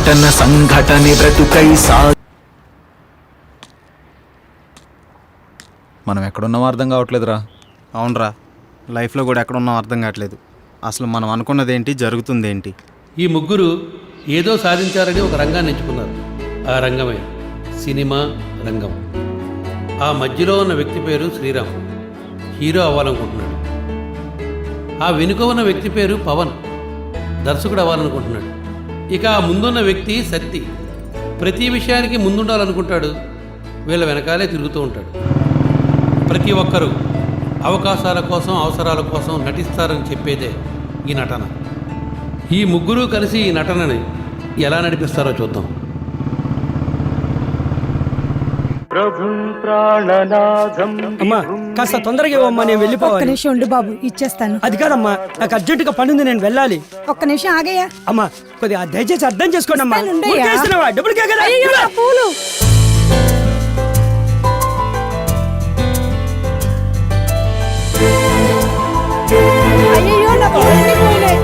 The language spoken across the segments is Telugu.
నటన సంఘటన బ్రతుకై మనం ఎక్కడున్నామో అర్థం కావట్లేదురా. అవునరా, లైఫ్లో కూడా ఎక్కడున్నామో అర్థం కావట్లేదు. అసలు మనం అనుకున్నదేంటి, జరుగుతుందేంటి? ఈ ముగ్గురు ఏదో సాధించారని ఒక రంగాన్ని ఎంచుకున్నారు. ఆ రంగమే సినిమా రంగం. ఆ మధ్యలో ఉన్న వ్యక్తి పేరు శ్రీరామ్, హీరో అవ్వాలనుకుంటున్నాడు. ఆ వెనుక ఉన్న వ్యక్తి పేరు పవన్, దర్శకుడు అవ్వాలనుకుంటున్నాడు. ఇక ఆ ముందున్న వ్యక్తి సత్తి, ప్రతి విషయానికి ముందుండాలనుకుంటాడు. వీళ్ళ వెనకాలే తిరుగుతూ ఉంటాడు. ప్రతి ఒక్కరూ అవకాశాల కోసం, అవసరాల కోసం నటిస్తారని చెప్పేదే ఈ నటన. ఈ ముగ్గురు కలిసి ఈ నటనని ఎలా నడిపిస్తారో చూద్దాం. అమ్మా కాస్త తొందరగా ఇవ్వమ్మా, నేను ఒక్క వెళ్ళిపోవాలి. నిమిషం ఉండు బాబు, ఇచ్చేస్తాను. అది కాదమ్మా, నాకు అర్జెంటుగా పని ఉంది, నేను వెళ్ళాలి. ఒక్క నిమిషం ఆగయ్యా. అమ్మా కొద్దిగా దయచేసి అర్థం చేసుకోండి అమ్మా. ఇస్తానుండయ్యా. ఊరికేస్తున్నావా? డబ్బులకే కదా. అయ్యో, నా పూలు. అయ్యయ్యో, నా పూలన్నీ పోయినాయి.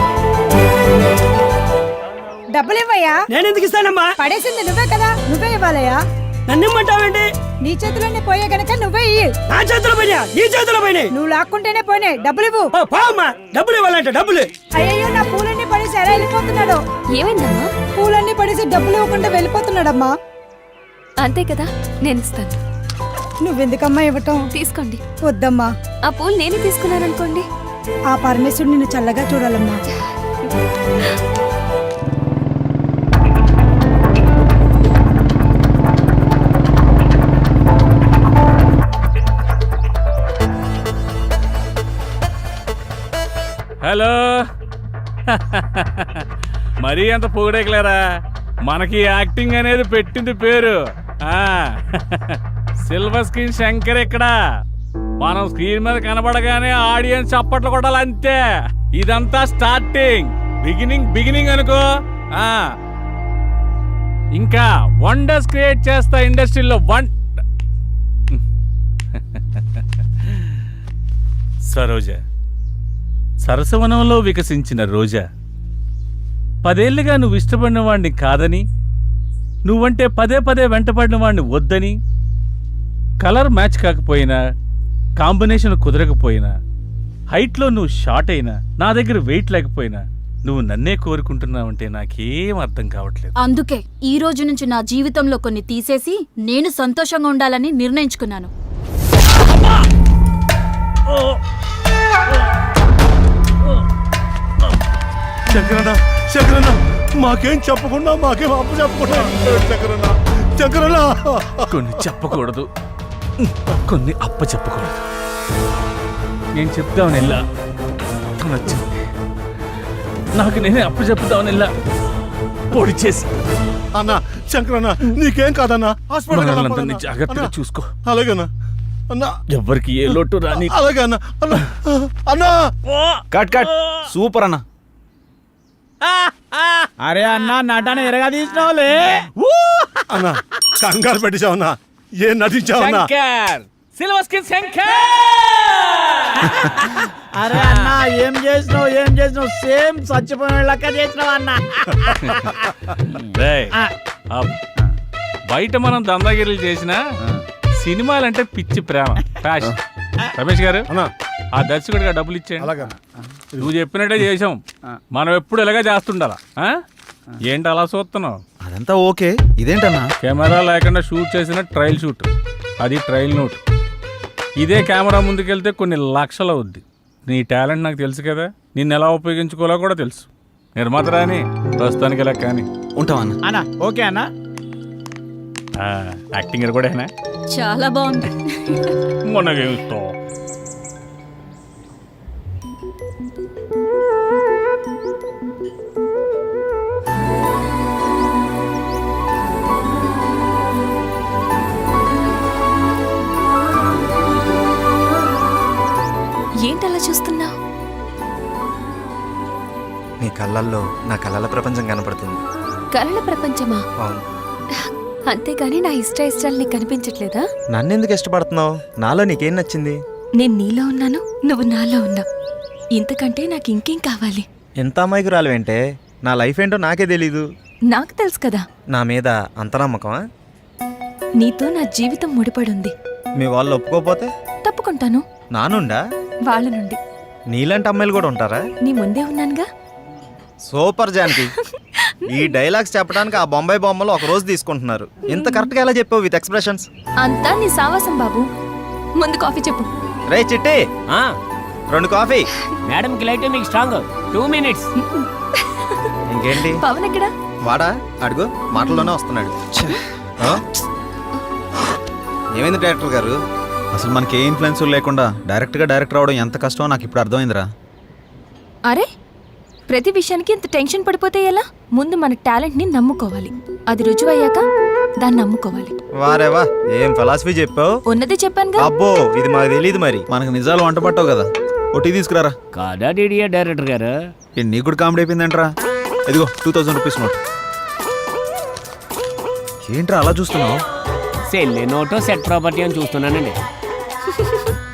డబ్బులు ఇవ్వయ్యా. నేను ఎందుకు ఇస్తానమ్మా? పడేసింది నువ్వే కదా, నువ్వే ఇవ్వాలయ్యా. నన్ను ఇమ్మంటావేంటి? నీ చేతిలోనే పోయే గనక నువ్వే ఇయ్యి. నా చేతిలో పోయినా, నీ చేతిలో పోయినాయి. నువ్వు లాక్కుంటేనే పోయినాయి. డబ్బులు ఇవ్వు. అమ్మా, డబ్బులు ఇవ్వాలంటే డబ్బులు. అయ్యయ్యో, నా పూలన్నీ పడేసి ఎలా వెళ్ళిపోతున్నాడు? ఏమైందమ్మా? పూలన్నీ పడేసి డబ్బులు ఇవ్వకుండా వెళ్ళిపోతున్నాడమ్మా. అంతే కదా, నేను ఇస్తాను. నువ్వెందుకమ్మా ఇవ్వటం? తీసుకోండి. వద్దమ్మా, ఆ పూలు నేనే తీసుకున్నాననుకోండి. ఆ పరమేశ్వరుడు నిన్ను చల్లగా చూడాలమ్మా. హలో. మరీ అంత పొగడేకలేరా, మనకి యాక్టింగ్ అనేది పెట్టింది పేరు. సిల్వర్ స్క్రీన్ శంకర్ ఇక్కడ. మనం స్క్రీన్ మీద కనబడగానే ఆడియన్స్ చప్పట్లు కొట్టాలి, అంతే. ఇదంతా స్టార్టింగ్, బిగినింగ్ అనుకో. ఇంకా వండర్స్ క్రియేట్ చేస్తా ఇండస్ట్రీలో. సరోజ, సరసవనంలో వికసించిన రోజా, 10 ఏళ్లుగా నువ్వు ఇష్టపడిన వాడిని కాదని, నువ్వంటే పదే వెంటపడిన వాడిని వద్దని, కలర్ మ్యాచ్ కాకపోయినా, కాంబినేషన్ కుదరకపోయినా, హైట్లో నువ్వు షార్ట్ అయినా, నా దగ్గర వెయిట్ లేకపోయినా, నువ్వు నన్నే కోరుకుంటున్నావంటే నాకేం అర్థం కావట్లేదు. అందుకే ఈ రోజు నుంచి నా జీవితంలో కొన్ని తీసేసి నేను సంతోషంగా ఉండాలని నిర్ణయించుకున్నాను. శంకరన్న, మాకేం చెప్పకుండా, మాకేం అప్పు చెప్పకుండా శంకరన్న. కొన్ని చెప్పకూడదు, కొన్ని అప్ప చెప్పకూడదు. నేను చెప్తామని వెళ్ళా, నచ్చింది. నాకు నేనే అప్పు చెప్తామని వెళ్ళా, పొడి చేసి. అన్నా శంకరన్న, నీకేం కాదన్నా, హాస్పిటల్ జాగ్రత్తగా చూసుకో. అలాగేనా అన్నా? ఎవ్వరికి ఏ లోటు రాని. అలాగే అన్నా. అన్నా కట్ కట్, సూపర్ అన్న. అరే అన్న, నటన ఎరగా తీసినావులే. అన్నా, కంగారు పెట్టించావన్నా, ఏం నటించావన్నా? Silver screen Shankar. అరే అన్న, ఏం చేసినావు? సేమ్ చచ్చిపోయిన లెక్క చేసినావు అన్న. బయట మనం దందాగిరీలు చేసిన సినిమాలంటే పిచ్చి ప్రేమ, ప్యాషన్. రమేష్ గారు, ఆ దర్శకుడిగా డబ్బులు ఇచ్చేయండి. అలాగా నువ్వు చెప్పినట్టే చేసాం. మనం ఎప్పుడు ఇలాగే చేస్తుండాలా? ఏంటి అలా చూస్తున్నావు? అదంతా ఓకే, ఇదేంటన్నా? కెమెరా లేకుండా షూట్ చేసిన ట్రయల్ షూట్, అది ట్రయల్ నోట్. ఇదే కెమెరా ముందుకెళ్తే కొన్ని లక్షలు అవుద్ది. నీ టాలెంట్ నాకు తెలుసు కదా, నిన్ను ఎలా ఉపయోగించుకోవాలో కూడా తెలుసు. నిర్మాత రాని ప్రస్తుతానికి ఇలా కానీ ఉంటావన్నా. అన్నా ఓకే అన్నా. యాక్టింగ్ కూడా చాలా బాగుంది. మనకేమిస్తాం. ఏంటలా చూస్తున్నావు? నీ కళ్ళల్లో నా కళల ప్రపంచం కనపడుతుంది. కలల ప్రపంచమా? అవును. అంతేగాని నా ఇష్టాలు నీకు కనిపించట్లేదా? నన్నెందుకు ఇష్టపడుతున్నావు? నాలో నీకేం నచ్చింది? నేను నీలో ఉన్నాను, నువ్వు నాలో ఉన్నావు. ఇంతకంటే నాకు ఇంకేం కావాలి? ఎంత అమాయకురాలు అంటే, నా లైఫ్ ఏంటో నాకే తెలీదు. నాకు తెలుసు కదా, నా మీద అంత నమ్మకమా? నీతో నా జీవితం ముడిపడుంది. మీ వాళ్ళు ఒప్పుకోపోతే తప్పుకుంటాను. నానుండా? వాళ్ళ నుండి. నీలాంటి అమ్మాయిలు కూడా ఉంటారా? నీ ముందే ఉన్నానుగా. సూపర్ జానకి. ఈ డైలాగ్స్ చెప్పడానికి ఆ బొంబాయి బొమ్మలు ఒక రోజు తీసుకుంటున్నారు. ఇంత కరెక్ట్గా ఎలా చెప్పావు విత్ ఎక్స్ప్రెషన్స్? అంతా నీ సావాసం బాబు. ముందు కాఫీ చెప్పు. రే చిట్టి, 2 కాఫీ. మేడం కి లైట్ మీకు స్ట్రాంగ్ 2 minutes. ఇంకేంటి? పవన్ ఎక్కడా? వాడా? అడుగు, మాటల్లోనే వస్తున్నాడు. ఆ? ఏమైంది డైరెక్టర్ గారు? అసలు మనకి ఏ ఇన్ఫ్లుయెన్స్ లేకుండా డైరెక్ట్గా డైరెక్టర్ అవడం ఎంత కష్టమో నాకు ఇప్పుడు అర్థమైందిరా. అరే, ప్రతి విషయానికి ఇంత టెన్షన్ పడిపోతే ఎలా? ముందు మన టాలెంట్ ని నమ్ముకోవాలి. అది రుజువయ్యాక దాన్ని నమ్ముకోవాలి. వారేవా, ఏం ఫిలాసఫీ చెప్పావు. ఉన్నదే చెప్పానుగా. అబ్బో, ఇది మాకు తెలియదు. మరి మనకు నిజాలు వంట పట్టవు కదా. O T తీసుకురారా. కాదా డిడియా డైరెక్టర్ గారు? నీకు కూడా కామెడీ అయిపోయిందంటరా. ఇదిగో 2000 రూపీస్ నోట్. ఏంట్రా అలా చూస్తున్నావు? సెల్లే నోటో సెట్ ప్రాపర్టీ అని చూస్తున్నానండి.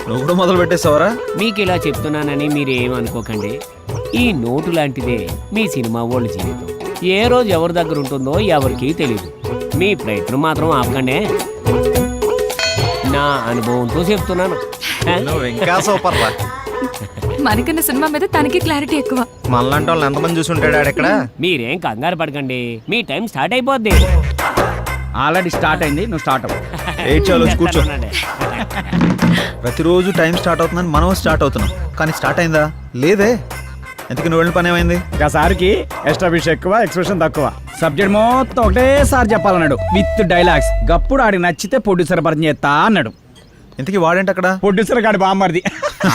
నువ్వు కూడా మొదలు పెట్టేస్తావరా? మీకు ఇలా చెప్తున్నానని మీరు ఏమనుకోకండి. ఈ నోటు లాంటిదే మీ సినిమా వాళ్ళ జీవితం. ఏ రోజు ఎవరి దగ్గర ఉంటుందో ఎవరికీ తెలియదు. మీ ప్రయత్నం మాత్రం ఆపకండి. నా అనుభవంతో చెప్తున్నాను. నువ్వు ఇంకా సూపర్ రా. మనకన్నా సినిమా మీద తనకి క్లారిటీ ఎక్కువ. మనలాంటి వాళ్ళు ఎంతమంది చూసి ఉంటాడు ఆడెక్కడ? మీరేం కంగారు పడకండి, మీ టైం స్టార్ట్ అయిపోద్ది. ఆల్రెడీ స్టార్ట్ అయింది, నువ్వు స్టార్ట్ అవ్వు. చాలు కూర్చో. ప్రతిరోజు టైం స్టార్ట్ అవుతుందని మనం స్టార్ట్ అవుతున్నాం, కానీ స్టార్ట్ అయిందా? లేదే. ఎందుకు నువ్వు వెళ్ళిన పని ఏమైంది? ఒకసారికి ఎక్స్ట్రా ఫిష్ ఎక్కువ, ఎక్స్ప్రెషన్ తక్కువ. సబ్జెక్ట్ మొత్తం ఒకటేసారి చెప్పాలన్నాడు విత్ డైలాగ్స్. గప్పుడు ఆడికి నచ్చితే ప్రొడ్యూసర్ పరిచయం చేస్తా అన్నాడు. ఇంతకీ వాడేంటి అక్కడ? ప్రొడ్యూసర్ గాడి బామ్మర్ది.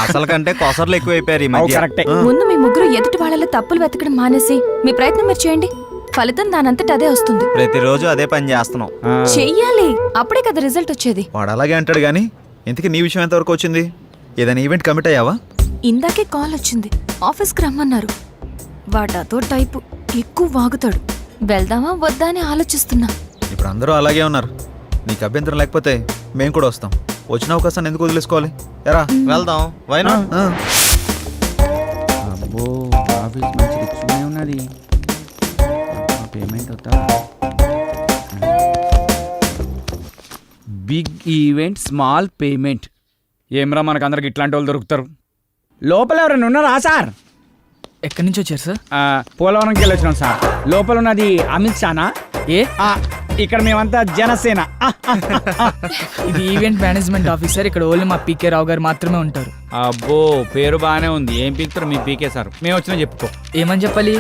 అసలు కంటే కొసర్లు ఎక్కువైపోయారు ఈ మధ్య. కరెక్టే. ముందు మీ ముగ్గురు ఎదుటి వాళ్ళలో తప్పులు వెతకడం మానేసి మీ ప్రయత్నం మీరు చేయండి. ఫలితం దానంతట అదే వస్తుంది. ప్రతిరోజు అదే పని చేస్తున్నాం. చెయ్యాలి, అప్పుడే కదా రిజల్ట్ వచ్చేది. వాడు అలాగే అంటాడు కానీ ఇంతకీ నీ విషయం ఎంతవరకు వచ్చింది? ఏదైనా ఈవెంట్ కమిట్ అయ్యావా? ఇందాకే కాల్ వచ్చింది, ఆఫీస్కి రమ్మన్నారు. వాడాతో టైపు, ఎక్కువ వాగుతాడు. వెళ్దామా వద్దా అని ఆలోచిస్తున్నా. ఇప్పుడు అందరూ అలాగే ఉన్నారు. నీకు అభ్యంతరం లేకపోతే మేము కూడా వస్తాం. వచ్చిన అవకాశాన్ని ఎందుకు వదిలేసుకోవాలి? ఎరా వెళ్దాం. వైనా అబ్బో, ఆఫీస్ మంచి రిచ్గానే ఉన్నది. పేమెంట్ అవుతా. Big event, small payment. ఏమ్రా, మనకు అందరికి ఇట్లాంటి వాళ్ళు దొరుకుతారు. లోపల ఎవరైనా ఉన్నారా సార్? ఎక్కడి నుంచి వచ్చారు సార్? పోలవరంకి వెళ్ళి వచ్చినాం సార్. లోపల ఉన్నది అమిత్ షానా? ఇక్కడ మేమంతా జనసేన. ఇది ఈవెంట్ మేనేజ్మెంట్ ఆఫీసర్. ఇక్కడ ఓన్లీ మా పీకే రావు గారు మాత్రమే ఉంటారు. అబ్బో, పేరు బాగానే ఉంది. ఏం పీకుతారు మీ పీకే సార్? మేము వచ్చినా చెప్పుకో. ఏమని చెప్పాలి?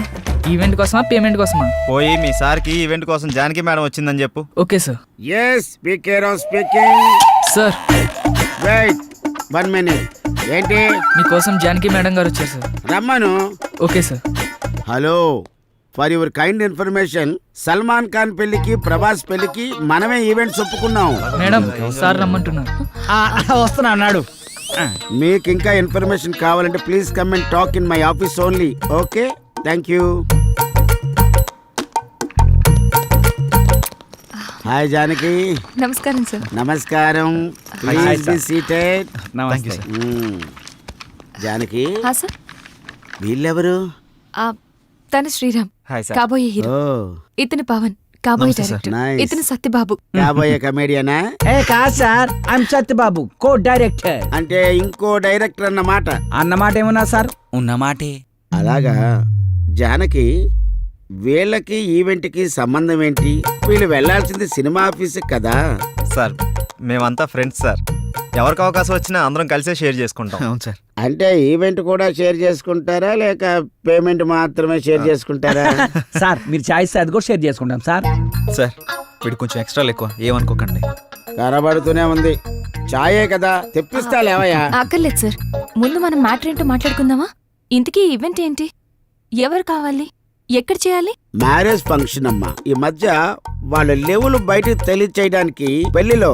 ఈవెంట్ కోసమా పేమెంట్ కోసమా? పోయి మీ సార్కి ఈవెంట్ కోసం జానకి మేడం వచ్చిందని చెప్పు. Okay sir. Yes PK Rao speaking. Sir wait 1 minute. ఏంటి? మీకోసం జానకి మేడం గారు వచ్చారు సార్. రమ్మను. Okay sir. Hello, for your kind information, Salman Khan పెళ్లికి, ప్రభాస్ పెళ్లికి మనమే ఈవెంట్స్ ఒప్పుకున్నాం. మేడం సార్ రమ్మంటున్నారు. వస్తున్నా అన్నాడు. మీకు ఇంకా ఇన్ఫర్మేషన్ కావాలంటే please come and talk in my office only. Okay, thank you. Hi Janaki. నమస్కారం సార్. నమస్కారం. Please be seated. నమస్తే. జానకి, సార్, వీళ్ళెవరు? తన శ్రీరామ్, హాయ్ సార్. కాబోయే హీరో. ఇతను పవన్, కాబోయే డైరెక్టర్. Nice. ఇతను సత్యబాబు. కాబోయే కమేడియనా? ఏ కాదు sir, I'm Satyababu, co director. అంటే ఇంకో డైరెక్టర్ అన్నమాట. అన్నమాట ఏమన్నా సార్? ఉన్నమాటే. అలాగా. జానకి, వీళ్ళకి ఈవెంట్కి సంబంధం ఏంటి? వీళ్ళు వెళ్లాల్సింది సినిమా ఆఫీస్ కదా. సార్, మేమంతా ఫ్రెండ్స్ సార్. ఎవరికి అవకాశం వచ్చినా అందరం కలిసే షేర్ చేసుకుంటాం. అవును సార్. అంటే ఈవెంట్ కూడా షేర్ చేసుకుంటారా, లేక పేమెంట్ మాత్రమే షేర్ చేసుకుంటారా? సార్ మీరు చాయిస్ అది కూడా షేర్ చేసుకుంటాం సార్. సార్ వీడు కొంచెం ఎక్స్ట్రాలు ఎక్కువ, ఏమనుకోకండి. కనబడుతూనే ఉంది. చాయే కదా, తెప్పిస్తా లేవయ్యా. అక్కర్లేదు సార్, ముందు మనం మ్యాటర్ ఏంటో మాట్లాడుకుందామా? ఇంతకీ ఈవెంట్ ఏంటి? ఎవరు కావాలి? ఎక్కడ చేయాలి? మ్యారేజ్ ఫంక్షన్ అమ్మా. ఈ మధ్య వాళ్ళ లెవెల్ బయటకు తెలియచేయడానికి పెళ్లిలో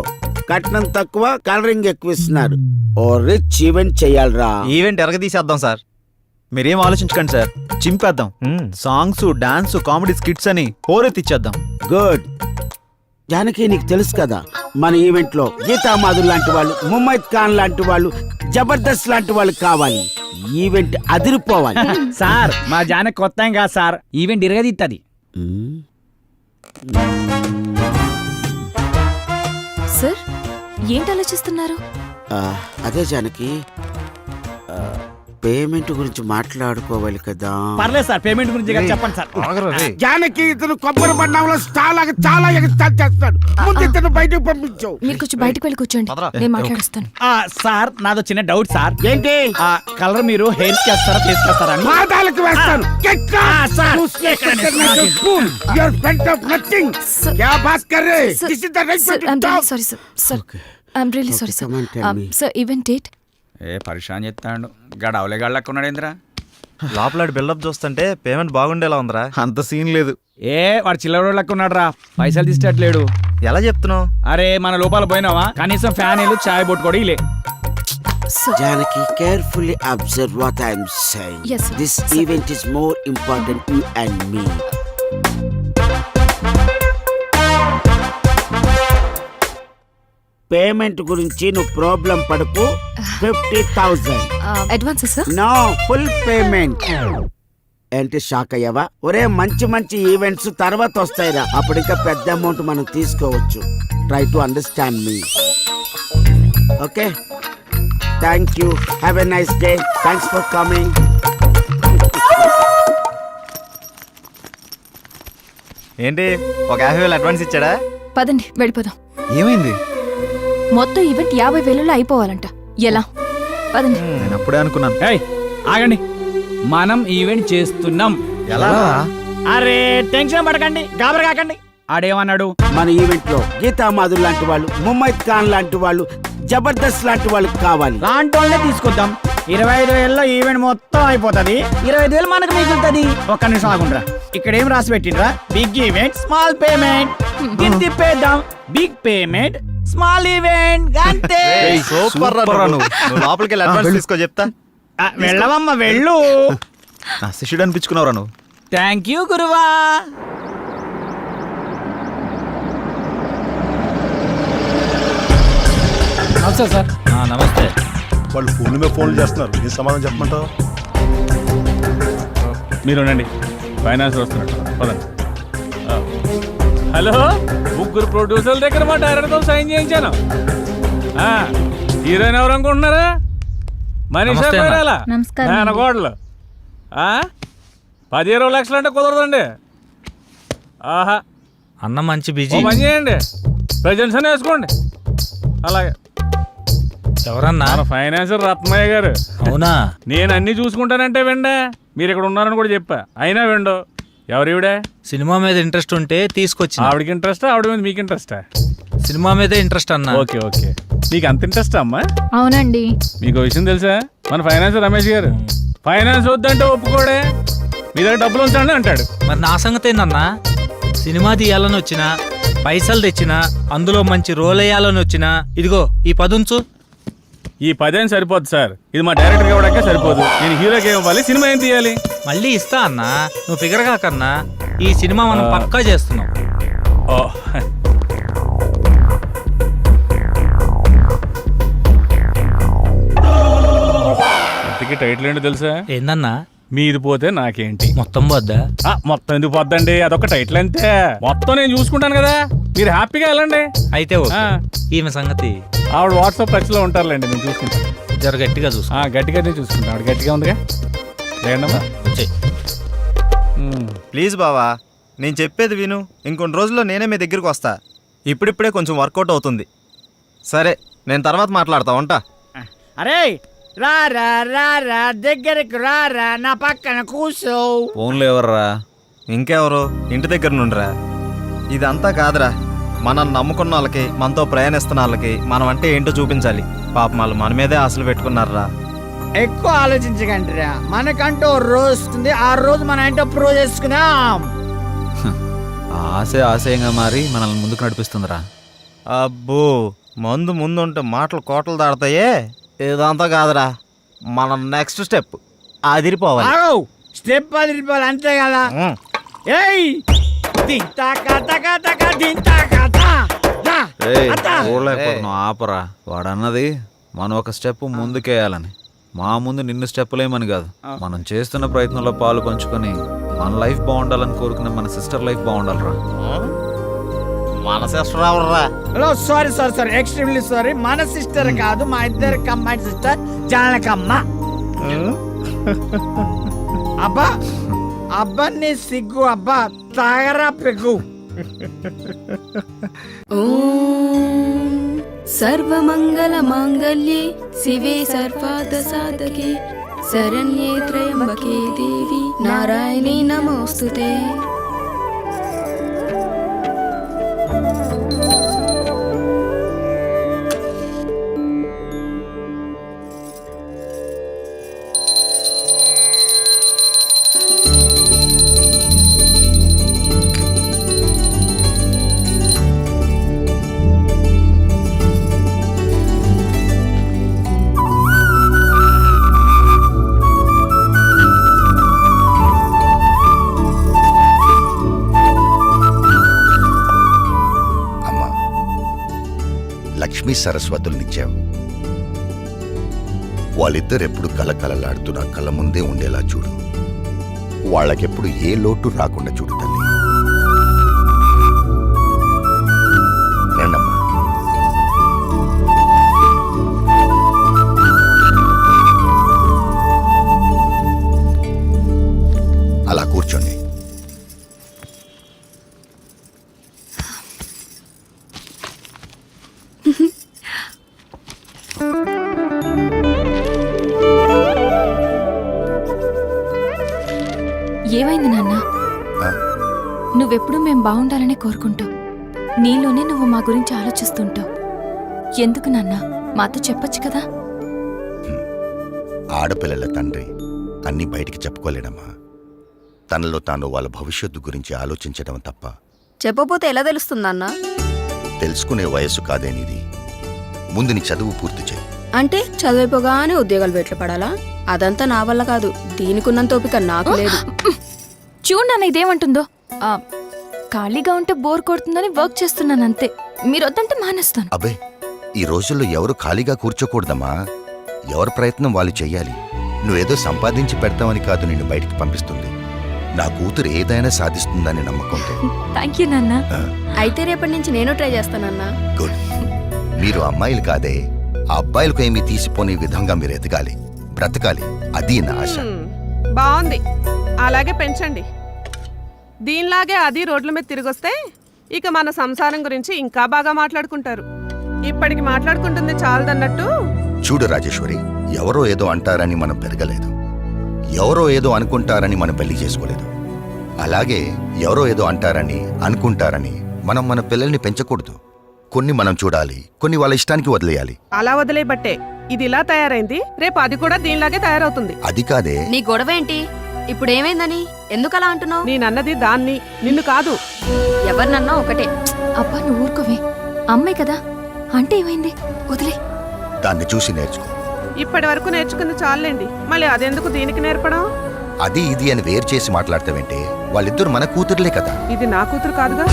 కట్నం తక్కువ, కలరింగ్ ఎక్కువ ఇస్తున్నారు. ఓ రిచ్ ఈవెంట్ చెయ్యాలరా. ఈవెంట్ ఎరగదీసేద్దాం సార్. మీరేం ఆలోచించకండి సార్, చింపేద్దాం. సాంగ్స్, డాన్స్, కామెడీ స్కిట్స్ అని హోరెత్తిచ్చేద్దాం. గుడ్. జానకి, నీకు తెలుసు కదా మన ఈవెంట్ లో గీతా మాధుర్ లాంటి వాళ్ళు, ముమైత్ ఖాన్ లాంటి వాళ్ళు, జబర్దస్త్ లాంటి వాళ్ళు కావాలి. ఈవెంట్ అదిరిపోవాలి. సార్ మా జాన కొత్త ఏం కాదు సార్, ఈవెంట్ ఇరగదిస్తుంది. సార్ ఏంటి ఆలోచిస్తున్నారు? అదే జానకి, పేమెంట్ గురించి మాట్లాడుకోవాలి కదా. పర్లేదు సార్, పేమెంట్ గురించి కదా చెప్పండి సార్. ఆగరా రే. జానకి ఇతను కొబ్బరి బండంలో చాలా ఎగస్టాల్ చేస్తాడు. ముందు ఇతను బయటకు పంపించు. మీరు కొంచెం బయటకు వెళ్ళి కూర్చోండి, నేను మాట్లాడుస్తాను. సార్ నాదో చిన్న డౌట్ సార్. ఏంటి? కలర్ మీరు హెయిర్ కి వేస్తారా, ఫేస్ కి వేస్తారా అని. పాదాలకు వేస్తాను. సార్. సార్ ఈవెంట్ డేట్ ఏ పరిశాన్ చెప్తాడు గడవలే గళ్ళకున్నాడు ఏంద్రా. లోపల బిల్డప్ చూస్తుంటే పేమెంట్ బాగుండేలా ఉందిరా. అంత సీన్ లేదు. ఏ వాడు చిల్లర లెక్కున్నాడు రా, పైసలు తీసేటట్లేడు. ఎలా చెప్తున్నావు? అరే మన లోపల పోయినావా, కనీసం ఫ్యాన్ ఇల్లు చాయ్ బొట్టు కూడా ఇలే. Janaki, carefully observe what I am saying. Yes, sir. This event is more important you and me. Payment గురించి నువ్వు ప్రాబ్లం పడకు. 50,000 advance sir? No, full payment. ఏంటి షాక్ అయ్యావా? ఒరే మంచి ఈవెంట్స్ తర్వాత వస్తాయిరా, అప్పుడు ఇంకా పెద్ద అమౌంట్ మనం తీసుకోవచ్చు. Try to understand me. Okay, thank you. Have a nice day. Thanks for coming. ఏంటి ఒక 50,000 అడ్వాన్స్ ఇచ్చాడా? పదండి వెళ్ళిపోదాం. ఏమైంది? మొత్తం ఈవెంట్ 50,000లో అయిపోవాలంట. ఎలా? పదండి. నేను అప్పుడే అనుకున్నాను. ఏయ్ ఆగండి, మనం ఈవెంట్ చేస్తున్నాం. ఎలా? అరే టెన్షన్ పడకండి, గాబర కాకండి. ఆడేమన్నాడు? మన ఈవెంట్ లో గీతా మాధుర్ లాంటి వాళ్ళు, ముమ్మైద్ ఖాన్ లాంటి వాళ్ళు, జబర్దస్త్ లాంటి వాళ్ళు కావాలి. లాంటి వాళ్ళనే తీసుకొద్దాం. 25,000లో ఈవెంట్ మొత్తం అయిపోతుంది. 25,000 మనకు మిగులుతుంది. ఒక్క నిమిషం ఆగుండ్రా, ఇక్కడ ఏం రాసి పెట్టిండ్రా? Big event small payment. దీన్ని తిప్పేద్దాం. బిగ్ పేమెంట్ స్మాల్ ఈవెంట్ అంతే. సూపర్ రా నువ్వు. లోపలికి వెళ్ళి అడ్వాన్స్ తీసుకో చెప్తా. వెళ్ళవమ్మ వెళ్ళు. నా శిష్యుడు అనిపించుకున్నావురా నువ్వు. థ్యాంక్ యూ గురువా. నమస్తే సార్. నమస్తే. వాళ్ళు ఫోన్ల మీద ఫోన్లు చేస్తున్నారు, ఏం సమాధానం చెప్పమంటావు? మీరు ఉండండి, ఫైనాన్స్ వస్తున్నట్టు పదండి. హలో, ముగ్గురు ప్రొడ్యూసర్ల దగ్గర మా డైరెక్టర్తో సైన్ చేయించాను. హీరోయిన్ ఎవరు అనుకుంటున్నారా? మనీషా కొయిరాలా, మేనకోడలు. 10-20 లక్షలు అంటే కుదరదండి. ఆహా అన్న మంచి ఓ బిజీ. పని చేయండి, ప్రజెంట్స్ అని వేసుకోండి. అలాగే. ఎవరన్నా? మన ఫైనాన్సర్ రత్నయ్య గారు. అవునా? నేను అన్ని చూసుకుంటానంటే వెండే, మీరు ఇక్కడ ఉన్నారని కూడా చెప్పా, అయినా వెండు. ఎవరివిడే? సినిమా మీద ఇంట్రెస్ట్ ఉంటే తీసుకొచ్చి. ఆవిడకి ఇంట్రెస్టా, ఆవిడ మీద మీకు ఇంట్రెస్టా? సినిమా మీదే ఇంట్రెస్ట్ అన్న. ఓకే ఓకే, మీకు అంత ఇంట్రెస్ట్ అమ్మా? అవునండి. మీకు విషయం తెలుసా, మన ఫైనాన్సర్ రమేష్ గారు ఫైనాన్స్ వద్దంటే ఒప్పుకోడే, మీ దగ్గర డబ్బులు ఉంచండి అంటాడు. మరి నా సంగతి ఏందన్నా? సినిమా తీయాలని వచ్చినా, పైసలు తెచ్చినా, అందులో మంచి రోల్ వేయాలని వచ్చినా, ఇదిగో ఈ 10 ఉంచు. ఈ 10 సరిపోదు సార్, ఇది మా డైరెక్టర్ ఇవ్వడానికే సరిపోదు. నేను హీరోకి ఏం ఇవ్వాలి, సినిమా ఏం తీయాలి? మళ్ళీ ఇస్తా అన్నా, నువ్వు ఫిగర్ కాకన్నా. ఈ సినిమా మనం పక్కా చేస్తున్నాం. ఓ ఇంతకీ టైటిల్ ఏంటో తెలుసా? ఏందన్నా? మీది పోతే నాకేంటి. మొత్తం వద్దా? మొత్తం ఎందుకు పోద్దండి, అదొక టైటిల్ అంతే. మొత్తం నేను చూసుకుంటాను కదా, మీరు హ్యాపీగా వెళ్ళండి. అయితే ఓకే. ఈమె సంగతి ఆవిడ వాట్సాప్ టచ్ లో ఉంటారులేండి, నేను చూసుకుంటాను. జర గట్టిగా చూసుకో. గట్టిగానే చూసుకుంటాను, ఆవిడ గట్టిగా ఉందిగా. లేదమ్మా వచ్చేయ్. ప్లీజ్ బావా, నేను చెప్పేది విను. ఇంకొన్ని రోజుల్లో నేనే మీ దగ్గరికి వస్తా. ఇప్పుడిప్పుడే కొంచెం వర్కౌట్ అవుతుంది. సరే, నేను తర్వాత మాట్లాడతా, ఉంటా. అరే రా రా రా రా దగ్గరకు రా రా, నా పక్కన కూర్చో. ఫోన్లో ఎవర్రా? ఇంకెవరు? ఇంటి దగ్గర నుండిరా. ఇదంతా కాదురా, మనం నమ్ముకున్న వాళ్ళకి, మనతో ప్రయాణిస్తున్న వాళ్ళకి మనం అంటే ఏంటో చూపించాలి. పాపం వాళ్ళు మన మీదే ఆశలు పెట్టుకున్నారా. ఎక్కువ ఆలోచించకండి రా, మనకంటూ రోజు వస్తుంది, ఆ రోజు మనం ఏంటో ప్రూవ్ చేసుకుందాం. ఆశయంగా మారి మనల్ని ముందుకు నడిపిస్తుందిరా. అబ్బో, మందు ముందుంటే మాటలు కోటలు దాడతాయే. ఇదంతా కాదురా, మన నెక్స్ట్ స్టెప్ అదిరిపోవాలి. స్టెప్ అదిరిపోవాలి అంతే కదా. ఏయ్ చూడలేకపోతున్నావు, ఆపరా. వాడన్నది మనం ఒక స్టెప్ ముందుకేయాలని. మా ముందు నిన్ను స్టెప్పులేమని కాదు, మనం చేస్తున్న ప్రయత్నంలో పాలు పంచుకొని మన లైఫ్ బాగుండాలని కోరుకున్న మన సిస్టర్ లైఫ్ బాగుండాలిరా. మన సిస్టర్ ఎవర్రా? Hello sorry extremely sorry. మన సిస్టర్ కాదు, మా ఇద్దరు కమ్మాయి సిస్టర్ జానకమ్మ. అబ్బా అబ్బా నీ సిగ్గు అబ్బా తాగరా పెగ్గు. సర్వమంగళ మాంగళ్యే శివే సర్వార్థ సాధకే శరణ్యే త్రయంబకే దేవి నారాయణీ నమోస్తుతే. లక్ష్మీ సరస్వతులనిచ్చావు. వాళ్ళిద్దరెప్పుడు కలకలలాడుతూ నా కళ్ళ ముందే ఉండేలా చూడు. వాళ్ళకెప్పుడు ఏ లోటు రాకుండా చూడు తల్లి. రండమ్మా. అలా కూర్చోండి. ఏమైంది నాన్న? నువ్వెప్పుడు మేం బాగుండాలని కోరుకుంటావు. నీలోనే నువ్వు మా గురించి ఆలోచిస్తుంటావు. ఎందుకు నాన్న? మాతో చెప్పొచ్చు కదా. ఆడపిల్లల తండ్రి అన్నీ బయటికి చెప్పుకోలేడమ్మా. తనలో తాను వాళ్ళ భవిష్యత్తు గురించి ఆలోచించడం తప్ప. చెప్పపోతే ఎలా తెలుస్తుందన్నా? తెలుసుకునే వయస్సు కాదేనిది. ముందు నీ చదువు పూర్తి చేయి. అంటే చదివిపోగానే ఉద్యోగాలు వెట్లు పడాలా? అదంతా నా వల్ల కాదు. దీనికున్నంత ఓపిక నాకు లేదు. చూడు నాన్న ఇదేమంటుందో. ఖాళీగా ఉంటే బోర్ కొడుతుందని వర్క్ చేస్తున్నాను అంతే. మీరు వద్దంటే మానేస్తాను. అబ్బే, ఈ రోజుల్లో ఎవరు ఖాళీగా కూర్చోకూడదమ్మా. ఎవరి ప్రయత్నం వాళ్ళు చెయ్యాలి. నువ్వేదో సంపాదించి పెడతామని కాదు నిన్ను బయటికి పంపిస్తుంది. నా కూతురు ఏదైనా సాధిస్తుందని నమ్మకంతో. థ్యాంక్ యూ నాన్న. అయితే రేపటి నుంచి నేను ట్రై చేస్తానన్నా. గుడ్. మీరు అమ్మాయిలు కాదే, ఆ అబ్బాయిలకు ఏమీ తీసిపోని విధంగా మీరు ఎదగాలి, బ్రతకాలి. అది నా ఆశ. బాగుంది, అలాగే పెంచండి. దీనిలాగే అది రోడ్ల మీద తిరిగొస్తే ఇక మన సంసారం గురించి ఇంకా బాగా మాట్లాడుకుంటారు. ఇప్పటికి మాట్లాడుకుంటుంది చాలదన్నట్టు. చూడు రాజేశ్వరి, ఎవరో ఏదో అంటారని మనం పెరగలేదు. ఎవరో ఏదో అనుకుంటారని మనం పెళ్లి చేసుకోలేదు. అలాగే ఎవరో ఏదో అంటారని అనుకుంటారని మనం మన పిల్లల్ని పెంచకూడదు. కొన్ని మనం చూడాలి, కొన్ని వాళ్ళ ఇష్టానికి వదిలేయాలి. అలా వదిలేబట్టే ఇది ఇలా తయారైంది. రేపు అది కూడా దీనిలాగే తయారవుతుంది. అది కాదే. నీ గొడవ ఏంటి? ఇప్పుడు ఏమైందని ఎందుకలా అంటున్నావు? నేనన్నది దాన్ని, నిన్ను కాదు. ఎవరినన్నా ఒకటే. అబ్బా నువ్వు ఊరుకోవే. అమ్మాయి కదా అంటే ఏమైంది? వదిలే. దాన్ని చూసి నేర్చుకో. ఇప్పటి వరకు నేర్చుకుంది చాలండి. మళ్ళీ అదెందుకు దీనికి నేర్పడం? అది ఇది అని వేరు చేసి మాట్లాడతావంటే వాళ్ళిద్దరు మన కూతురులే కదా. ఇది నా కూతురు కాదుగా.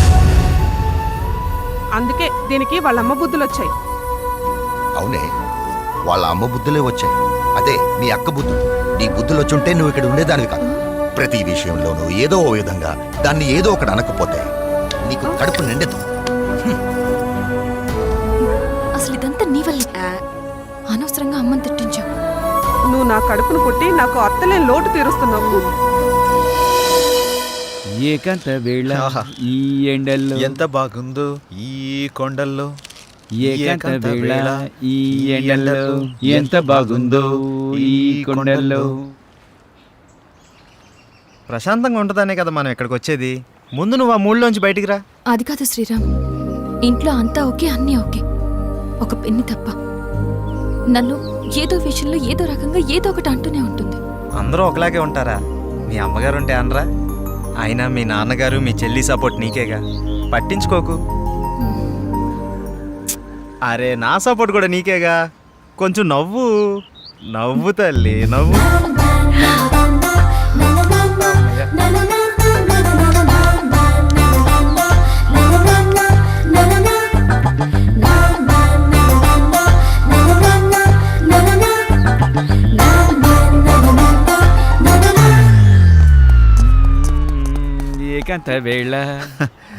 అందుకే దీనికి వాళ్ళమ్మ బుద్ధులు వచ్చాయి. అవునే, వాళ్ళ అమ్మ బుద్ధులే వచ్చాయి. అదే నీ అక్క బుద్ధులు. నీ బుద్ధులు వచ్చుంటే నువ్వు ఇక్కడ ఉండేదానివి కాదు. ప్రతి విషయంలోనూ ఏదో ఓ విధంగా దాన్ని ఏదో ఒకటి అనకపోతే నీకు కడుపు నిండదు. అసలు ఇదంతా నీ వల్లే. అనవసరంగా అమ్మని తిట్టించావు. నువ్వు నా కడుపును పుట్టి నాకు అత్తలే లోటు తీరుస్తున్నావు. ఏకంత వేళ ఈ ఎండల్లో ఎంత బాగుందో ఈ కొండల్లో. ఏకంత వేళ ఈ ఎండల్లో ఎంత బాగుందో ఈ కొండల్లో. ప్రశాంతంగా ఉంటుందనే కదా మనం ఇక్కడికి వచ్చేది. ముందు నువ్వు ఆ మూడులోంచి బయటికి రా. అది కాదు శ్రీరామ్. ఇంట్లో అంతా ఓకే, అన్నీ ఓకే. ఒక పెన్ని తప్ప నన్ను ఏదో విషయంలో ఏదో రకంగా ఏదో ఒకటి అంటూనే ఉంటుంది. అందరూ ఒకలాగే ఉంటారా? మీ అమ్మగారు ఉంటే అనరా? అయినా మీ నాన్నగారు మీ చెల్లి సపోర్ట్ నీకేగా. పట్టించుకోకు. అరే నా సపోర్ట్ కూడా నీకేగా. కొంచెం నవ్వు నవ్వు తల్లి నవ్వు. ఏకంత వేళ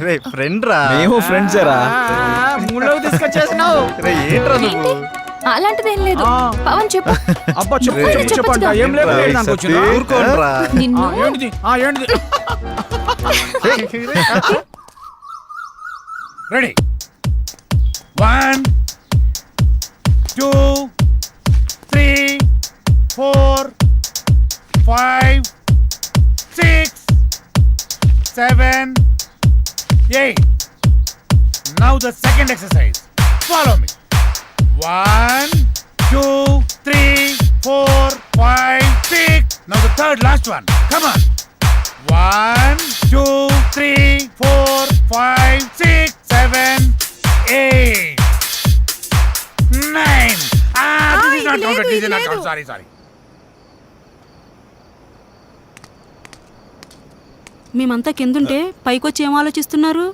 రే ఫ్రెండ్ రా. మేము ఫ్రెండ్సేరా. మూడోకి తీసుకొచ్చేసినావు. రే ఏంట్రా నువ్వు? అలాంటిదేం లేదు. పవన్ చెప్పు. అబ్బా చెప్పు చెప్పు చెప్పు అంట. ఏం లేదు రేయ్, దానికి సత్తి, వచ్చినా? ఊరుకోండ్రా. నిన్ను ఏంటిది ఏంటిది ready 1 2 3 4 5 6 7 8. Now the second exercise. Follow me. 1 2 3 4 5 6. Now the third last one. Come on. 1 2 3 4 5 6 7 8 9. This is not counted. This is not counted. Sorry. మేమంతా కిందుంటే పైకొచ్చి ఏం ఆలోచిస్తున్నారు?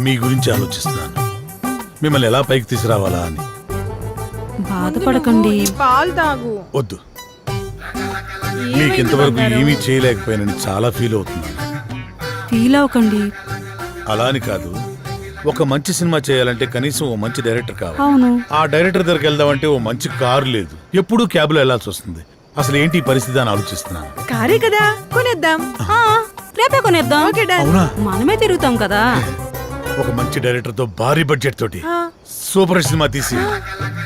మీ గురించి ఆలోచిస్తున్నాను, మిమ్మల్ని ఎలా పైకి తీసుకురావాలా అని. బాధపడకండి. పాలు తాగు. వద్దు, మీకు ఇంతవరకు ఏమీ చేయలేకపోయానని చాలా ఫీల్ అవుతున్నాను. ఫీల్ అవ్వకండి. అలా అని కాదు, ఒక మంచి సినిమా చేయాలంటే కనీసం ఓ మంచి డైరెక్టర్ కావాలి. అవును. ఆ డైరెక్టర్ దగ్గరికి వెళ్దామంటే ఓ మంచి కారు లేదు, ఎప్పుడూ క్యాబ్లో వెళ్లాల్సి వస్తుంది. అసలు ఏంటి ఈ పరిస్థితి అని ఆలోచిస్తున్నాను. కారే కదా, కొనేద్దాం. రేపే కొనేద్దాం. అవునా? మనమే తిరుగుతాం కదా. ఒక మంచి డైరెక్టర్ తో భారీ బడ్జెట్ తోటి సూపర్ హిట్ సినిమా తీసి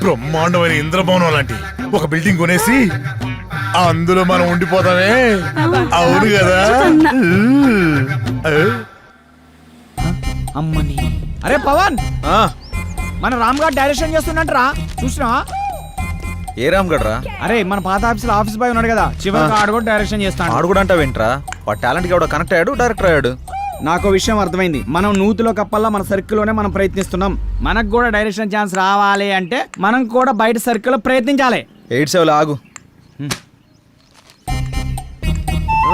బ్రహ్మాండమైన ఇంద్రభవనం లాంటి ఒక బిల్డింగ్ కొనేసి అందులో మనం ఉండిపోతామే. అవును కదా? అమ్మని. అరే పవన్, మన రామ్ గారు డైరెక్షన్ చేస్తున్నట్రా, చూసినా? ఏ రామ్ గడ్రా? అరే మన పాత ఆఫీస్ బాయ్ ఉన్నాడు కదా, చివరికి ఆడు కూడా డైరెక్షన్ చేస్తాడు. ఆడు కూడా అంటావు ఏంట్రా? వాడు టాలెంట్ కి ఎవడో కనెక్ట్ అయ్యాడు, డైరెక్టర్ అయ్యాడు. నాకు విషయం అర్థమైంది. మనం నూతిలో కప్పల్లా మన సర్కిల్లోనే మనం ప్రయత్నిస్తున్నాం. మనకు కూడా డైరెక్షన్ ఛాన్స్ రావాలి అంటే మనం కూడా బయట సర్కిల్లో ప్రయత్నించాలి. 87 ఆగు.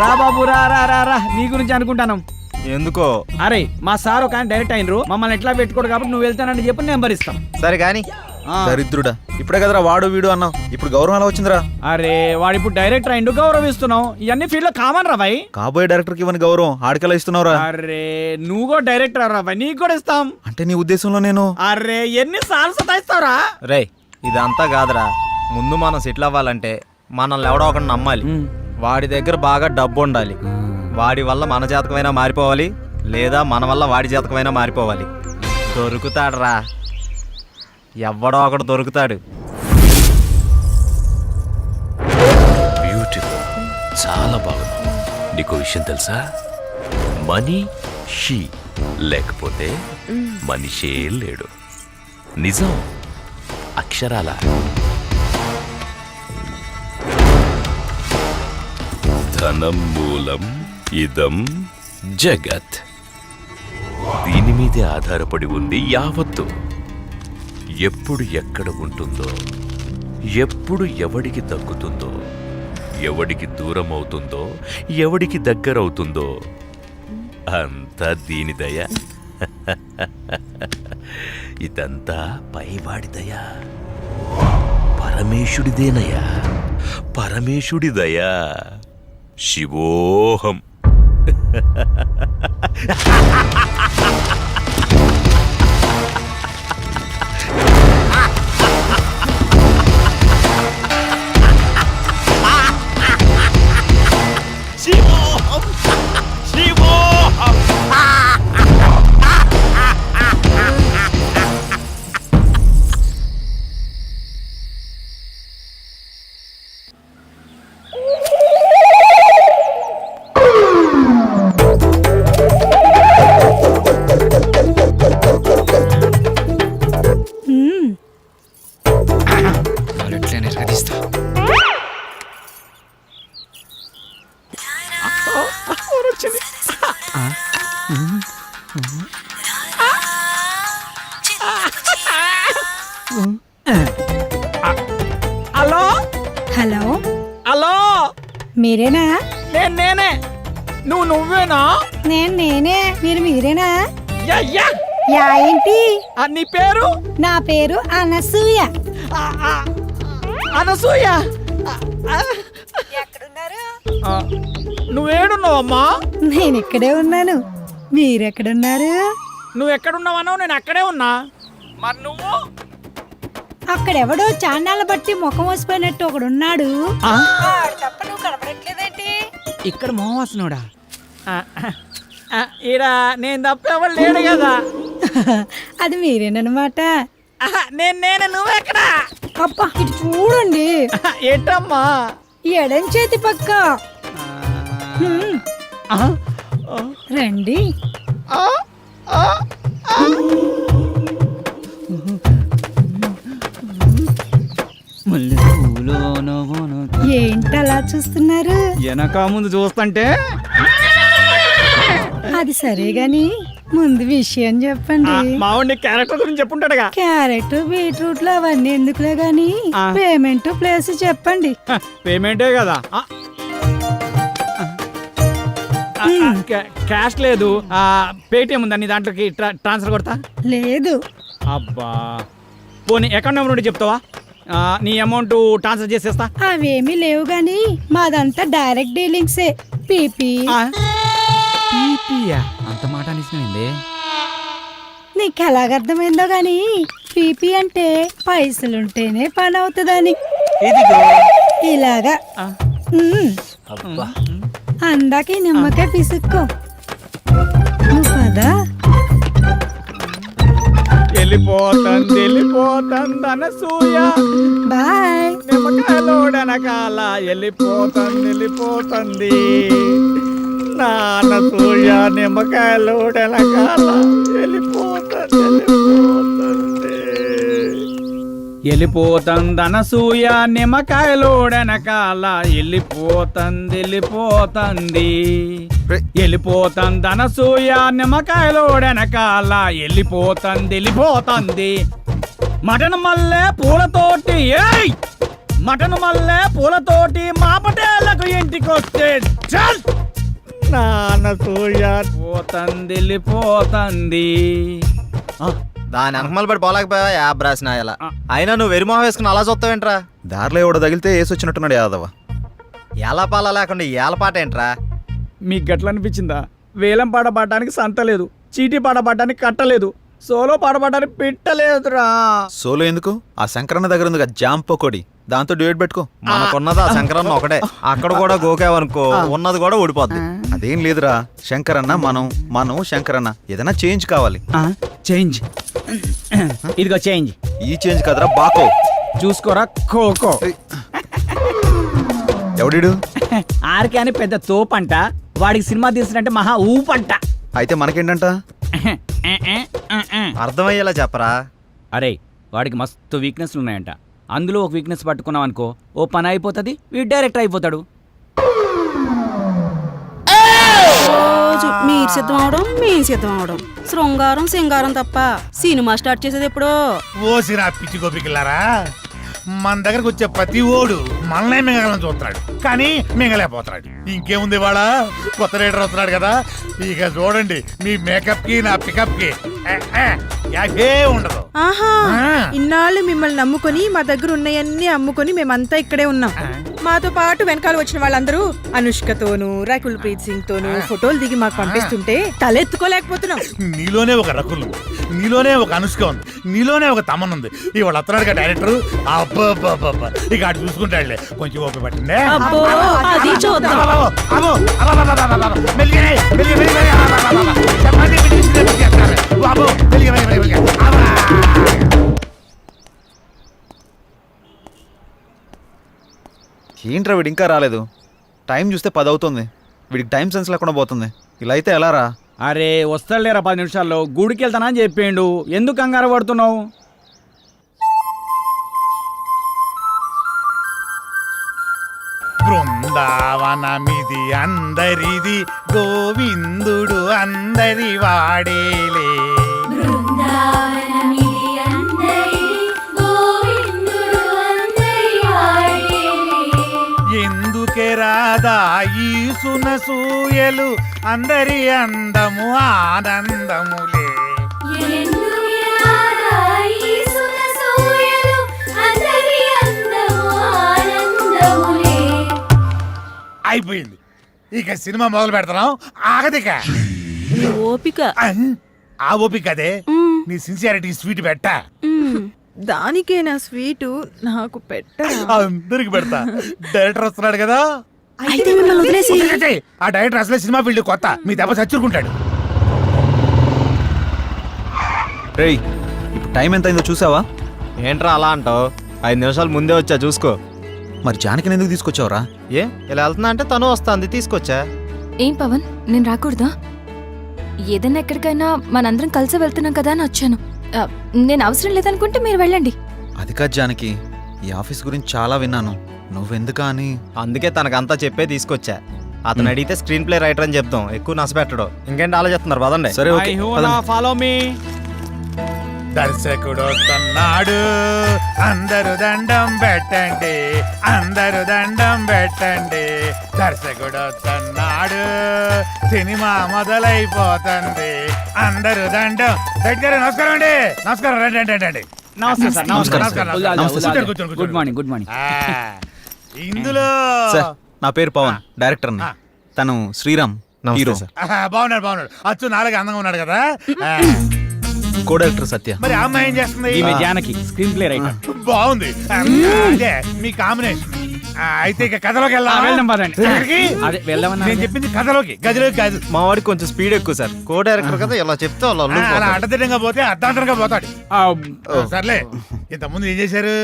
రా బాబు రా రా రా రా, నీ గురించి అనుకుంటాను. ఎందుకో? అరే మా సార్ ఒక డైరెక్ట్ అయినరు, మమ్మల్ని ఎట్లా పెట్టుకోడు కాబట్టి నువ్వు వెళ్తానని చెప్పి నెంబర్ ఇస్తాం. సరే కానీ దరిద్రుడా, ఇప్పుడే కదరా వాడు వీడు అన్నావు, ఇప్పుడు గౌరవం ఎలా వచ్చిందిరా? అరే వాడు ఇప్పుడు డైరెక్టర్ అయిండు, గౌరవిస్తున్నావు. ఇవన్నీ ఫీల్డ్ లో కామన్ రా భాయ్. కాబోయే డైరెక్టర్ కి ఇవ్వని గౌరవం ఆడికెలా ఇస్తున్నావురా? అరే నువ్వు కూడా డైరెక్టర్ రా భాయ్, నీకు కూడా ఇస్తాం. అంటే నీ ఉద్దేశంలో నేను? అరే ఎన్ని సార్లు సతాయిస్తావురా? రే ఇదంతా కాదురా, ముందు మనం సెటిల్ అవ్వాలంటే మనల్ని ఎవడో ఒకటి నమ్మాలి. వాడి దగ్గర బాగా డబ్బు ఉండాలి. వాడి వల్ల మన జాతకమైనా మారిపోవాలి, లేదా మన వల్ల వాడి జాతకమైనా మారిపోవాలి. దొరుకుతాడురా, ఎవడో ఒకడు దొరుకుతాడు. బ్యూటిఫుల్, చాలా బాగుంది. నీకు విషయం తెలుసా? మనీ షీ లేకపోతే మనిషే లేడు. నిజం, అక్షరాల. ధనం మూలం ఇదం జగత్. దీని మీదే ఆధారపడి ఉంది యావత్తు. ఎప్పుడు ఎక్కడ ఉంటుందో, ఎప్పుడు ఎవడికి దక్కుతుందో, ఎవడికి దూరం అవుతుందో, ఎవడికి దగ్గరవుతుందో అంతా దీని దయ. ఇదంతా పైవాడి దయ, పరమేశుడిదేనయ్యా, పరమేశుడి దయా. శివోహం. శివోహం, శివోహం. హలో హలో, హలో, మీరేనా? నేనే. నువ్వేనా? నేనే. మీరేనా? Yeah yeah. యా ఏంటి? నీ పేరు? నా పేరు అనసూయ. అనసూయ. ఎక్కడున్నారు? నువ్వేడున్నావమ్మా? నేను ఇక్కడే ఉన్నాను, మీరెక్కడున్నారు? నువ్వు ఎక్కడున్నావనో నేను అక్కడే ఉన్నా. మరి నువ్వు? అక్కడెవడో చాన్నాళ్ళ బట్టి ముఖం వసిపోయినట్టు ఒకడున్నాడు. ఆ? తప్ప నువ్వు కనపడట్లేదేంటి? ఇక్కడ మోహవాసనుడా? ఈడ నేను తప్ప ఎవరు లేడు కదా. అది మీరేనమాట. నేను నువ్వెక్కడా? అబ్బా ఇటు చూడండి. ఏంటమ్మా? ఎడం చేతి పక్క. రండి. ఏంటలా చూస్తున్నారు? వెనక ముందు చూస్తుంటే. అది సరే గాని ముందు విషయం చెప్పండి. మావాడి క్యారెక్టర్ గురించి చెప్పుంటాడుగా. క్యారెట్ బీట్రూట్లు అవన్నీ ఎందుకులే గాని పేమెంట్ ప్లేస్ చెప్పండి. పేమెంటే కదా. క్యాష్ లేదు, పేటిఎం ఉందా నీ దాంట్లోకి ట్రాన్స్ఫర్ కొడతా? లేదు. అబ్బా పోనీ అకౌంట్ నెంబర్ ఉంటే చెప్తావా? నీ అమౌంట్ ట్రాన్స్ఫర్ చేసేస్తా. అవేమీ లేవు గాని మాదంతా డైరెక్ట్ డీలింగ్సే. పీపీ. అంత మాట అనిసినైంది. నీకు ఎలాగర్థమైందో గాని పీపీ అంటే పైసలుంటేనే పని అవుతుందని. ఇలాగా అందాక ఈ నిమ్మకాయ పిసుక్కో. నువ్వు పదా. వెళ్ళిపోతుంది అనసూయ. బాయ్. నిమ్మకాయలోడనకాల వెళ్ళిపోతుంది నానసూయ. నిమ్మకాయలోడనకాల వెళ్ళిపోతుంది అనసూయ. నిమ్మకాయలోడనకాల వెళ్ళిపోతుంది అనసూయ. నిమ్మకాయలోడనకాల వెళ్ళిపోతుంది. మటన్ మల్లె పూలతోటి మటన్ మల్లె పూలతోటి మా పటేళ్లకు ఇంటికొస్తే చల్ నానసూయ వెళ్ళిపోతుంది. దాని అనకమలు పడి పోలేకపోయా యాబ్ రాసిన ఇలా. అయినా నువ్వు వెరిమోహం వేసుకుని అలా చూస్తావేంట్రా? దారిలో ఎవడో తగిలితే వేసి వచ్చినట్టున్నాడు యాదవ. ఏలపాల లేకుండా ఏలపాట ఏంట్రా? మీకు గట్ల అనిపించిందా? వేలం పాట పాడడానికి సంత లేదు, చీటీ పాట పాడడానికి కట్టలేదు, సోలో పాట పాడడానికి పెట్టలేదురా. సోలో ఎందుకు? ఆ శంకరన్న దగ్గర ఉంది జామ్ పకోడి, దాంతో డ్యూయట్ పెట్టుకో. మనకున్నది ఆ శంకరన్న ఒకటే. అక్కడ కూడా గోకావనుకో ఉన్నది కూడా ఊడిపోద్ది. అదేం లేదురా, శంకరన్న మనం శంకరన్న. ఏదైనా చేంజ్ కావాలి. చేంజ్ ఇదిగో చేంజ్. ఈ చేంజ్ కదరా బాకో. చూసుకోరా కోకో. ఎవడిడు? ఆర్కే అని పెద్ద తోపంట, వాడికి సినిమా తీసినట్టే మహా ఊపంట. అయితే మనకేంటంట? అర్థమయ్యేలా చెప్పరా. అరే వాడికి మస్తు వీక్నెస్లు ఉన్నాయంట. అందులో ఒక వీక్నెస్ పట్టుకున్నాం అనుకో, ఓ పని అయిపోతుంది, వీడు డైరెక్టర్ అయిపోతాడు. రోజు మీరు సిద్ధం అవడం మేము సిద్ధం అవడం, శృంగారం సింగారం తప్ప సినిమా స్టార్ట్ చేసేది ఎప్పుడో. ఓసిరా పిచ్చి గోపికిల్లారా, మన దగ్గరకు వచ్చే ప్రతి ఓడు మనల్నే మింగలని చూస్తున్నాడు, కానీ మింగలేకపోతున్నాడు. ఇంకేముంది వాళ్ళ కొత్త రైడర్ వస్తున్నాడు కదా, ఇక చూడండి మీ మేకప్ కి నా పికప్ కి యాగే ఉండదు. ఆహా, ఇన్నాళ్ళు మిమ్మల్ని నమ్ముకొని మా దగ్గర ఉన్నాయన్నీ అమ్ముకొని మేమంతా ఇక్కడే ఉన్నాం. మాతో పాటు వెనకాల వచ్చిన వాళ్ళందరూ అనుష్కతోనూ రకుల్ ప్రీత్ సింగ్ తోనూ ఫోటోలు దిగి మాకు పంపిస్తుంటే తలెత్తుకోలేకపోతున్నాం. నీలోనే ఒక రకుల్ ఉంది, నీలోనే ఒక అనుష్క ఉంది, నీలోనే ఒక తమన్ ఉంది. ఇవాళ వస్తున్నాడు కదా డైరెక్టర్, అబ్బా ఇక అటు చూసుకుంటాడులే. కొంచెం ఓపిక పట్టిందే. ఏంట్రా వీడు ఇంకా రాలేదు? టైం చూస్తే 10 అవుతుంది. వీడికి టైం సెన్స్ లేకుండా పోతుంది. ఇలా అయితే ఎలా రా? అరే వస్తాడులేరా 10 నిమిషాల్లో. గుడికి వెళ్తానా అని చెప్పిండు, ఎందుకు కంగారు పడుతున్నావు? బృందావనమిది అందరిది, గోవిందుడు అందరి వాడేలే. ఎందుకే రాదా ఈ సునసూయలు, అందరి అందము ఆనందములే. అయిపోయింది. ఇక సినిమా మొదలు పెడతాం ఆగదిక. నీ ఓపిక. ఆ ఓపిక అదే నీ సిన్సియారిటీ స్వీట్ పెట్టా. దానికే నా స్వీటు నాకు పెట్ట. అందరికి పెడతా. డైరెక్టర్ వస్తున్నాడు కదా, అయితే మిమ్మల్ని వదిలేసి ఆ డైరెక్టర్ అసలే సినిమా ఫీల్డ్ కొత్త, మీ దెబ్బ చచ్చుకుంటాడు. రేయ్ ఇప్పుడు టైం ఎంత అయిందో చూసావా? ఏంట్రా అలా అంటావు? 5 నిమిషాలు ముందే వచ్చా చూసుకో. మరి జానకిని ఎందుకు తీసుకొచ్చావురా? ఏ ఇలా వెళ్తున్నా అంటే తను వస్తుంది, తీసుకొచ్చా. ఏం పవన్, నేను రాకూడదా? ఏదైనా ఎక్కడికైనా మనందరం కలిసి వెళ్తున్నాం కదా అని వచ్చాను. నేను అవసరం లేదనుకుంటే మీరు వెళ్ళండి. అది కాదు జానకి, ఈ ఆఫీస్ గురించి చాలా విన్నాను, నువ్వెందుకా అని. అందుకే తనకంతా చెప్పే తీసుకొచ్చా. అతను అడిగితే స్క్రీన్ ప్లే రైటర్ అని చెప్తాం, ఎక్కువ నష్టపెట్టడు. ఇంకేంటి ఆలోచిస్తున్నారు? పదండి. సరే ఓకే, ఫాలో మీ. దర్శకుడు వస్తున్నాడు, అందరూ దండం పెట్టండి, అందరూ దండం పెట్టండి. దర్శకుడు వస్తున్నాడు, సినిమా మొదలైపోతుంది, అందరూ దండం. దగ్గర నమస్కారం అండి. నమస్కారం, రండి రండి రండి. నమస్తే సార్. నమస్కారం. కూర్చోండి, కూర్చోండి, గుడ్ మార్నింగ్. Good morning. ఇందులో సార్ నా పేరు పవన్, డైరెక్టర్ని. తను శ్రీరామ్, హీరో. బాగున్నాడు బాగున్నాడు, అచ్చు నాలుగు అందంగా ఉన్నాడు కదా. కో డైరెక్టర్ సత్య. మరి ఆ అమ్మాయి ఏం చేస్తుంది? ఈమె జానకి, స్క్రీన్ ప్లే రైటర్. బాగుంది, అదే మీ కాంబినేషన్. అయితే ఇక కథలోకి వెళ్దాం పదండి. ఎక్కడికి? అదే వెళ్దామన్నా. నేను చెప్పింది కథలోకి, గదిలోకి కాదు. మా వాడికి కొంచెం స్పీడ్ ఎక్కువ సార్, కో డైరెక్టర్ కదా, ఇలా చెప్తే వాళ్ళు అలా అల్లుకుపోతారు. అడ్డదిడ్డంగా పోతే అర్ధాంతరంగా పోతాడు. సర్లే, ఇంతకుముందు ఏం చేశారు?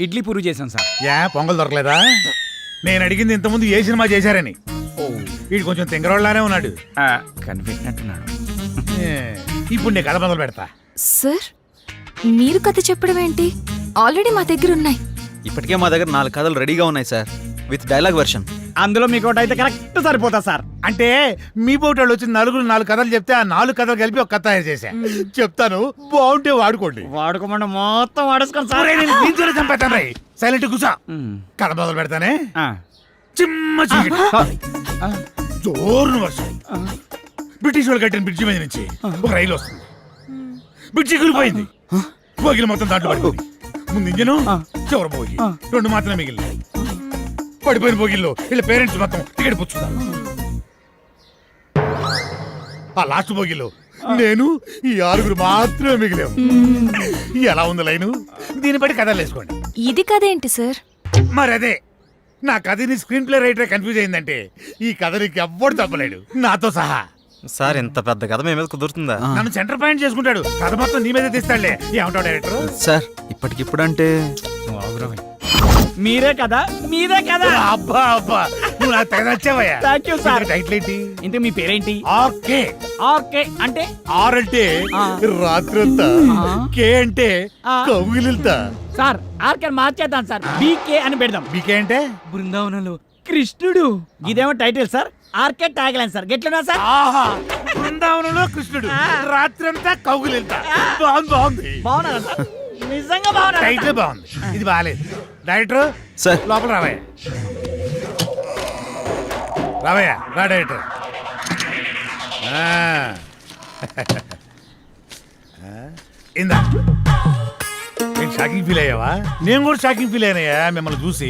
ఇడ్లీ పూరి చేశాను సార్. యా పొంగల్ దొరకలేదా? నేను అడిగింది ఇంతకుముందు ఏ సినిమా చేశారని. వీడు కొంచెం తింగరోళ్ళలానే ఉన్నాడు. కనిపెట్టినట్టున్నాడు. ఇప్పుడు నేను కథ మొదలు పెడతా. సార్, మీరు కథ చెప్పడం ఏంటి? ఆల్రెడీ మా దగ్గర ఉన్నాయి. ఇప్పటికే మా దగ్గర 4 కథలు రెడీగా ఉన్నాయి సార్, విత్ డైలాగ్ వెర్షన్. అందులో మీకు ఒకటి అయితే కరెక్ట్ సరిపోతా సార్. అంటే మీ పోటాళ్ళు వచ్చి 4 కథలు చెప్తే ఆ 4 కథలు కలిపి ఒక కథ తయారు చేశా. చెప్తాను, బాగుంటే వాడుకోండి. వాడుకోమంటే మొత్తం వాడేసుకొని సార్. దీంతోనే చంపేస్తాను రై. సైలెంట్ కూసా. కథ మొదలు పెడతానే. చిమ్మ చీకటి, జోరున వర్షం. బ్రిటిష్ వాళ్ళు కట్టిన బ్రిడ్జి మీద నుంచి ఒక రైలు వస్తుంది. బ్రిడ్జి కూలిపోయింది, బోగిలు మొత్తం దాంట్లో పడిపోయింది. ముందు ఇంజను, చివరి బోగి, 2 మాత్రమే మిగిలినాయి. పడిపోయిన బోగిల్లో వీళ్ళ పేరెంట్స్ మొత్తం టికెట్ పుచ్చుతారు. ఆ లాస్ట్ బోగిలో నేను, ఈ 6 మాత్రమే మిగిలాము. ఎలా ఉంది లైను? దీన్ని బట్టి కథలు వేసుకోండి. ఇది కథ ఏంటి సార్? మరి అదే, నా కథని స్క్రీన్ ప్లే రైటర్ కన్ఫ్యూజ్ అయిందంటే ఈ కథ నీకు ఎవ్వడు తప్పలేడు, నాతో సహా. సార్ ఇంత పెద్ద కథ మీ మీద కుదురుతుందా? నన్ను సెంటర్ పాయింట్ చేసుకుంటాడు, కథ మొత్తం నీ మీద తీస్తాడులే. ఏమంటావు డైరెక్టర్? సార్ ఇప్పటికిప్పుడంటే మీరే కదా, మీరే కదా. అబ్బా అబ్బా, నువ్వు నాకు తెగ నచ్చావయ్యా. Thank you sir. టైటిల్ ఏంటి? ఇంతకు మీ పేరేంటి? ఓకే. ఓకే అంటే ఆర్ అంటే రాత్రంతా, కే అంటే కౌగిలిల్తా. సార్ ఆర్కే మార్చేద్దాం సార్, బీకే అని పెడదాం. బీకే అంటే బృందావనంలో కృష్ణుడు. ఇదేమో title sir, RK tagline sir. గెట్లున్నా సార్? ఆహా, బృందావనంలో కృష్ణుడు, రాత్రంతా కౌగిలిల్తా. బాగుంది బాగుంది. బాగున్నారా సార్? నిజంగా బాగున్నా. టైటిల్ బాగుంది, ఇది బాగాలేదు. డైరెక్టర్ సార్ లోపల రావయ్యా. రావయ్యా, రా డైరెక్టర్. ఇందా నేను షాకింగ్ ఫీల్ అయ్యావా? నేను కూడా షాకింగ్ ఫీల్ అయినాయా మిమ్మల్ని చూసి.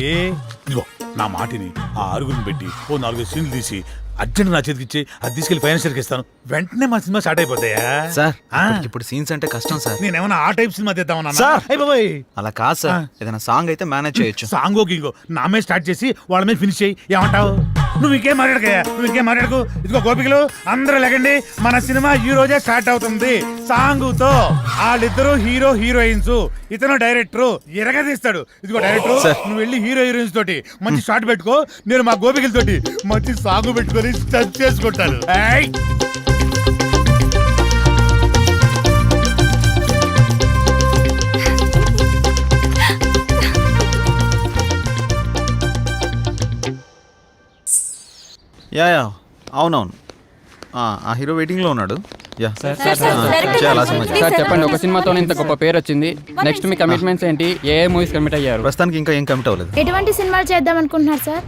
ఇదిగో నా మాటిని ఆ 6 పెట్టి ఓ 4 సీన్లు తీసి అర్జెంట్ నా చేతికి ఇచ్చి అది తీసుకెళ్లి ఫైనాన్షియల్కి ఇస్తాను, వెంటనే మా సినిమా స్టార్ట్ అయిపోతాయా? సార్ ఇప్పుడు సీన్స్ అంటే కష్టం సార్. నేనేమన్నా ఆ టైప్ సినిమా తీద్దామన్నా? సార్ అయిపోయి అలా కాదు సార్, ఏదైనా సాంగ్ అయితే మేనేజ్ చేయొచ్చు. సాంగో గింగో నా మీద స్టార్ట్ చేసి వాళ్ళ మీద ఫినిష్ చేయి. ఏమంటావు? నువ్వు ఇంకేం మాట్లాడకయ్యా, నువ్వు ఇంకేం మాట్లాడకు. ఇదిగో గోపికలు అందరూ లేకండి, మన సినిమా ఈ రోజే స్టార్ట్ అవుతుంది సాంగుతో. వాళ్ళిద్దరూ హీరో హీరోయిన్స్, ఇతను డైరెక్టర్ ఎరగదీస్తాడు. ఇదిగో డైరెక్టర్, నువ్వు వెళ్ళి హీరో హీరోయిన్స్ తోటి మంచి షాట్ పెట్టుకో, నేను మా గోపికలతోటి మంచి సాంగ్ పెట్టుకొని టచ్ చేసుకుంటాను. యా అవునవును, ఆ హీరో వెయిటింగ్లో ఉన్నాడు. యా చేయాలి ఆ సినిమా చేయాలి. సార్ చెప్పండి, ఒక సినిమాతో ఇంత గొప్ప పేరు వచ్చింది. నెక్స్ట్ మీ కమిట్మెంట్స్ ఏంటి? ఏ మూవీస్ కమిట్ అయ్యారు? ప్రస్తుతానికి ఇంకా ఏం కమిట్ అవ్వలేదు. ఎటువంటి సినిమాలు చేద్దాం అనుకుంటున్నారు sir?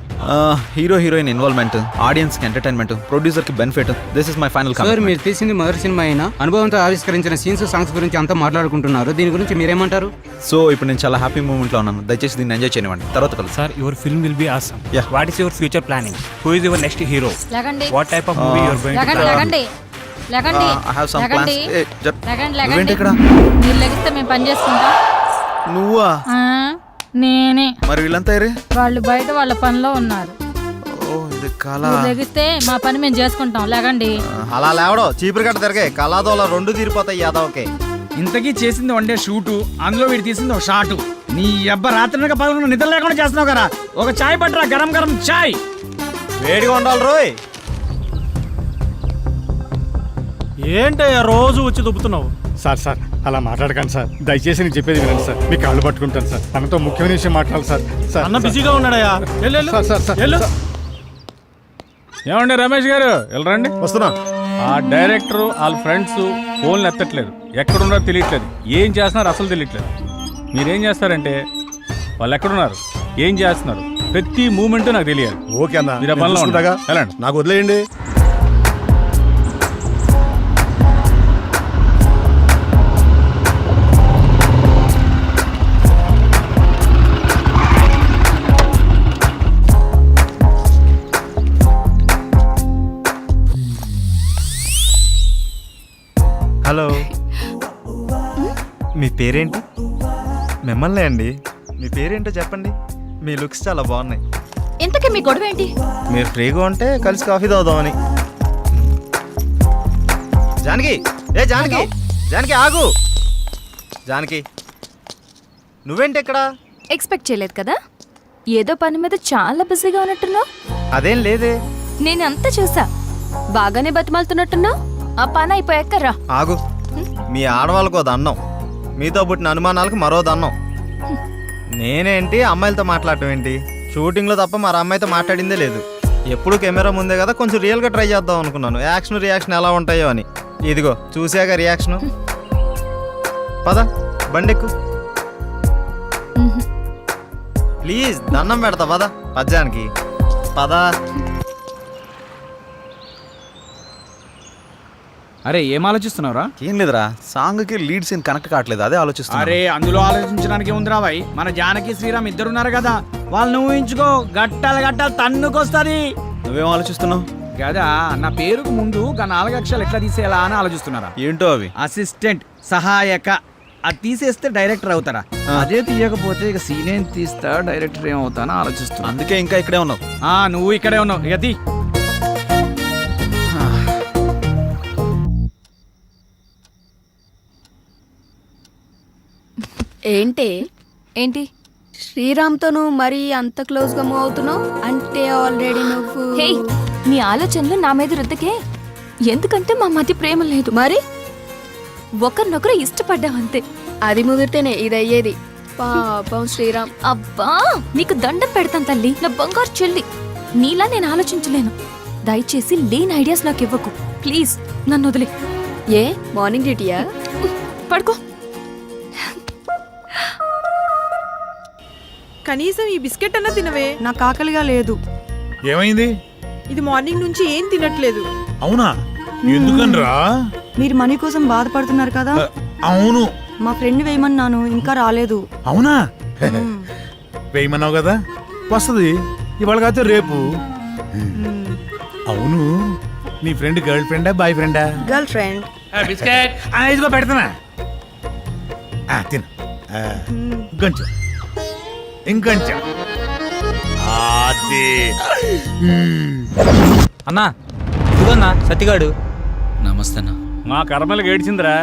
Hero heroine involvement, audience కి ఎంటర్టైన్మెంట్, ప్రొడ్యూసర్ కి benefit. This is my final sir commitment. మీరు తీసింది మొదటి సినిమా అయినా అనుభవంతో ఆవిష్కరించిన సీన్స్, సాంగ్స్ గురించి అంతా మాట్లాడుకుంటున్నారు. దీని గురించి మీరేమంటారు? సో ఇప్పుడు నేను చాలా హ్యాపీ మూమెంట్ లో ఉన్నాను. దయచేసి దీన్ని ఎంజాయ్ చేయనివ్వండి. తర్వాత కలుసు. Sir your film will be awesome. Yeah. What is your future planning? Who is your next hero? లగండి what type of movie you're going to లగండి లగండి I have some లగండి plans. లగండి నువ్వేంటి లగండి ఇక్కడ? మీరు లెగిస్తే మేము పని చేసుకుంటాం. నువ్వా? నేనే. మరి వీళ్ళంతా ఏరే? వాళ్ళు బయట వాళ్ళ పనిలో ఉన్నారు. ఓ ఇది కళ. మీరు లెగిస్తే మా పని మేము చేసుకుంటాం. లగండి. అలా లేవడో చీపురు కట్ట తిరగాయి కళాదోళ రెండు తీరిపోతాయి యాదవకే. ఇంతకీ చేసింది వన్ డే షూటు, అందులో వీడు తీసింది ఒక షాటు. నీ అబ్బ రాత్రి 11 నిద్ర లేకుండా చేస్తున్నావు కదా. ఒక చాయ్ పట్టరా, గరం గరం చాయ్. వేడిగా ఉండాలి రోయ్. ఏంటయ్యా రోజు వచ్చి దుబ్బుతున్నావు? సార్ సార్ అలా మాట్లాడకండి సార్. దయచేసి నేను చెప్పేది వినండి సార్. మీ కాళ్ళు పట్టుకుంటాను సార్. తనతో ముఖ్యమైన విషయం మాట్లాడాలి సార్. సార్ అన్న బిజీగా ఉన్నాడయ్యా. సార్ సార్ సార్ ఏమండి రమేష్ గారు వెళ్ళరండి. వస్తున్నా. ఆ డైరెక్టర్ వాళ్ళ ఫ్రెండ్స్ ఫోన్లు ఎత్తట్లేదు, ఎక్కడున్నారో తెలియట్లేదు, ఏం చేస్తున్నారు అసలు తెలియట్లేదు. మీరేం చేస్తారంటే వాళ్ళు ఎక్కడున్నారు, ఏం చేస్తున్నారు, ప్రతి మూమెంట్ నాకు తెలియాలి. ఓకే అన్న, మీరు ఆ పనిలో చూసుకుంటాగా. వెళ్ళండి. నాకు వదిలేయండి. హలో, మీ పేరేంటి? మిమ్మల్ని అండి. మీ పేరేంటో చెప్పండి. మీ లుక్స్ చాలా బాగున్నాయి. ఇంతకీ మీ గొడవ ఏంటి? మీరు ఫ్రీగా ఉంటే కలిసి కాఫీ తాగుదామని. జానకి, ఏ జానకి, జానకి ఆగు. జానకి నువ్వేంటి ఇక్కడ? ఎక్స్పెక్ట్ చేయలేదు కదా. ఏదో పని మీద చాలా బిజీగా ఉన్నట్టున్నావు. అదేం లేదే. నేను అంతా చూసా. బాగానే బతిమాలుతున్నట్టున్నావు. ఆ పని అయిపోయాక రా. ఆగు. మీ ఆడవాళ్ళకో దండం, మీతో పుట్టిన అనుమానాలకు మరో దండం. నేనేంటి అమ్మాయిలతో మాట్లాడటం ఏంటి? షూటింగ్లో తప్ప మరి అమ్మాయితో మాట్లాడిందే లేదు. ఎప్పుడు కెమెరా ముందే కదా, కొంచెం రియల్గా ట్రై చేద్దాం అనుకున్నాను. యాక్షన్ రియాక్షన్ ఎలా ఉంటాయో అని. ఇదిగో చూసాక రియాక్షను. పద బండెక్కు ప్లీజ్, దండం పెడతా పద. పద్యానికి పద. అరే ఏం ఆలోచిస్తున్నావురా? ఏం లేదురా, సాంగ్ కి లీడ్ సీన్ కనెక్ట్ కావట్లేదు, అదే ఆలోచిస్తున్నా. అరే అందులో ఆలోచించడానికి ఉందిరా భాయ్. మన జానకి శ్రీరామ్ ఇద్దరున్నారు కదా, వాళ్ళని ఊహించుకో. గట్టాలు గట్టాలు తన్నుకొస్తుంది. నువ్వేం ఆలోచిస్తున్నావు? కదా నా పేరుకు ముందు 4 అక్షరాలు ఎట్లా తీసేయాలా అని ఆలోచిస్తున్నారా? ఏంటో అవి? అసిస్టెంట్, సహాయక. అది తీసేస్తే డైరెక్టర్ అవుతారా? అదే తీయకపోతే ఇక సీన్ ఏం తీస్తా, డైరెక్టర్ ఏం అవుతానో ఆలోచిస్తున్నా. అందుకే ఇంకా ఇక్కడే ఉన్నావు. నువ్వు ఇక్కడే ఉన్నావు. ఇక తీ. ఏంటి శ్రీరామ్తో నువ్వు మరీ అంత క్లోజ్ గా మూవ్ అవుతున్నావు అంటే ఆల్రెడీ నువ్వు. హే, నీ ఆలోచనలు నా మీద రుద్దకే. ఎందుకంటే మా మధ్య ప్రేమ లేదు. మరి ఒకరినొకరు ఇష్టపడ్డాం అంతే. అది ముదిరితేనే ఇది అయ్యేది. పాపం శ్రీరామ్. అబ్బా, నీకు దండం పెడతాను తల్లి, నా బంగారు చెల్లి. నీలా నేను ఆలోచించలేను. దయచేసి లేని ఐడియాస్ నాకు ఇవ్వకు ప్లీజ్. నన్ను వదిలే. ఏ మార్నింగ్ డ్యూటీయా? పడుకో. కనీసం ఈ బిస్కెట్ అన్న తినవే. నాకు ఆకలిగా లేదు. ఏమైంది? ఇది మార్నింగ్ నుంచి ఏం తినట్లేదు. అవునా? ఎందుకనరా? మీరు మనీ కోసం బాధపడుతున్నారు కదా. అవును. మా ఫ్రెండ్ వేయమన్నాను, ఇంకా రాలేదు. అవునా? వేయమన్నావు కదా, వస్తుంది ఇవాళ కాకపోతే రేపు. అవును, నీ ఫ్రెండ్ గర్ల్ ఫ్రెండా బాయ్ ఫ్రెండా? Girl friend. బిస్కెట్ ఇదిగో పెడతానా, తిను. ఇంకొంచెం ఇంకొంచెం. అన్నా ఇదిగోన్నా సత్తిగాడు. నమస్తే అన్న. మా కర్మలకు ఏడ్చిందిరా.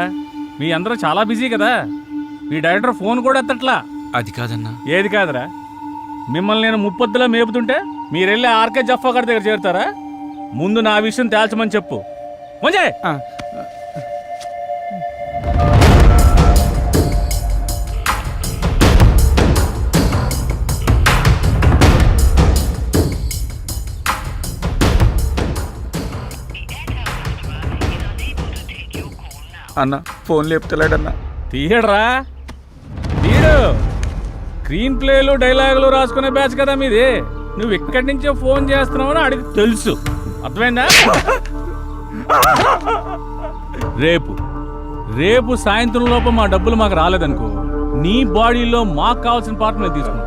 మీ అందరూ చాలా బిజీ కదా, మీ డైరెక్టర్ ఫోన్ కూడా ఎత్తట్లా. అది కాదన్నా. ఏది కాదురా? మిమ్మల్ని నేను ముప్పొద్దులా మేపుతుంటే మీరెళ్ళి ఆర్కే జఫా గారి దగ్గర చేరుతారా? ముందు నా విషయం తేల్చమని చెప్పు. మంజయ్ అన్న ఫోన్ లేపుతలేడన్నా. తీయడరా తీయడు. స్క్రీన్ ప్లేలు డైలాగులు రాసుకునే బ్యాచ్ కదా మీది. నువ్వు ఇక్కడి నుంచే ఫోన్ చేస్తున్నావని అడిగి తెలుసు. అర్థమైందా? రేపు సాయంత్రం లోపు మా డబ్బులు మాకు రాలేదనుకో, నీ బాడీలో మాకు కావాల్సిన పార్ట్ నేను తీసుకుంటా.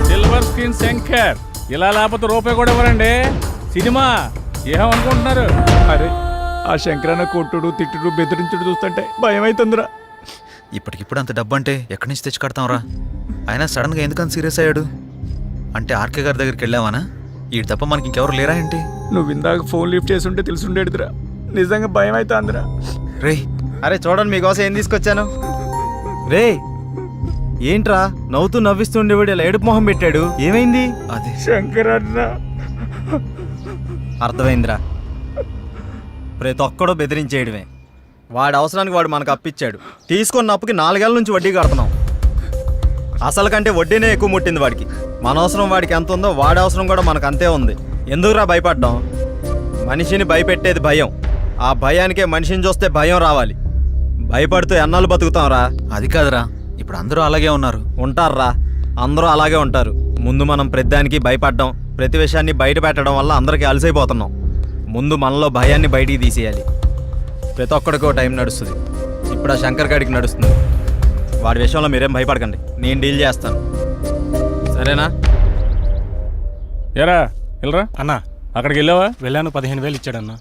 సిల్వర్ స్క్రీన్ శంకర్ ఇలా లేకపోతే రూపాయి కూడా ఇవ్వరండి. సినిమా ఏమనుకుంటున్నారు? అరే ఆ శంకరన్న కొట్టుడు తిట్టుడు బెదిరించుడు చూస్తుంటే భయం అవుతుందిరా. ఇప్పటికిప్పుడు అంత డబ్బు అంటే ఎక్కడి నుంచి తెచ్చి కడతాంరా? అయినా సడన్గా ఎందుకని సీరియస్ అయ్యాడు? అంటే ఆర్కే గారి దగ్గరికి వెళ్ళావానా? ఈ తప్ప మనకి ఇంకెవరు లేరా ఏంటి? నువ్వు ఇందాక ఫోన్ లిఫ్ట్ చేసి ఉంటే తెలుసుండేదిరా. నిజంగా భయం అవుతుందిరా. రే అరే చూడండి మీకోసం ఏం తీసుకొచ్చాను. రే ఏంట్రా నవ్వుతూ నవ్విస్తుండేవాడు ఇలా ఏడుపు మొహం పెట్టాడు, ఏమైంది? అది శంకరన్న. అర్థమైందిరా, ప్రతి ఒక్కడో బెదిరించేయడమే. వాడి అవసరానికి వాడు మనకు అప్పిచ్చాడు. తీసుకున్న అప్పుకి 4 ఏళ్ళ నుంచి వడ్డీ కడుతున్నాం. అసలు కంటే వడ్డీనే ఎక్కువ ముట్టింది వాడికి. మన అవసరం వాడికి ఎంత ఉందో వాడి అవసరం కూడా మనకు అంతే ఉంది. ఎందుకురా భయపడ్డాం? మనిషిని భయపెట్టేది భయం. ఆ భయానికే మనిషిని చూస్తే భయం రావాలి. భయపడుతూ ఎన్నాళ్ళు బతుకుతాంరా? అది కాదురా, ఇప్పుడు అందరూ అలాగే ఉన్నారు. ఉంటారా, అందరూ అలాగే ఉంటారు. ముందు మనం ప్రతిదానికి భయపడ్డాం, ప్రతి విషయాన్ని బయట పెట్టడం వల్ల అందరికీ అలసైపోతున్నాం. ముందు మనలో భయాన్ని బయటికి తీసేయాలి. ప్రతి ఒక్కడికో టైం నడుస్తుంది. ఇప్పుడు ఆ శంకర్ గాడికి నడుస్తుంది. వాడి విషయంలో మీరేం భయపడకండి, నేను డీల్ చేస్తాను. సరేనా? ఎరా వెళ్ళరా అన్నా. అక్కడికి వెళ్ళావా? వెళ్ళాను, 15,000 ఇచ్చాడన్నా.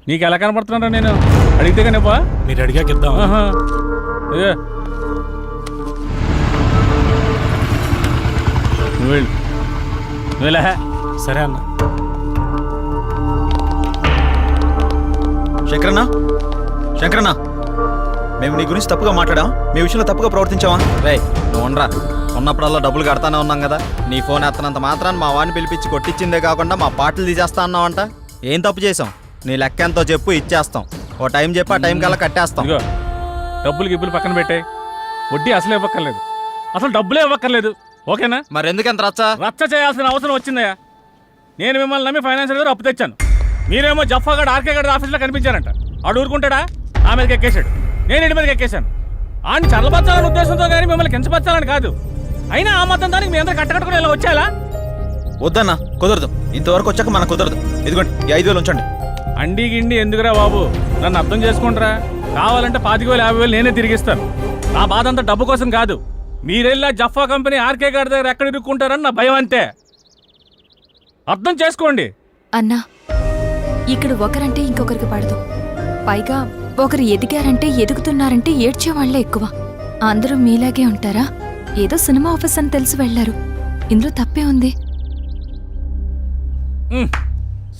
నీకు ఎలా కనపడుతున్నారా? నేను అడిగితే కానివ్వా? మీరు అడిగాక ఇద్దాం. నువ్వు వెళ్ళా. సరే అన్న. శంకరన్న, మేము నీ గురించి తప్పుగా మాట్లాడాం, మీ విషయంలో తప్పుగా ప్రవర్తించావా? రే నువ్వు ఉండరా. ఉన్నప్పుడల్లా డబ్బులు కడతానే ఉన్నాం కదా. నీ ఫోన్ ఎత్తనంత మాత్రాన్ని మా వాడిని పిలిపించి కొట్టించిందే కాకుండా మా పాటలు తీసేస్తా అన్నావంట. ఏం తప్పు చేసాం? నీ లెక్క ఎంతో చెప్పు, ఇచ్చేస్తాం. ఓ టైం చెప్పి ఆ టైం కల్లా కట్టేస్తాం. ఇదిగో డబ్బులు గిబ్బులు పక్కన పెట్టే, వడ్డీ అసలు ఇవ్వక్కర్లేదు, అసలు డబ్బులే ఇవ్వక్కర్లేదు. ఓకేనా? మరి ఎందుకంత రచ్చ చేయాల్సిన అవసరం వచ్చిందయ్యా. నేను మిమ్మల్ని నమ్మి ఫైనాన్షియల్ గారు అప్పు తెచ్చాను. మీరేమో జఫాగడ్ ఆర్కే గడ్ ఆఫీస్లో కనిపించారంట. ఆడు ఊరుకుంటాడా? ఆ మీదకి ఎక్కేశాడు, నేను ఇంటి మీదకి ఎక్కేశాను. ఆడిని చల్లబచ్చాలనే ఉద్దేశంతో కానీ మిమ్మల్ని కించపరచాలని కాదు. అయినా ఆ మొత్తం దానికి మీ అందరూ కట్టకట్టుకుని ఇలా వచ్చేలా? వద్దన్నా, కుదరదు. ఇంతవరకు వచ్చాక మనకు కుదరదు. ఇదిగోండి ఈ 5,000 ఉంచండి. అండి గిండి ఎందుకురా బాబు, నన్ను అర్థం చేసుకుంటారా? కావాలంటే 25,000 50,000 నేనే తిరిగిస్తాను. నా బాధ అంతా డబ్బు కోసం కాదు. మీరెళ్ళా జఫా కంపెనీ ఆర్కే గారి దగ్గర ఎక్కడ ఇరుక్కుంటారని నా భయం అంతే. అర్థం చేసుకోండి. అన్నా, ఇక్కడ ఒకరంటే ఇంకొకరికి పడదు. పైగా ఒకరు ఎదిగారంటే ఎదుగుతున్నారంటే ఏడ్చేవాళ్లే ఎక్కువ. అందరూ మీలాగే ఉంటారా? ఏదో సినిమా ఆఫీస్ అని తెలిసి వెళ్లారు, ఇందులో తప్పే ఉంది.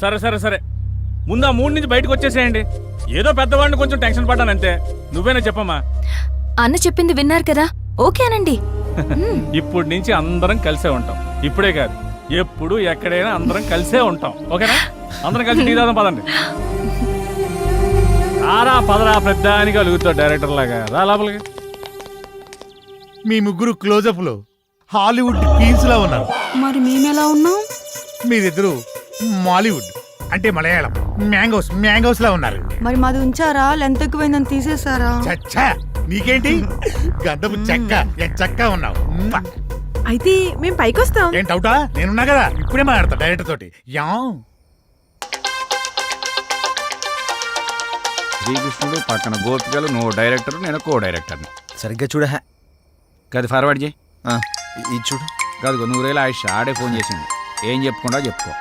సరే సరే సరే, ముందు ఆ 3 నుంచి బయటకు వచ్చేసేయండి. ఏదో పెద్దవాడిని కొంచెం టెన్షన్ పడ్డానంతే. నువ్వేనా చెప్పమ్మా? అన్న చెప్పింది విన్నారు కదా, ఓకేనండి. ఇప్పుడు నుంచి అందరం కలిసే ఉంటాం. ఇప్పుడే కాదు, ఎప్పుడు ఎక్కడైనా అందరం కలిసే ఉంటాం. ఓకేనా? అందరం కలిసి టీ తాగుదాం పదండి. రారా పదరా, పెద్దానికి అలుగుతావు డైరెక్టర్ లాగా. రా లోపలికి. మీ ముగ్గురు క్లోజప్ లో హాలీవుడ్ క్వీన్స్ లా ఉన్నారు. మరి మేమెలా ఉన్నాం? మీరిద్దరు మాలీవుడ్ అంటే మలయాళం మ్యాంగోస్ లా ఉన్నారు. మరి మాది ఉంచారా? లెంత్ ఎక్కువైందని తీసేసారా? చచ్చా, నీకేంటి గంధపు చెక్క ఉన్నావు. అయితే మేము పైకి వస్తాం. ఏం డౌటా? నేనున్నా కదా, ఇప్పుడే మాట్లాడతా డైరెక్టర్ తోటి. శ్రీకృష్ణుడు పక్కన గోపికలు, నువ్వు డైరెక్టర్, నేను కో డైరెక్టర్ని. సరిగ్గా చూడ. గది ఫార్వర్డ్ చేయి. ఇది చూడు. కాదు 100,000 ఆయుష్ ఆడే ఫోన్ చేసింది. ఏం చెప్పుకుండా చెప్పుకో.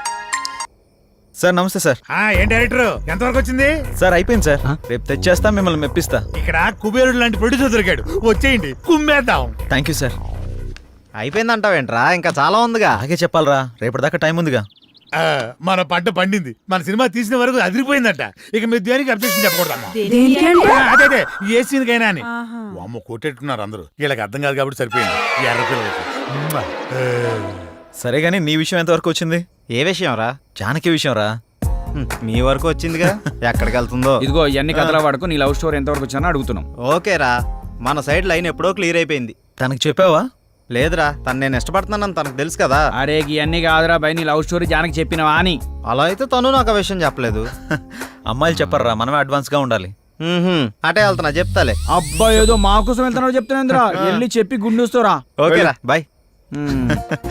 సార్ నమస్తే సార్. ఏం డైరెక్టర్, ఎంతవరకు వచ్చింది? సార్ అయిపోయింది సార్, రేపు తెచ్చేస్తా, మిమ్మల్ని మెప్పిస్తా. ఇక్కడ కుబేరుడు లాంటి ప్రొడ్యూసర్ దొరికాడు, వచ్చేయండి కుమ్మేద్దాం. Thank you sir. అయిపోయిందంటావేంట్రా? ఇంకా చాలా ఉందిగా. అలాగే చెప్పాలరా, రేపటిదాకా టైం ఉందిగా. మన పంట పండింది, మన సినిమా తీసిన వరకు అదిరిపోయిందట. ఇక మీరు దేనికి అబ్జెక్షన్ చెప్పకూడదమ్మా. అదే ఏ సీన్కైనా అని. అమ్మ కొట్టేట్టున్నారు అందరూ. వీళ్ళకి అర్థం కాదు కాబట్టి సరిపోయింది. ఎర్రపిల్లలకి. సరే గానీ నీ విషయం ఎంతవరకు వచ్చింది? ఏ విషయం రా? జానకి విషయం రా. మీ వరకు వచ్చిందిగా, ఎక్కడికి వెళ్తుందో. ఇదిగో ఇవన్నీ కథల వాడుకో. నీ లవ్ స్టోరీ ఎంతవరకు వచ్చానో అడుగుతున్నాం. ఓకేరా, మన సైడ్ లైన్ ఎప్పుడో క్లియర్ అయిపోయింది. తనకి చెప్పావా? లేదురా తను నేను ఇష్టపడుతున్నానని తనకు తెలుసు కదా. అరే ఇవన్నీ కాదురా బై, నీ లవ్ స్టోరీ జానకి చెప్పినవా అని. అలా అయితే తను నాకు ఆ విషయం చెప్పలేదు. అమ్మాయిలు చెప్పర్రా, మనమే అడ్వాన్స్గా ఉండాలి. అటే వెళ్తున్నా, చెప్తాలే. అబ్బా ఏదో మా కోసం వెళ్తున్నాడు చెప్తున్నాంద్రా, వెళ్ళి చెప్పి గుండూస్తారా. ఓకేరా బాయ్.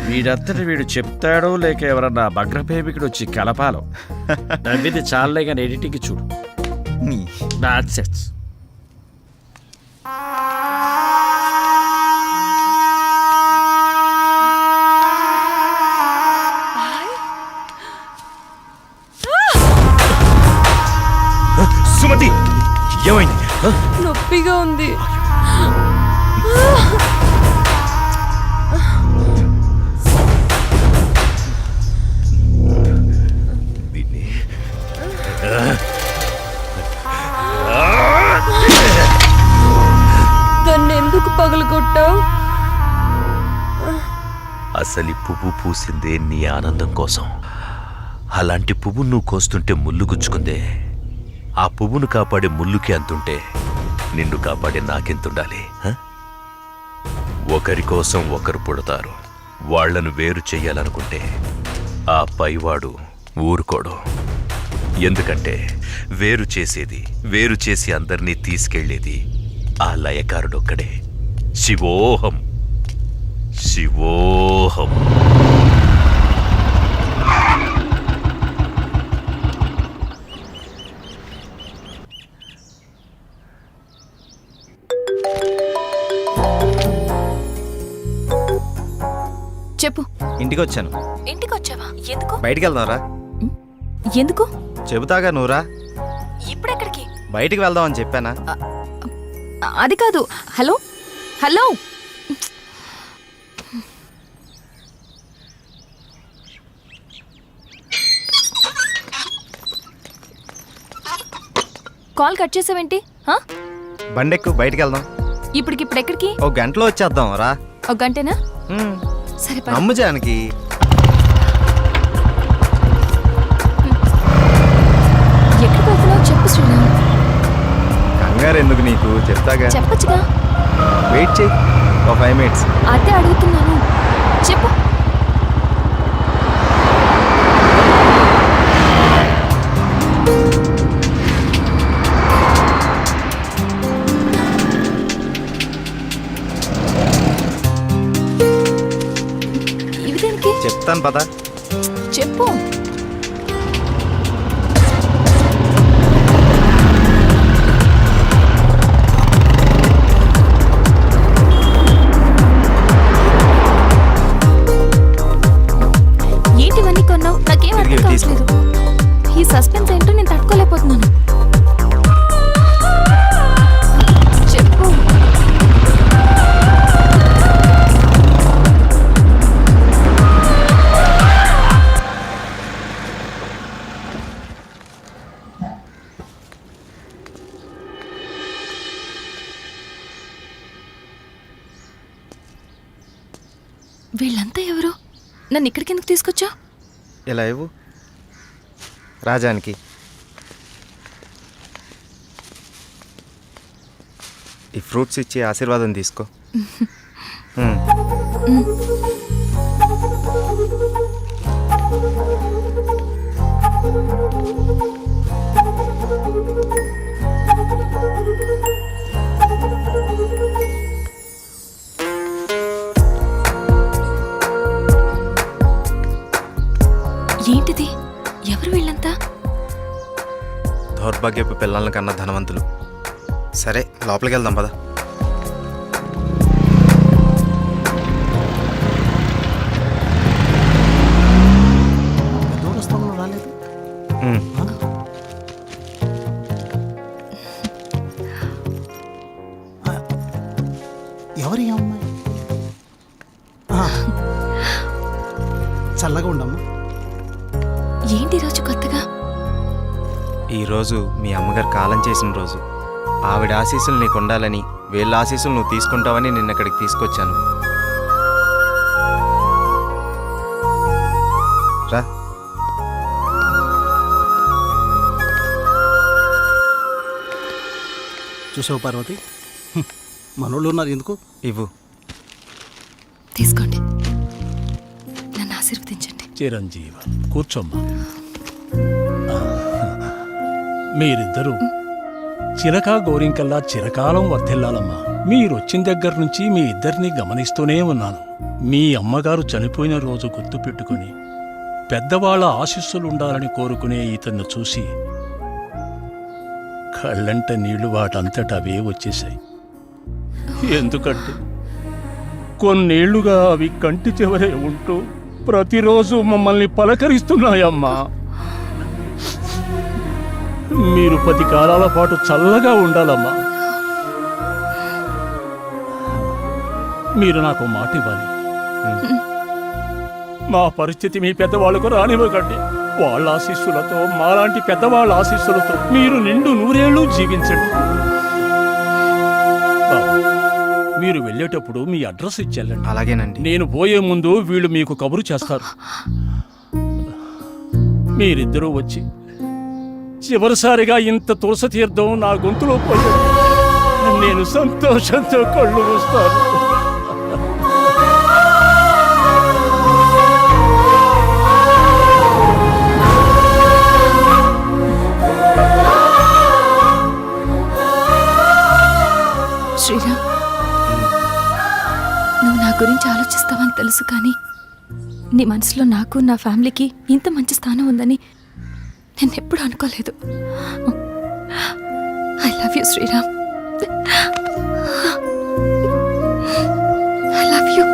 వీడంతటి వీడు చెప్తాడో లేక ఎవరన్నా భగ్రపేమికుడు వచ్చి కలపాలో. నవ్వింది చాలే కానీ ఎడిటింగ్ చూడు. That's it. సుమతి ఏమైంది? నొప్పిగా ఉంది. దాన్ని ఎందుకు పగలగొట్టావు? అసలు పువ్వు పూసిందే నీ ఆనందం కోసం. అలాంటి పువ్వు నువ్వు కోస్తుంటే ముళ్ళు గుచ్చుకుందే. ఆ పువ్వును కాపాడే ముళ్ళుకి అంతుంటే నిన్ను కాపాడే నాకెంతుండాలి? ఒకరి కోసం ఒకరు పుడతారు. వాళ్లను వేరు చెయ్యాలనుకుంటే ఆ పైవాడు ఊరుకోడు. ఎందుకంటే వేరు చేసేది, వేరు చేసి అందరినీ తీసుకెళ్లేది ఆ లయకారుడొక్కడే. శివోహం శివోహం. చెప్పు. ఇంటికి వచ్చాను. ఇంటికి వచ్చావా? ఎందుకు? బయటికి వెళ్దాంరా. ఎందుకు? చెబుతాగా, నువ్వురా. ఇప్పుడెక్కడికి? బయటికి వెళ్దామని చెప్పానా? అది కాదు. హలో హలో, కాల్ కట్ చేసావేంటి? బండెక్కు, బయటికి వెళ్దాం. ఇప్పటికిప్పుడు ఎక్కడికి? ఒక గంటలో వచ్చేద్దాం రా. ఒక గంటనా? సరే పద. నమ్ము జానకి. ఎక్కడికి వెళ్తున్నావు చెప్పు శ్రీరామ్. కంగారు ఎందుకు నీకు, చెప్తాగా. చెప్పచ్చుగా. వెయిట్ చేయి, ఒక 5 minutes. అదే అడుగుతున్నాను, చెప్పు. ఇవి దేనికి? చెప్తాను పద. చెప్పు. ఏంటివన్నీ కొన్నావు? నాకేం అర్థం కావట్లేదు. ఈ సస్పెన్స్ ఏంటో నేను తట్టుకోలేకపోతున్నాను. చెప్పు. వీళ్ళంతా ఎవరు? నన్ను ఇక్కడికి ఎందుకు తీసుకొచ్చా? ఇలా ఇవ్వు రాజానికి. ఈ ఫ్రూట్స్ ఇచ్చి ఆశీర్వాదం తీసుకో. ఏంటిది? ఎవరు వీళ్ళంతా? దౌర్భాగ్యపు పిల్లల కన్నా ధనవంతులు. సరే లోపలికి వెళ్దాం పద. ఎవరి అమ్మాయి? చల్లగా ఉండమ్మా. ఏంటి రోజు కొత్తగా? ఈరోజు మీ అమ్మగారు కాలం చేసిన రోజు. ఆవిడ ఆశీస్సులు నీకు ఉండాలని, వీళ్ళ ఆశీస్సులు నువ్వు తీసుకుంటావని నిన్న ఇక్కడికి తీసుకొచ్చాను. రా. చూసావు పార్వతి, మనోళ్ళు ఉన్నారు ఎందుకు? ఇవ్వు. తీసుకోండి, నన్ను ఆశీర్వదించండి. చిరంజీవ కూర్చోమ్మా. మీరిద్దరూ చిలకా గోరింకల్లా చిరకాలం వర్ధిల్లాలమ్మా. మీరొచ్చిన దగ్గర నుంచి మీ ఇద్దరిని గమనిస్తూనే ఉన్నాను. మీ అమ్మగారు చనిపోయిన రోజు గుర్తు పెట్టుకుని పెద్దవాళ్ల ఆశీస్సులుండాలని కోరుకునే ఇతన్ని చూసి కళ్ళంట నీళ్లు వాటంతట అవే వచ్చేశాయి. ఎందుకంటే కొన్నేళ్లుగా అవి కంటి చివరే ఉంటూ ప్రతిరోజు మమ్మల్ని పలకరిస్తున్నాయమ్మా. మీరు 10 కాలాల పాటు చల్లగా ఉండాలమ్మా. మీరు నాకు మాట ఇవ్వాలి. మా పరిస్థితి మీ పెద్దవాళ్ళకు రానివ్వకండి. వాళ్ళ ఆశీస్సులతో, మాలాంటి పెద్దవాళ్ళ ఆశీస్సులతో మీరు నిండు 100 ఏళ్ళు జీవించండి. బాబు, మీరు వెళ్ళేటప్పుడు మీ అడ్రస్ ఇచ్చెళ్ళండి. అలాగేనండి. నేను పోయే ముందు వీళ్ళు మీకు కబురు చేస్తారు. మీరిద్దరూ వచ్చి చివరిసారిగా ఇంత తులసి తీర్థం నా గొంతులో పోయాడు. నేను సంతోషంతో కళ్ళు మూస్తాను. శ్రీరామ్, నువ్వు నా గురించి ఆలోచిస్తావని తెలుసు, కానీ నీ మనసులో నాకు, నా ఫ్యామిలీకి ఇంత మంచి స్థానం ఉందని నేను ఎప్పుడు అనుకోలేదు. I love you Sriram. I love you.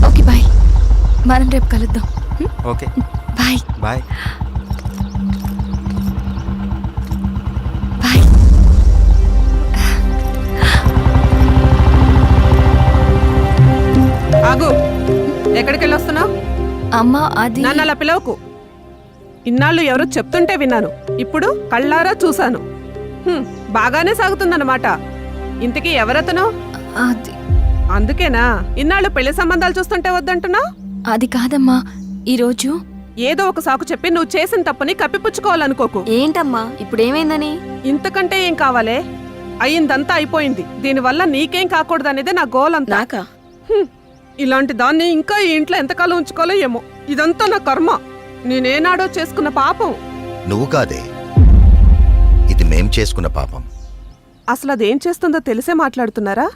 Okay bye, మనం రేపు కలుద్దాం. Okay bye. బాయ్. ఆగు, ఎక్కడికి వెళ్ళొస్తున్నావు? అమ్మా, అది నన్ను అలా పిలవకు. ఇన్నాళ్ళు ఎవరో చెప్తుంటే విన్నాను, ఇప్పుడు కళ్ళారా చూశాను. బాగానే సాగుతుందన్నమాట. ఇంతకీ ఎవరతను? అది అందుకేనా ఇన్నాళ్ళు పెళ్లి సంబంధాలు చూస్తుంటే వద్దంటున్నా? అది కాదమ్మా, ఈరోజు ఏదో ఒక సాకు చెప్పి నువ్వు చేసిన తప్పుని కప్పిపుచ్చుకోవాలనుకోకు. ఏంటమ్మా ఇప్పుడు ఏమైందని? ఇంతకంటే ఏం కావాలే? అయ్యిందంతా అయిపోయింది. దీనివల్ల నీకేం కాకూడదనేదే నా గోల్ అంతా. ఇలాంటి దాన్ని ఇంకా ఈ ఇంట్లో ఎంతకాలం ఉంచుకోలే ఏమో. ఇదంతా నా కర్మ. నేనేనాడో చేసుకున్న పాపం. నువ్వు కాదే, ఇది మేం చేసుకున్న పాపం. అసలు అదేం చేస్తుందో తెలిసే మాట్లాడుతున్నారా?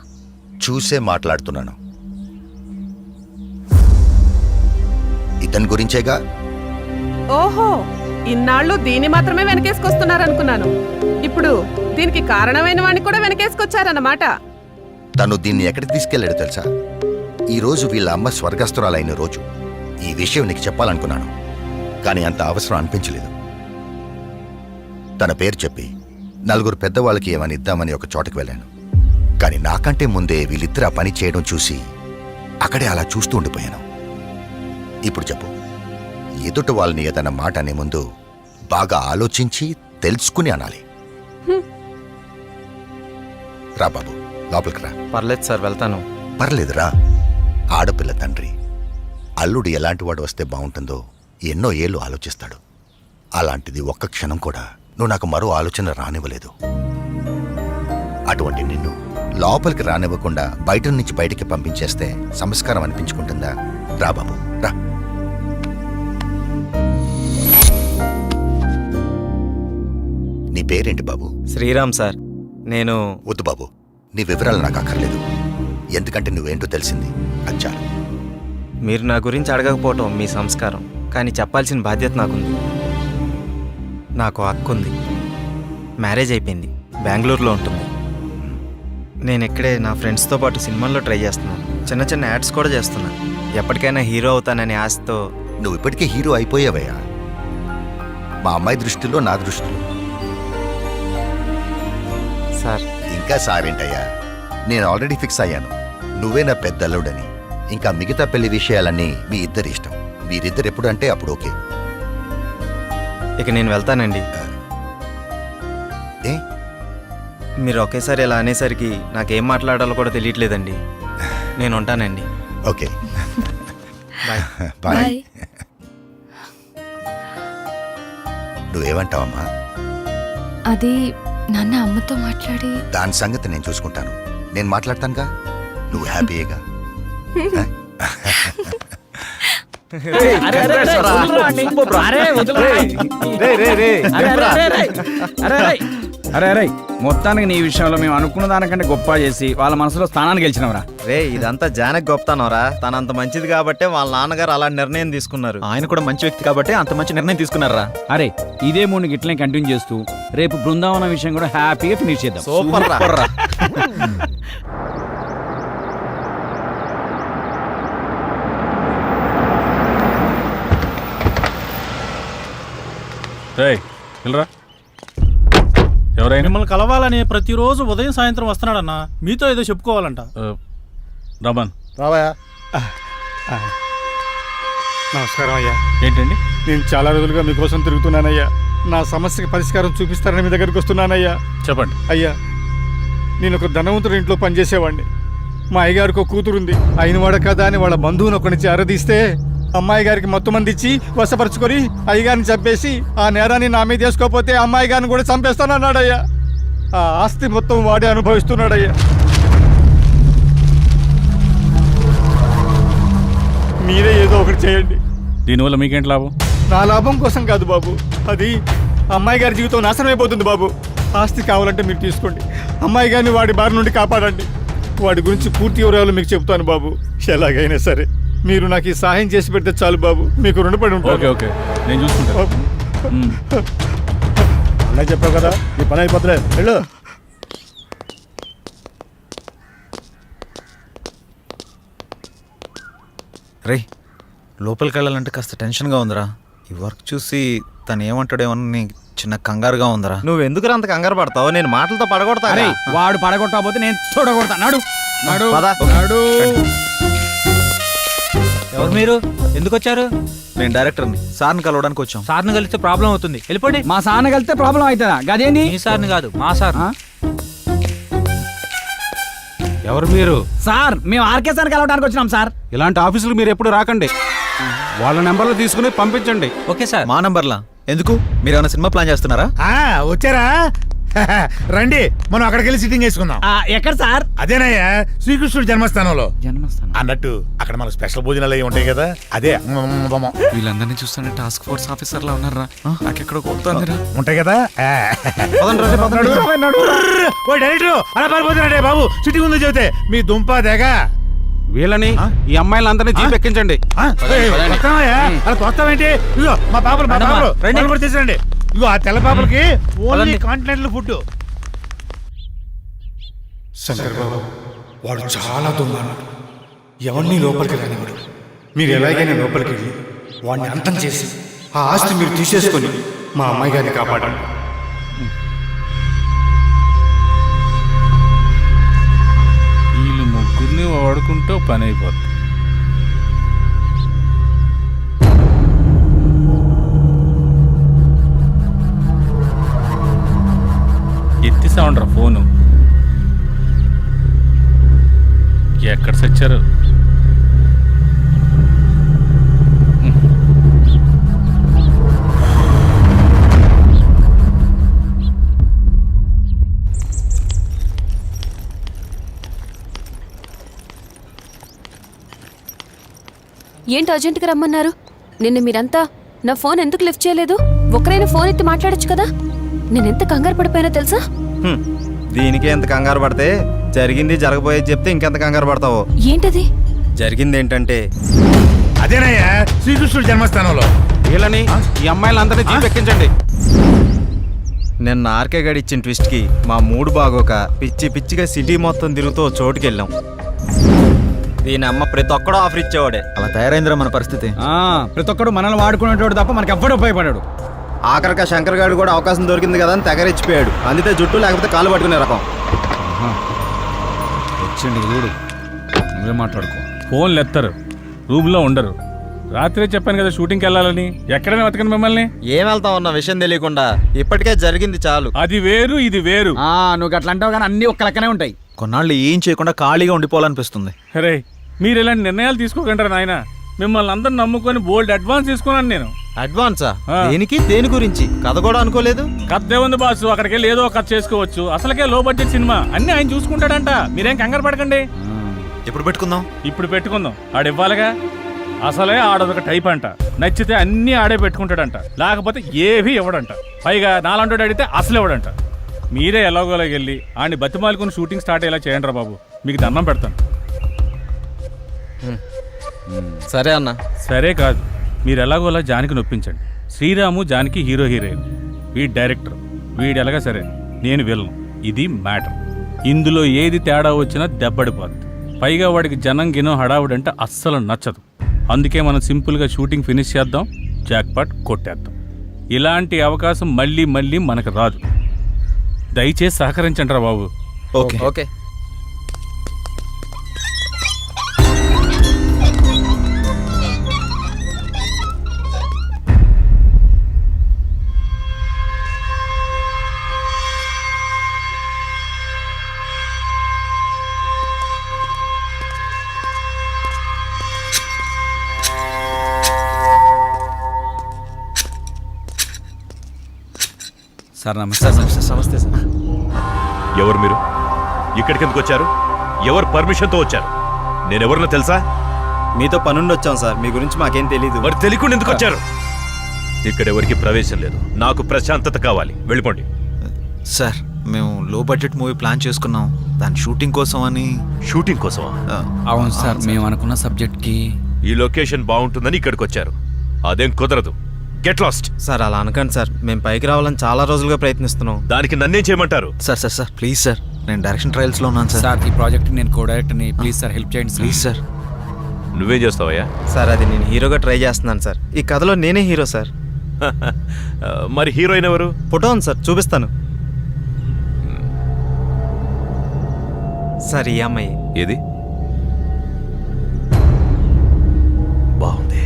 చూసే మాట్లాడుతున్నాను. ఇతని గురించేగా. ఓహో, ఇన్నాళ్ళు దీన్ని మాత్రమే వెనకేసుకొస్తున్నారనుకున్నాను. ఇప్పుడు దీనికి కారణమైన వాడిని కూడా వెనకేసుకొచ్చారన్నమాట. తను దీన్ని ఎక్కడికి తీసుకెళ్లాడు తెలుసా? ఈ రోజు వీళ్ళ అమ్మ స్వర్గస్థురాలైన రోజు. ఈ విషయం నీకు చెప్పాలనుకున్నాను, కానీ అంత అవసరం అనిపించలేదు. తన పేరు చెప్పి 4 పెద్దవాళ్ళకి ఏమని ఇద్దామని ఒక చోటకి వెళ్ళాను. కానీ నాకంటే ముందే వీళ్ళిద్దరు ఆ పని చేయడం చూసి అక్కడే అలా చూస్తూ ఉండిపోయాను. ఇప్పుడు చెప్పు, ఎదుట వాళ్ళని ఏదన్నా మాట అనే ముందు బాగా ఆలోచించి తెలుసుకుని అనాలి. రా బాబు, లోపలికి రా. పర్లేదు సార్, వెళ్తాను. పర్లేదురా. ఆడపిల్ల తండ్రి అల్లుడు ఎలాంటి వాడు వస్తే బాగుంటుందో ఎన్నో ఏళ్ళు ఆలోచిస్తాడు. అలాంటిది ఒక్క క్షణం కూడా నువ్వు నాకు మరో ఆలోచన రానివ్వలేదు. అటువంటి నిన్ను లోపలికి రానివ్వకుండా బయట నుంచి బయటికి పంపించేస్తే సంస్కారం అనిపించుకుంటుందా? రా బాబు, రా. నీ పేరేంటి బాబు? శ్రీరామ్ సార్. నేను వద్దు బాబు, నీ వివరాలు నాకు అక్కర్లేదు. ఎందుకంటే నువ్వేంటో తెలిసింది, అది చాలు. మీరు నా గురించి అడగకపోవటం మీ సంస్కారం, కానీ చెప్పాల్సిన బాధ్యత నాకుంది. నాకు హక్కు ఉంది. మ్యారేజ్ అయిపోయింది, బెంగళూరులో ఉంటుంది. నేను ఇక్కడే నా ఫ్రెండ్స్తో పాటు సినిమాల్లో ట్రై చేస్తున్నాను. చిన్న చిన్న యాడ్స్ కూడా చేస్తున్నాను. ఎప్పటికైనా హీరో అవుతాననే ఆశతో. నువ్వు ఇప్పటికే హీరో అయిపోయావయ్యా. మా అమ్మాయి దృష్టిలో, నా దృష్టిలో. సార్, ఇంకా సారేంటయ్యా, నేను ఆల్రెడీ ఫిక్స్ అయ్యాను. నువ్వే నా పెద్ద అల్లుడని. ఇంకా మిగతా పెళ్లి విషయాలన్నీ మీ ఇద్దరి ఇష్టం. మీరిద్దరు ఎప్పుడు అంటే అప్పుడు ఓకే. ఇక నేను వెళ్తానండి. ఏ, మీరు ఒకేసారి ఇలా అనేసరికి నాకేం మాట్లాడాలో కూడా తెలియట్లేదండి. నేను ఉంటానండి. Okay, bye. బాయ్. నువ్వేమంటావమ్మా? అది నాన్న అమ్మతో మాట్లాడి దాని సంగతి నేను చూసుకుంటాను. నేను మాట్లాడతానుగా, నువ్వు హ్యాపీయేగా? అరే మొత్తానికి నీ విషయంలో మేము అనుకున్న దానికంటే గొప్ప చేసి వాళ్ళ మనసులో స్థానాన్ని గెలిచినవరా. రే ఇదంతా జానకి గొప్పతనరా. తనంత మంచిది కాబట్టే వాళ్ళ నాన్నగారు అలా నిర్ణయం తీసుకున్నారు. ఆయన కూడా మంచి వ్యక్తి కాబట్టి అంత మంచి నిర్ణయం తీసుకున్నారా. అరే ఇదే మూడు గిట్లనే కంటిన్యూ చేస్తూ రేపు బృందావనం విషయం కూడా హ్యాపీగా ఫినిష్ చేద్దాం. సూపర్ రా. ఎవరైనా మిమ్మల్ని కలవాలని ప్రతిరోజు ఉదయం సాయంత్రం వస్తున్నాడన్నా. మీతో ఏదో చెప్పుకోవాలంట. రమన్ రావయ్యా. నమస్కారం అయ్యా. ఏంటండి? నేను చాలా రోజులుగా మీకోసం తిరుగుతున్నానయ్యా. నా సమస్యకి పరిష్కారం చూపిస్తారని మీ దగ్గరికి వస్తున్నానయ్యా. చెప్పండి. అయ్యా, నేను ఒక ధనవంతుడి ఇంట్లో పనిచేసేవాడిని. మా అయ్యగారికి ఒక కూతురుంది. అయినవాడ కదా అని వాళ్ళ బంధువుని ఒకటి నుంచి అరదీస్తే అమ్మాయి గారికి మొత్తం మంది ఇచ్చి వశపరుచుకొని అయ్యగారిని చంపేసి ఆ నేరాన్ని నా మీద వేసుకోకపోతే అమ్మాయి గారిని కూడా చంపేస్తానన్నాడయ్యా. ఆ ఆస్తి మొత్తం వాడే అనుభవిస్తున్నాడయ్యా. మీరే ఏదో ఒకటి చేయండి. దీనివల్ల మీకేంటి లాభం? నా లాభం కోసం కాదు బాబు, అది అమ్మాయి గారి జీవితం నాశనం అయిపోతుంది బాబు. ఆస్తి కావాలంటే మీరు తీసుకోండి. అమ్మాయి గారిని వాడి బారి నుండి కాపాడండి. వాడి గురించి పూర్తి వివరాలు మీకు చెప్తాను బాబు. ఎలాగైనా సరే మీరు నాకు ఈ సహాయం చేసి పెడితే చాలు బాబు. మీకు రుణపడి ఉంటాను. ఓకే ఓకే, నేను చూసుకుంటాను. అలా చెప్పావు కదా, నీ పని అయిపోతులే. వెళ్ళు. రే లోపలికి వెళ్ళాలంటే కాస్త టెన్షన్గా ఉందిరా. ఈ వర్క్ చూసి తను ఏమంటాడేమని చిన్న కంగారుగా ఉందిరా. నువ్వు ఎందుకు అంత కంగారు పడతావు? నేను మాటలతో పడగొడతా. వాడు పడగొట్టకపోతే నేను చూడగొడతా. నాడు నాడు పద. నాడు. ఎవరు మీరు? ఎందుకు వచ్చారు? నేను డైరెక్టర్ని. సార్ని కలవడానికి వచ్చాం. సార్ని కలిస్తే ప్రాబ్లం అవుతుంది, వెళ్ళిపోండి. మా సార్ని కలిస్తే ప్రాబ్లం అవుతుందా? గదేంది? మీ సార్ని కాదు, మా సార్. ఎవరు మీరు? సార్ మేము ఆర్కే సార్ కలవడానికి వచ్చినాం సార్. ఇలాంటి ఆఫీసులు మీరు ఎప్పుడు రాకండి. వాళ్ళ నెంబర్లు తీసుకుని పంపించండి. Okay sir. మా నంబర్లా ఎందుకు? మీరు ఏమైనా సినిమా ప్లాన్ చేస్తున్నారా? వచ్చారా? రండి, మనం అక్కడికి వెళ్ళి సిట్టింగ్ వేసుకుందాం. ఎక్కడ సార్? అదేనయ్యా, శ్రీకృష్ణుడి జన్మస్థానంలో. జన్మస్థానం అన్నట్టు అక్కడ మనకు స్పెషల్ భోజనాలు అవి ఉంటాయి కదా, అదే వీళ్ళందరినీ చూస్తుంటే టాస్క్ ఫోర్స్ ఆఫీసర్లా ఉన్నారా? నాకెక్కడ కొడుతుందిరా. ఉంటాయి కదా. డైరెక్టర్ అలా పారిపోతున్నాడే బాబు. సిట్టింగ్ ఉందో చెబితే మీ దుంప దేగ. వీళ్ళని ఈ అమ్మాయిలందరినీ జీప్ ఎక్కించండి. అలా తోస్తామేంటి? ఇదిగో మా పాపలు కూడా తీసుకురండి. ఇదిగో ఆ తెల్ల పాపలకి ఓన్లీ కాంటినెంటల్ ఫుడ్. శంకర్ బాబు, వాడు చాలా దొంగన్నాడు. ఎవరిని లోపలికి రానివాడు. మీరు ఎలాగైనా లోపలికి వెళ్ళి వాడిని అంతం చేసి ఆ ఆస్తి మీరు తీసేసుకొని మా అమ్మాయి గారిని కాపాడండి. వీళ్ళు ముగ్గురిని వాడుకుంటూ పని అయిపోతుంది. ఎత్తిసా ఉండరా ఫోను. ఎక్కడ సచ్చారు? ఏంటి అర్జెంటుగా రమ్మన్నారు? నిన్న మీరంతా నా ఫోన్ ఎందుకు లిఫ్ట్ చేయలేదు? ఒకరైనా ఫోన్ ఎత్తి మాట్లాడొచ్చు కదా. నేనెంత కంగారు పడిపోయినా తెలుసా? దీనికి ఎంత కంగారు పడితే జరిగింది జరగబోయేది చెప్తే ఇంకెంత కంగారు పడతావో. ఏంటది? జరిగింది ఏంటంటే అదేనయ్యా, శ్రీకృష్ణుడి జన్మస్థానంలో. వీళ్ళని ఈ అమ్మాయిలందరినీ జీప్ ఎక్కించండి. నిన్న ఆర్కే గడి ఇచ్చిన ట్విస్ట్ కి మా మూడు బాగోక పిచ్చి పిచ్చిగా సిటీ మొత్తం తిరుగుతూ చోటుకెళ్ళాం. దీని అమ్మ ప్రతి ఒక్కడో ఆఫర్ ఇచ్చేవాడే. అలా తయారైందిరా మన పరిస్థితి. ప్రతి ఒక్కడు మనల్ని వాడుకునేటోడు తప్ప మనకి ఎవ్వడు ఉపయోగపడాడు. ఆఖరిగా శంకర్ గారు కూడా అవకాశం దొరికింది కదా అని తెగరిచ్చిపోయాడు. అందితే జుట్టు లేకపోతే కాలు పట్టుకునే రకం. వచ్చింది చూడు, నువ్వే మాట్లాడుకో. ఫోన్లు ఎత్తారు, రూమ్లో ఉండరు. రాత్రే చెప్పాను కదా షూటింగ్కి వెళ్ళాలని. ఎక్కడైనా వెతకండి మిమ్మల్ని. ఏం వెళ్తా ఉన్న విషయం తెలియకుండా. ఇప్పటికే జరిగింది చాలు. అది వేరు ఇది వేరు. నువ్వు అట్లా అంటావు కానీ అన్ని ఒక్క లెక్కనే ఉంటాయి. కొన్నాళ్ళు ఏం చేయకుండా ఖాళీగా ఉండిపోవాలనిపిస్తుంది. అరే మీరు ఇలాంటి నిర్ణయాలు తీసుకోకంటారా నాయన? మిమ్మల్ని అందరూ నమ్ముకొని బోల్డ్ అడ్వాన్స్ తీసుకున్నాను నేను. అడ్వాన్సా దేనికి? దేని గురించి? కథ కూడా అనుకోలేదు. కథ ఉంది బాసు, అక్కడికి వెళ్ళి ఏదో కథ చేసుకోవచ్చు. అసలుకే లో బడ్జెట్ సినిమా, అన్ని ఆయన చూసుకుంటాడంట. మీరేం కంగారు పడకండి. ఎప్పుడు పెట్టుకుందాం? ఇప్పుడు పెట్టుకుందాం. ఆడు ఇవ్వాలిగా. అసలే ఆడొక టైప్ అంట. నచ్చితే అన్ని ఆడే పెట్టుకుంటాడంట, లేకపోతే ఏవి ఇవ్వడంట. పైగా నాలంటోడు అడిగితే అసలు ఇవ్వడంట. మీరే ఎలాగోలాగ వెళ్ళి ఆడిని బతిమాలుకుని షూటింగ్ స్టార్ట్ అయ్యేలా చేయండి రా బాబు, మీకు దండం పెడతాను. సరే అన్న. సరే కాదు, మీరు ఎలాగోలా జానికి నొప్పించండి. శ్రీరాము జానికి హీరోయిన్, వీడి డైరెక్టర్, వీడు ఎలాగా సరే, నేను విలను. ఇది మ్యాటర్. ఇందులో ఏది తేడా వచ్చినా దెబ్బడిపోద్ది. పైగా వాడికి జనం గినో హడావుడంటే అస్సలు నచ్చదు. అందుకే మనం సింపుల్గా షూటింగ్ ఫినిష్ చేద్దాం, జాక్పాట్ కొట్టేద్దాం. ఇలాంటి అవకాశం మళ్ళీ మళ్ళీ మనకు రాదు. దయచేసి సహకరించండి రా బాబు. Okay okay. సార్ నమస్తే. నమస్తే సార్. ఎవరు మీరు? ఇక్కడికి ఎందుకు వచ్చారు? ఎవరు పర్మిషన్తో వచ్చారు? నేనెవరినో తెలుసా? మీతో పనుండి వచ్చాం సార్, మీ గురించి మాకేం తెలీదు. మరి తెలియకుండా ఎందుకు వచ్చారు? ఇక్కడ ఎవరికి ప్రవేశం లేదు. నాకు ప్రశాంతత కావాలి, వెళ్ళిపోండి. సార్ మేము లో బడ్జెట్ మూవీ ప్లాన్ చేసుకున్నాం, దాని షూటింగ్ కోసం అని. షూటింగ్ కోసమా? అవును సార్, మేము అనుకున్న సబ్జెక్ట్కి ఈ లొకేషన్ బాగుంటుందని ఇక్కడికి వచ్చారు. అదేం కుదరదు. Get lost. సార్ అలా అనకండి సార్, మేము పైకి రావాలని చాలా రోజులుగా ప్రయత్నిస్తున్నాం. దానికి నన్నేం చేయమంటారు? Sir sir sir please sir, నేను డైరెక్షన్ ట్రయల్స్లో ఉన్నాను సార్. సార్ ఈ ప్రాజెక్ట్ నేను కో డైరెక్టర్ని, ప్లీజ్ సార్ హెల్ప్ చేయండి ప్లీజ్ సార్. నువ్వేం చేస్తావయ్యా? సార్ అది నేను హీరోగా ట్రై చేస్తున్నాను సార్. ఈ కథలో నేనే హీరో సార్. మరి హీరోయిన్ ఎవరు? ఫోటో ఉంది సార్, చూపిస్తాను. సార్ ఈ అమ్మాయి. ఏది? బాగుంది,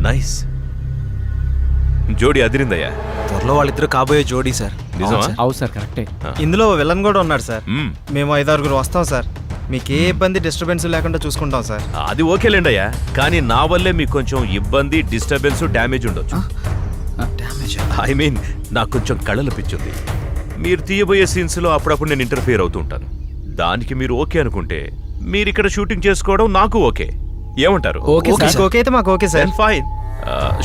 నైస్. జోడీ అదిరిందయ్యా. త్వరలో వాళ్ళిద్దరు కాబోయే జోడీ సార్. నిజమా? అవును సార్ కరెక్టే. ఇందులో విలన్ కూడా ఉన్నాడు సార్. మేము 5-6 వస్తాం సార్. మీకు ఏ ఇబ్బంది డిస్టర్బెన్స్ లేకుండా చూసుకుంటాం సార్. అది ఓకేలేండి అయ్యా, కానీ నా వల్లే మీకు కొంచెం ఇబ్బంది, డిస్టర్బెన్స్, డ్యామేజ్ ఉండొచ్చు. ఐ మీన్ నాకు కొంచెం కళలు పిచ్చుంది. మీరు తీయబోయే సీన్స్లో అప్పుడప్పుడు నేను ఇంటర్ఫియర్ అవుతూ ఉంటాను. దానికి మీరు ఓకే అనుకుంటే మీరు ఇక్కడ షూటింగ్ చేసుకోవడం నాకు ఓకే. ఏమంటారు? ఓకే అయితే మాకు ఓకే సార్. ఫైన్.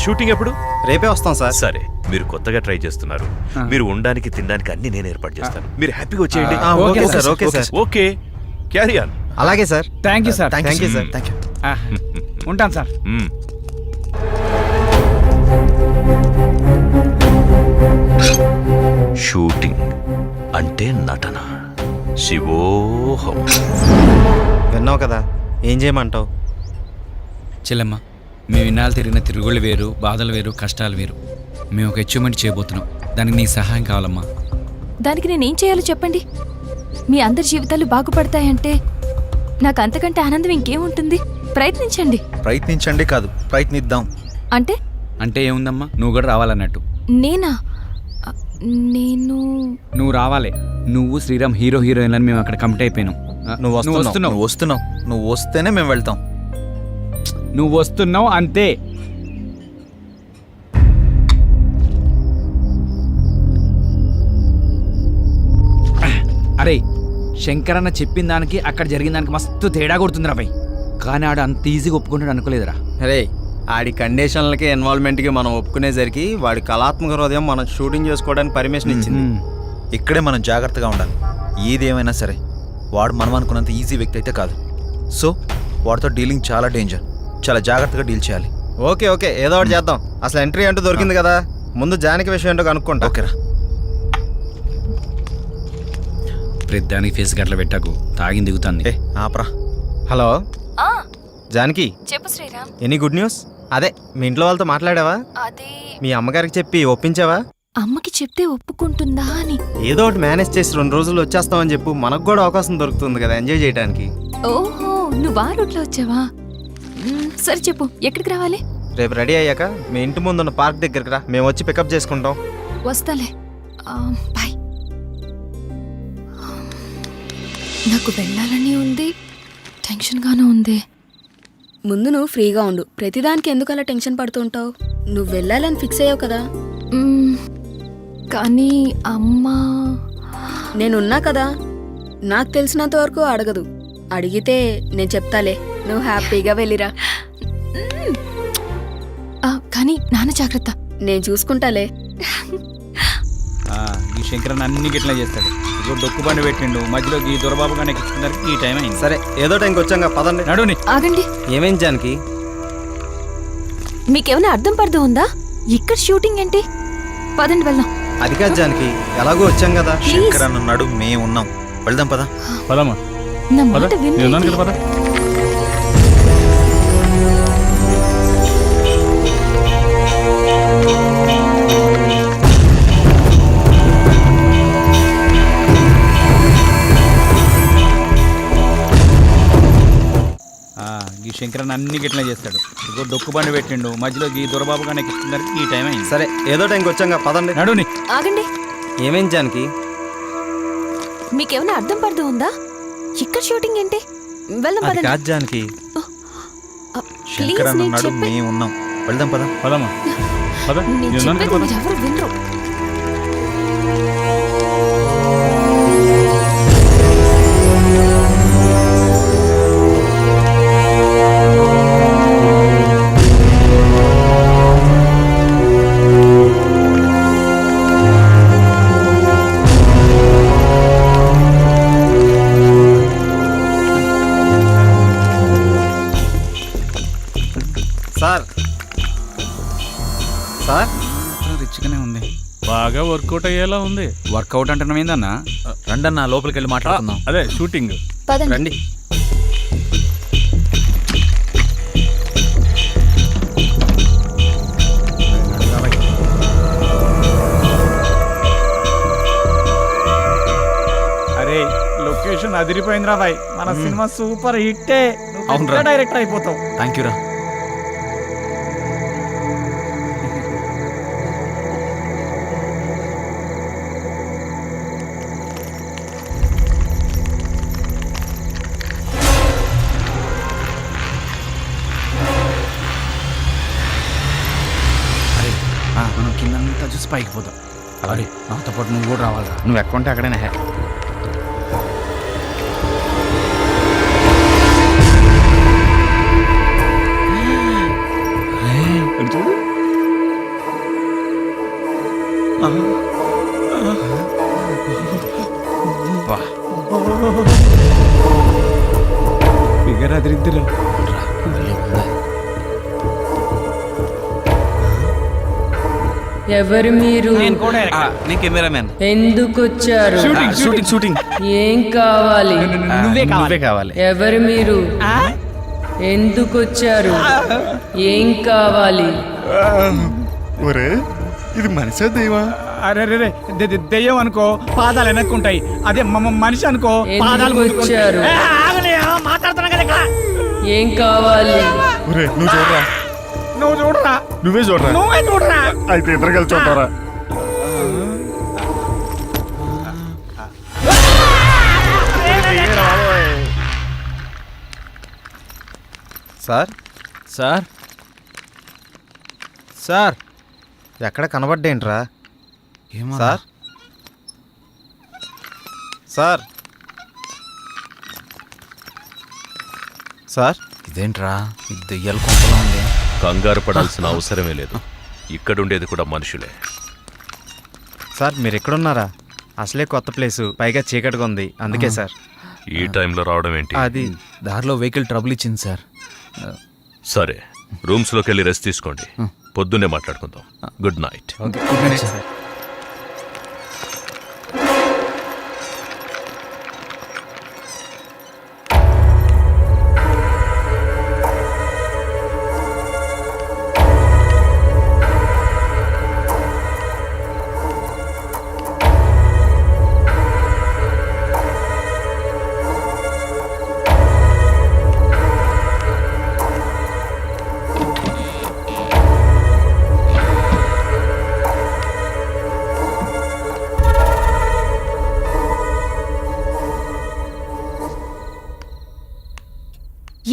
షూటింగ్ ఎప్పుడు? రేపే వస్తాం సార్. సరే, మీరు కొత్తగా ట్రై చేస్తున్నారు. మీరు ఉండడానికి తినడానికి అన్ని నేను ఏర్పాటు చేస్తాను. మీరు హ్యాపీగా వచ్చేయండి. Okay sir. Okay sir. Okay, carry on. అలాగే sir. Thank you sir. Thank you sir. Thank you. ఉంటాను సార్. షూటింగ్ అంటే నటన. శివోహం. విన్నావు కదా, ఏం చేయమంటావు? చెల్లెమ్మ, మేము ఇన్నాళ్ళు తిరిగిన తిరుగుళ్ళు వేరు, బాధలు వేరు, కష్టాలు వేరు. మేము ఒక అచీవ్మెంట్ చేయబోతున్నాం, దానికి నీ సహాయం కావాలమ్మా. దానికి నేనేం చేయాలో చెప్పండి. మీ అందరి జీవితాలు బాగుపడతాయంటే నాకు అంతకంటే ఆనందం ఇంకేముంటుంది? ప్రయత్నించండి. ప్రయత్నించండి కాదు, ప్రయత్నిద్దాం. అంటే అంటే ఏముందమ్మా, నువ్వు కూడా రావాలన్నట్టు. నేనా? నువ్వు రావాలి. నువ్వు శ్రీరామ్ హీరోయిన్లని మేము అక్కడ కమిట్ అయిపోయినాం. నువ్వు వస్తున్నావు. నువ్వు వస్తేనే మేము వెళ్తాం. నువ్వు వస్తున్నావు అంతే. అరే, శంకరన్న చెప్పిన దానికి అక్కడ జరిగిన దానికి మస్తు తేడా కొడుతుందిరా భయ్. కానీ ఆడు అంత ఈజీగా ఒప్పుకుంటాడు అనుకోలేదురా. అరే, ఆడి కండిషన్లకి ఇన్వాల్వ్మెంట్కి మనం ఒప్పుకునేసరికి వాడి కళాత్మక హృదయం మనం షూటింగ్ చేసుకోవడానికి పర్మిషన్ ఇచ్చింది. ఇక్కడే మనం జాగ్రత్తగా ఉండాలి. ఏదేమైనా సరే వాడు మనం అనుకున్నంత ఈజీ వ్యక్తి అయితే కాదు. సో వాడితో డీలింగ్ చాలా డేంజర్. చాలా జాగ్రత్తగా డీల్ చేయాలి. ఓకే ఓకే, ఏదో ఒకటి చేద్దాం. అసలు ఎంట్రీ అంటూ దొరికింది కదా, ముందు జానకి విషయం ఏంటో కనుక్కుంటా. ఓకేరా. ప్రతిదానికి ఫేస్ గట్ల పెట్టకు, తాగింది దిగుతుంది. ఆపరా. హలో జానకి, చెప్పు శ్రీరామ్. Any good news? అదే మీ ఇంట్లో వాళ్ళతో మాట్లాడావా? అదే మీ అమ్మగారికి చెప్పి ఒప్పించావా? అమ్మకి చెప్తే ఒప్పుకుంటుందా అని. ఏదో ఒకటి మేనేజ్ చేసి 2 రోజులు వచ్చేస్తామని చెప్పు, మనకు కూడా అవకాశం దొరుకుతుంది కదా ఎంజాయ్ చేయడానికి. ఓహో, నువ్వు ఆ రూట్లో వచ్చావా? సరే చెప్పు, ఎక్కడికి రావాలి? రేపు రెడీ అయ్యాక మీ ఇంటి ముందున్న పార్క్ దగ్గరికి రా, మేము వచ్చి పికప్ చేసుకుంటాం. వస్తాలే. బాయ్. నాకు వెళ్ళాలని ఉంది, టెన్షన్గానే ఉంది. ముందు నువ్వు ఫ్రీగా ఉండు. ప్రతిదానికి ఎందుకు అలా టెన్షన్ పడుతూ ఉంటావు? నువ్వు వెళ్ళాలని ఫిక్స్ అయ్యావు కదా. కానీ అమ్మా, నేనున్నా కదా, నాకు తెలిసినంత వరకు అడగదు. అడిగితే నేను చెప్తాలే, నువ్వు హ్యాపీగా వెళ్ళిరా. కానీ నాన్న జాగ్రత్త, నేను చూసుకుంటాలే. ఈ శంకరన్ అన్ని గిట్లా చేస్తాడు. ఇప్పుడు డొక్కు బండి పెట్టిండు, మధ్యలో ఈ దొరబాబు కానీ ఎక్కించుకున్నారు. ఈ టైం అయింది. సరే ఏదో టైంకి వచ్చాక పదండి. నడుని. ఆగండి. ఏమైంది జానకి? మీకేమైనా అర్థం పర్థం ఉందా? ఇక్కడ షూటింగ్ ఏంటి? పదండి వెళ్దాం. అది కాదు జానకి, ఎలాగో వచ్చాం కదా. శంకరన్ ఉన్నాడు, మేము ఉన్నాం, వెళ్దాం పదా. పదమ్మా, నా మాట వినండి. పద. ఈ శంకరన్ అన్ని గిట్లా చేస్తాడు. ఇప్పుడు డొక్కు బండి పెట్టిండు, మధ్యలో ఈ దొరబాబు కానీ ఎక్కించుకున్నారు. ఈ టైం అయింది. సరే ఏదో టైంకి వచ్చాక పదండి. నడుని. ఆగండి. ఏమైంది జానకి? మీకేమైనా అర్థం పర్థం ఉందా? ఇక్కడ షూటింగ్ ఏంటి? వెళ్దాం అది పదండి. కాదు జానకి. శంకరన్ ఉన్నాడు, మేము ఉన్నాం, వెళ్దాం పదా. పదమ్మా, పద. నేను చెప్పేది మీరు ఎవరు వినరు. సార్ సార్ రిచ్గానే ఉంది. బాగా వర్కౌట్ అయ్యేలా ఉంది. వర్కౌట్ అంటున్నాం ఏందన్నా? రండన్నా లోపలికి వెళ్ళి మాట్లాడుకుందాం. అదే షూటింగ్. పదండి. రండి. అరే లొకేషన్ అదిరిపోయిందిరా బాయ్. మన సినిమా సూపర్ హిట్టే. అవునురా. డైరెక్టర్ అయిపోతావు. థ్యాంక్ యూ రా. మనం కిందంతా చూసి పైకి పోతాం. అరే నాతో పాటు నువ్వు కూడా రావాలిరా. నువ్వు ఎక్కంటే అక్కడైనా హే. ఫిగర్ అదిరిద్దిరా. ఎవరు మీరు? నేను కెమెరామెన్. ఎందుకు వచ్చారు? షూటింగ్. ఏం కావాలి? నువ్వే కావాలి. ఎవరు మీరు? ఎందుకు వచ్చారు? ఏం కావాలి? ఒరే ఇది మనిషా దైవా? అరే రే దెయ్యం అనుకో పాదాలు వెనక్కుంటాయి. అదే మనిషి అనుకో పాదాలు ఎందుకు వచ్చారు? మాట్లాడుతున్నా కదా ఇక్కడ. ఏం కావాలి? ఒరే నువ్వు చూడరా. నువ్వు చూడరా. నువ్వే చూడరా. నువ్వే చూడరా. అయితే ఇద్దరు కలిసి చూడరా. సార్ సార్ సార్ ఎక్కడ కనబడ్డేంట్రా? సార్ సార్ సార్ ఇదేంట్రా, ఇది దెయ్యాల కొంపలా ఉంది. కంగారు పడాల్సిన అవసరమే లేదు. ఇక్కడుండేది కూడా మనుషులే. సార్ మీరు ఎక్కడున్నారా? అసలే కొత్త ప్లేసు, పైగా చీకటిగా ఉంది, అందుకే సార్. ఈ టైంలో రావడం ఏంటి? అది దారిలో వెహికల్ ట్రబుల్ ఇచ్చింది సార్. సరే రూమ్స్లోకి వెళ్ళి రెస్ట్ తీసుకోండి, పొద్దున్నే మాట్లాడుకుందాం. Good night. Good night sir.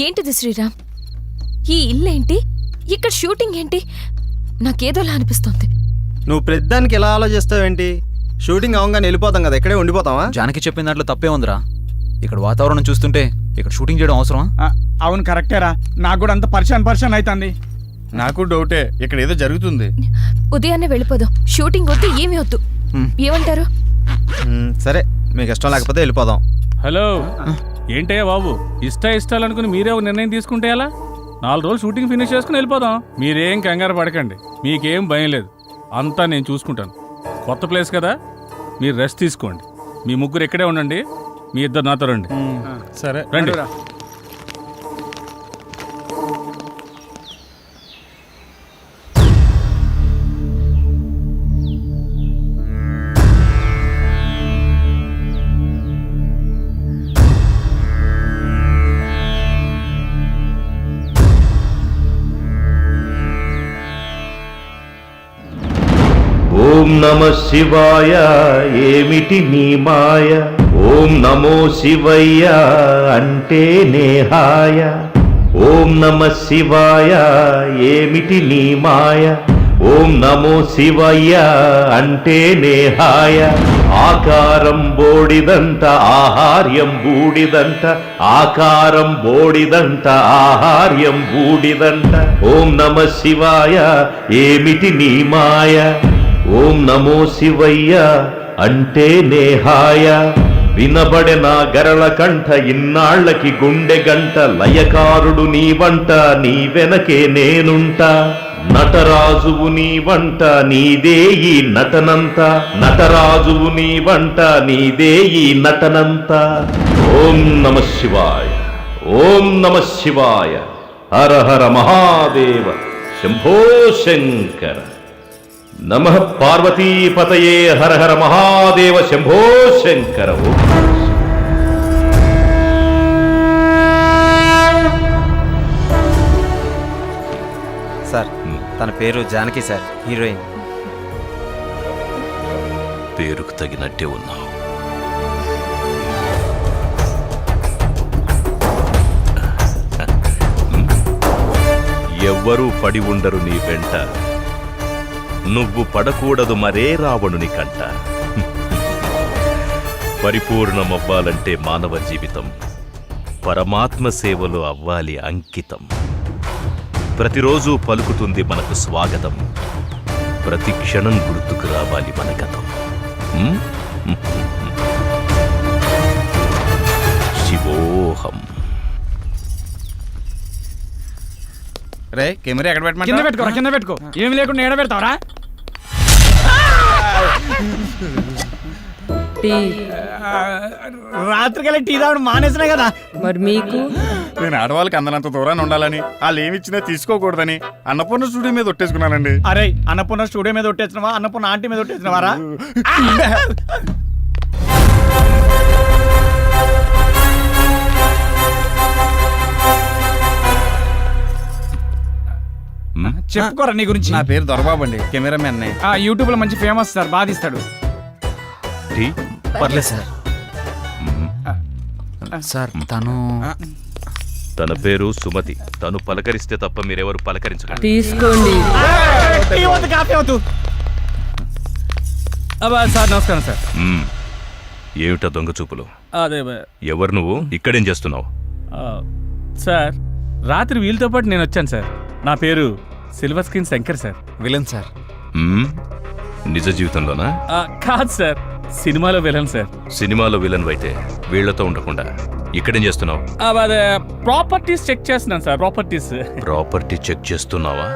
ఏంటిది శ్రీరామ్? ఈ ఇల్లు ఏంటి, ఇక్కడ షూటింగ్ ఏంటి? నాకేదోలా అనిపిస్తోంది. నువ్వు ప్రతిదానికి ఎలా ఆలోచిస్తావేంటి? షూటింగ్ అవగానే వెళ్ళిపోతాం కదా, ఇక్కడే ఉండిపోతావా? జానకి చెప్పిన దాంట్లో తప్పే ఉందిరా. ఇక్కడ వాతావరణం చూస్తుంటే ఇక్కడ షూటింగ్ చేయడం అవసరమా? అవును కరెక్టేరా, నాకు కూడా అంత పరిశాన్ అవుతుంది. నాకు డౌటే, ఇక్కడ ఏదో జరుగుతుంది. ఉదయాన్నే వెళ్ళిపోదాం. షూటింగ్ వద్దు, ఏమీ వద్దు. ఏమంటారు? సరే, మీకు ఇష్టం లేకపోతే వెళ్ళిపోదాం. హలో, ఏంటయ్యా బాబు, ఇష్టాలు అనుకుని మీరే ఒక నిర్ణయం తీసుకుంటే ఎలా? 4 రోజులు షూటింగ్ ఫినిష్ చేసుకుని వెళ్ళిపోదాం. మీరేం కంగారు పడకండి, మీకేం భయం లేదు, అంతా నేను చూసుకుంటాను. కొత్త ప్లేస్ కదా, మీరు రెస్ట్ తీసుకోండి. మీ ముగ్గురు ఇక్కడే ఉండండి, మీ ఇద్దరు నాతో రండి. సరే రండి. ఓం నమ శివాయ, ఏమిటి నీ మాయ? ఓం నమో శివయ్య అంటే నేహాయ. ఓం నమ శివాయ, ఏమిటి నీ మాయ? ఓం నమో శివయ్య అంటే నేహాయ. ఆకారం బోడిదంట, ఆహార్యం బూడిదంట. ఆకారం బోడిదంట, ఆహార్యం బూడిదంట. ఓం నమ శివాయ, ఏమిటి నీ మాయ? ఓం నమో శివయ్య అంటే నేహాయ. వినబడె నా గరళ కంఠ, ఇన్నాళ్లకి గుండె గంట. లయకారుడు నీ వంట, నీ వెనకే నేనుంటా. నటరాజువు నీ వంట, నీదే ఈ నటనంత. నటరాజువు నీ వంట, నీదే ఈ నటనంత. ఓం నమ శివాయ, ఓం నమ శివాయ. హర హర మహాదేవ, శంభో శంకర. నమః పార్వతీపతయే, హర హర మహాదేవ, శంభో శంకర. సార్, తన పేరు జానకి సార్, హీరోయిన్. పేరుకు తగినట్టే ఉన్నావు. ఎవ్వరూ పడి ఉండరు నీ వెంట, నువ్వు పడకూడదు మరే రావణుని కంట. పరిపూర్ణమవ్వాలంటే మానవ జీవితం పరమాత్మ సేవలో అవ్వాలి అంకితం. ప్రతిరోజు పలుకుతుంది మనకు స్వాగతం, ప్రతి క్షణం గుర్తుకు రావాలి మన గతం. శివోహం. రే, కెమెరా ఎక్కడ కింద పెట్టమంటావ్? పెట్టుకోరా, కింద పెట్టుకో. ఏమి లేకుండా ఏడ పెడతావరా? టీ రాత్రికెళ్ళి టీ తాగడం మానేసినా కదా. మరి మీకు? నేను ఆడవాళ్ళకి అందనంత దూరాన్ని ఉండాలని, వాళ్ళు ఏమి ఇచ్చినా తీసుకోకూడదని అన్నపూర్ణ స్టూడియో మీద ఒట్టేసుకున్నానండి. అరే, అన్నపూర్ణ స్టూడియో మీద ఒట్టేసినవా, అన్నపూర్ణ ఆంటీ మీద ఒట్టేసినవారా? చెప్పుకోరా నీ గురించి. నా పేరు దొరబాబు అండి, కెమెరామెన్. యూట్యూబ్ లో మంచి ఫేమస్ సార్, బాగా తీస్తాడు. పర్లేదు సార్. సార్ తను తన పేరు సుమతి. తను పలకరిస్తే తప్ప మీరెవరు పలకరించకండి. తీసుకోండి. సార్ నమస్కారం సార్. ఏమిటా దొంగ చూపులు? అదే ఎవరు నువ్వు? ఇక్కడేం చేస్తున్నావు? సార్, రాత్రి వీళ్ళతో పాటు నేను వచ్చాను సార్. నా పేరు silver screen Shankar sir. Villain sir. నిజ జీవితంలోనా? కాదు సార్, సినిమాలో విలన్ సార్. సినిమాలో విలన్ అయితే వీళ్లతో ఉండకుండా ఇక్కడేం చేస్తున్నావు? అదే ప్రాపర్టీస్ చెక్ చేస్తున్నాను సార్. ప్రాపర్టీ చెక్ చేస్తున్నావా?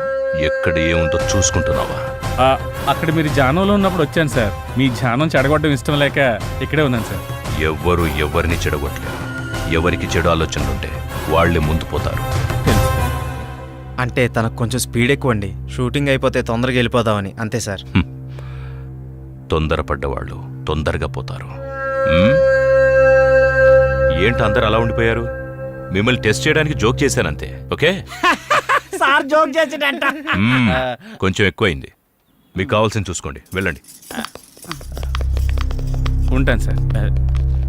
ఎక్కడ ఏముందో చూసుకుంటున్నావా? అక్కడ మీరు జానంలో ఉన్నప్పుడు వచ్చాను సార్. మీ జానం చెడగొట్టడం ఇష్టం లేక ఇక్కడే ఉన్నాను సార్. ఎవ్వరు ఎవరిని చెడగొట్టలేరు. ఎవరికి చెడు ఆలోచనలుంటే వాళ్లే ముందు పోతారు. అంటే తనకు కొంచెం స్పీడ్ ఎక్కువ అండి. షూటింగ్ అయిపోతే తొందరగా వెళ్ళిపోదామని, అంతే సార్. తొందరపడ్డవాళ్ళు తొందరగా పోతారు. ఏంటి అందరు అలా ఉండిపోయారు? మిమ్మల్ని టెస్ట్ చేయడానికి జోక్ చేశానంతే. ఓకే సార్, జోక్ చేసేటంట. కొంచెం ఎక్కువైంది. మీకు కావాల్సింది చూసుకోండి, వెళ్ళండి. ఉంటాను సార్.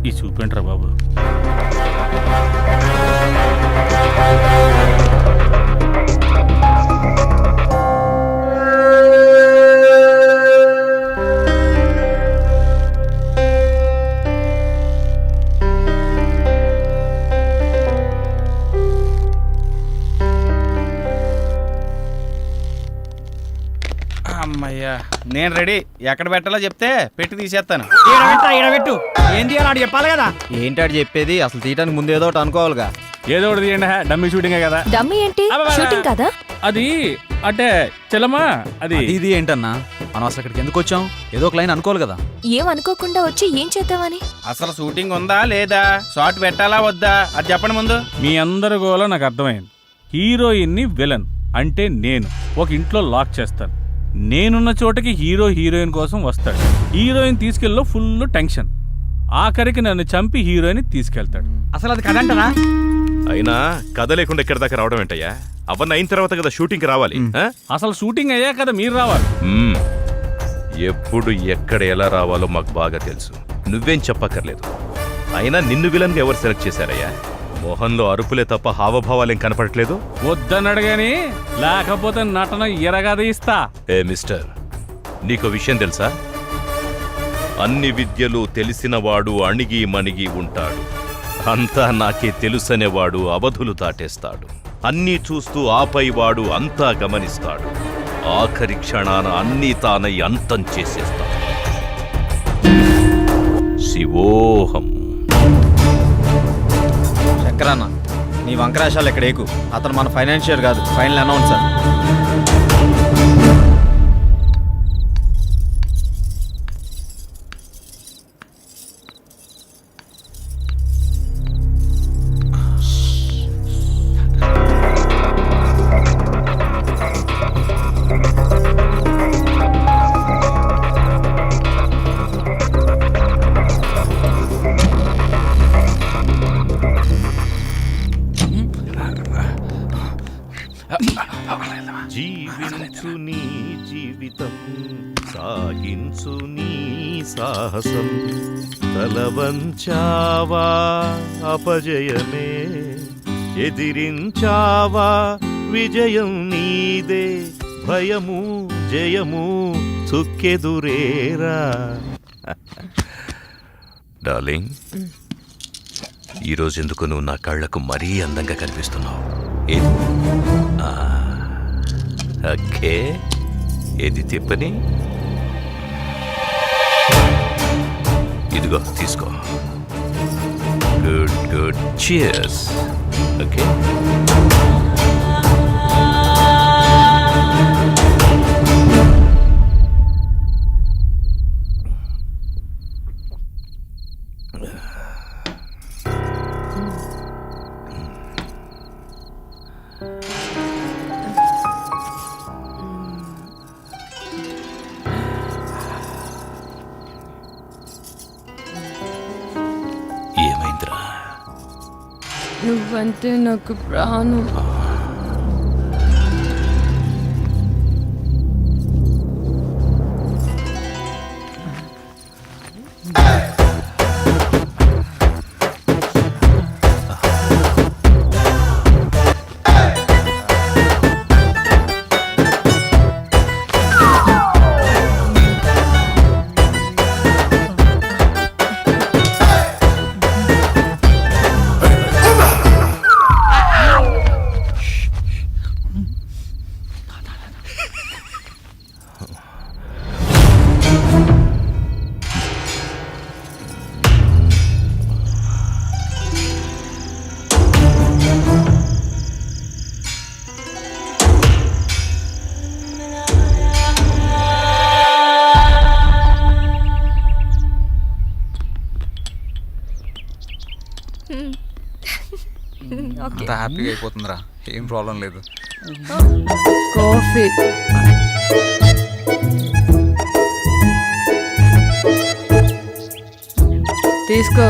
ఈ చూపేంట్రా బాబు. నేను రెడీ. ఎక్కడ పెట్టాలో చెప్తే పెట్టి తీసేస్తాను. ఈడబెట్టు ఏంటి అని చెప్పాలి కదా. ఏంటాడు చెప్పేది? అసలు తీయడానికి ముందు ఏదో ఒకటి అనుకోవాలిగా. ఏదో ఒకటి తీయండి, డమ్మీ షూటింగే కదా. డమ్మీ ఏంటి? షూటింగ్ కదా అది. అంటే చెల్లమ్మా అది ఇది ఏంటన్నా, మనం అసలు ఇక్కడికి ఎందుకు వచ్చాం? ఏదో ఒక లైన్ అనుకోవాలి కదా. ఏం అనుకోకుండా వచ్చి ఏం చేద్దామని? అసలు షూటింగ్ ఉందా లేదా, షార్ట్ పెట్టాలా వద్దా, అది చెప్పండి ముందు. మీ అందరి గోల నాకు అర్థమైంది. హీరోయిన్ని విలన్ అంటే నేను ఒక ఇంట్లో లాక్ చేస్తాను. నేనున్న చోటకి హీరోయిన్ కోసం వస్తాడు. హీరోయిన్ తీసుకెళ్ళి ఫుల్ టెన్షన్. ఆఖరికి నన్ను చంపి హీరోయిన్ తీసుకెళ్తాడు. అసలు అది కదంటనా? అయినా కథ లేకుండా ఎక్కడి దాకా రావడం ఏంటయ్యా? అవన్నీ అయిన తర్వాత కదా షూటింగ్ రావాలి. అసలు షూటింగ్ అయ్యా కదా మీరు రావాలి. ఎప్పుడు ఎక్కడ ఎలా రావాలో మాకు బాగా తెలుసు. నువ్వేం చెప్పక్కర్లేదు. అయినా నిన్ను విలన్గా ఎవరు సెలెక్ట్ చేశారయ్యా? మొహంలో అరుపులే తప్ప హావభావాలేం కనపడట్లేదు. వద్దనడగాని, లేకపోతే నటన ఎరగదీస్తా. ఏ మిస్టర్, నీకు విషయం తెలుసా? అన్ని విద్యలు తెలిసినవాడు అణిగి మణిగి ఉంటాడు. అంతా నాకే తెలుసనేవాడు అవధులు దాటేస్తాడు. అన్నీ చూస్తూ ఆపై వాడు అంతా గమనిస్తాడు. ఆఖరి క్షణాన అన్నీ తానై అంతం చేసేస్తాడు. శివోహం. శంకరన్న, నీ వంకరాశాలు ఇక్కడ ఏకు. అతను మన ఫైనాన్షియర్ కాదు, ఫైనల్ అనౌన్సర్. జీవించు నీ జీవితం, సాగించు నీ సాహసం. తలవంచావా అపజయమే, ఎదిరించావా విజయం నీదే. భయము జయము చుక్కెదురేరా. డార్లింగ్, ఈరోజు ఎందుకు నువ్వు నా కళ్ళకు మరీ అందంగా కనిపిస్తున్నావు? ఏది? ఓకే, ఏది తిప్పని? ఇదిగో తీసుకో. Good good, cheers. ఓకే. ఏమైందిరా? నువ్వంటే నాకు ప్రాణం. అంత హ్యాపీగా అయిపోతుందిరా, ఏం ప్రాబ్లం లేదు. కాఫీ. తీసుకో.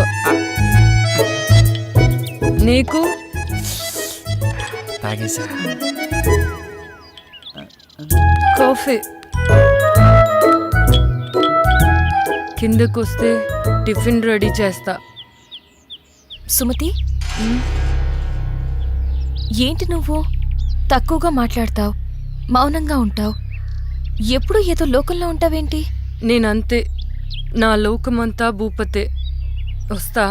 నీకు తాగేసా కాఫీ. కిందకొస్తే టిఫిన్ రెడీ చేస్తా. సుమతి, ఏంటి నువ్వు తక్కువగా మాట్లాడతావు, మౌనంగా ఉంటావు, ఎప్పుడు ఏదో లోకంలో ఉంటావేంటి? నేనంతే, నా లోకమంతా భూపతే. వస్తా.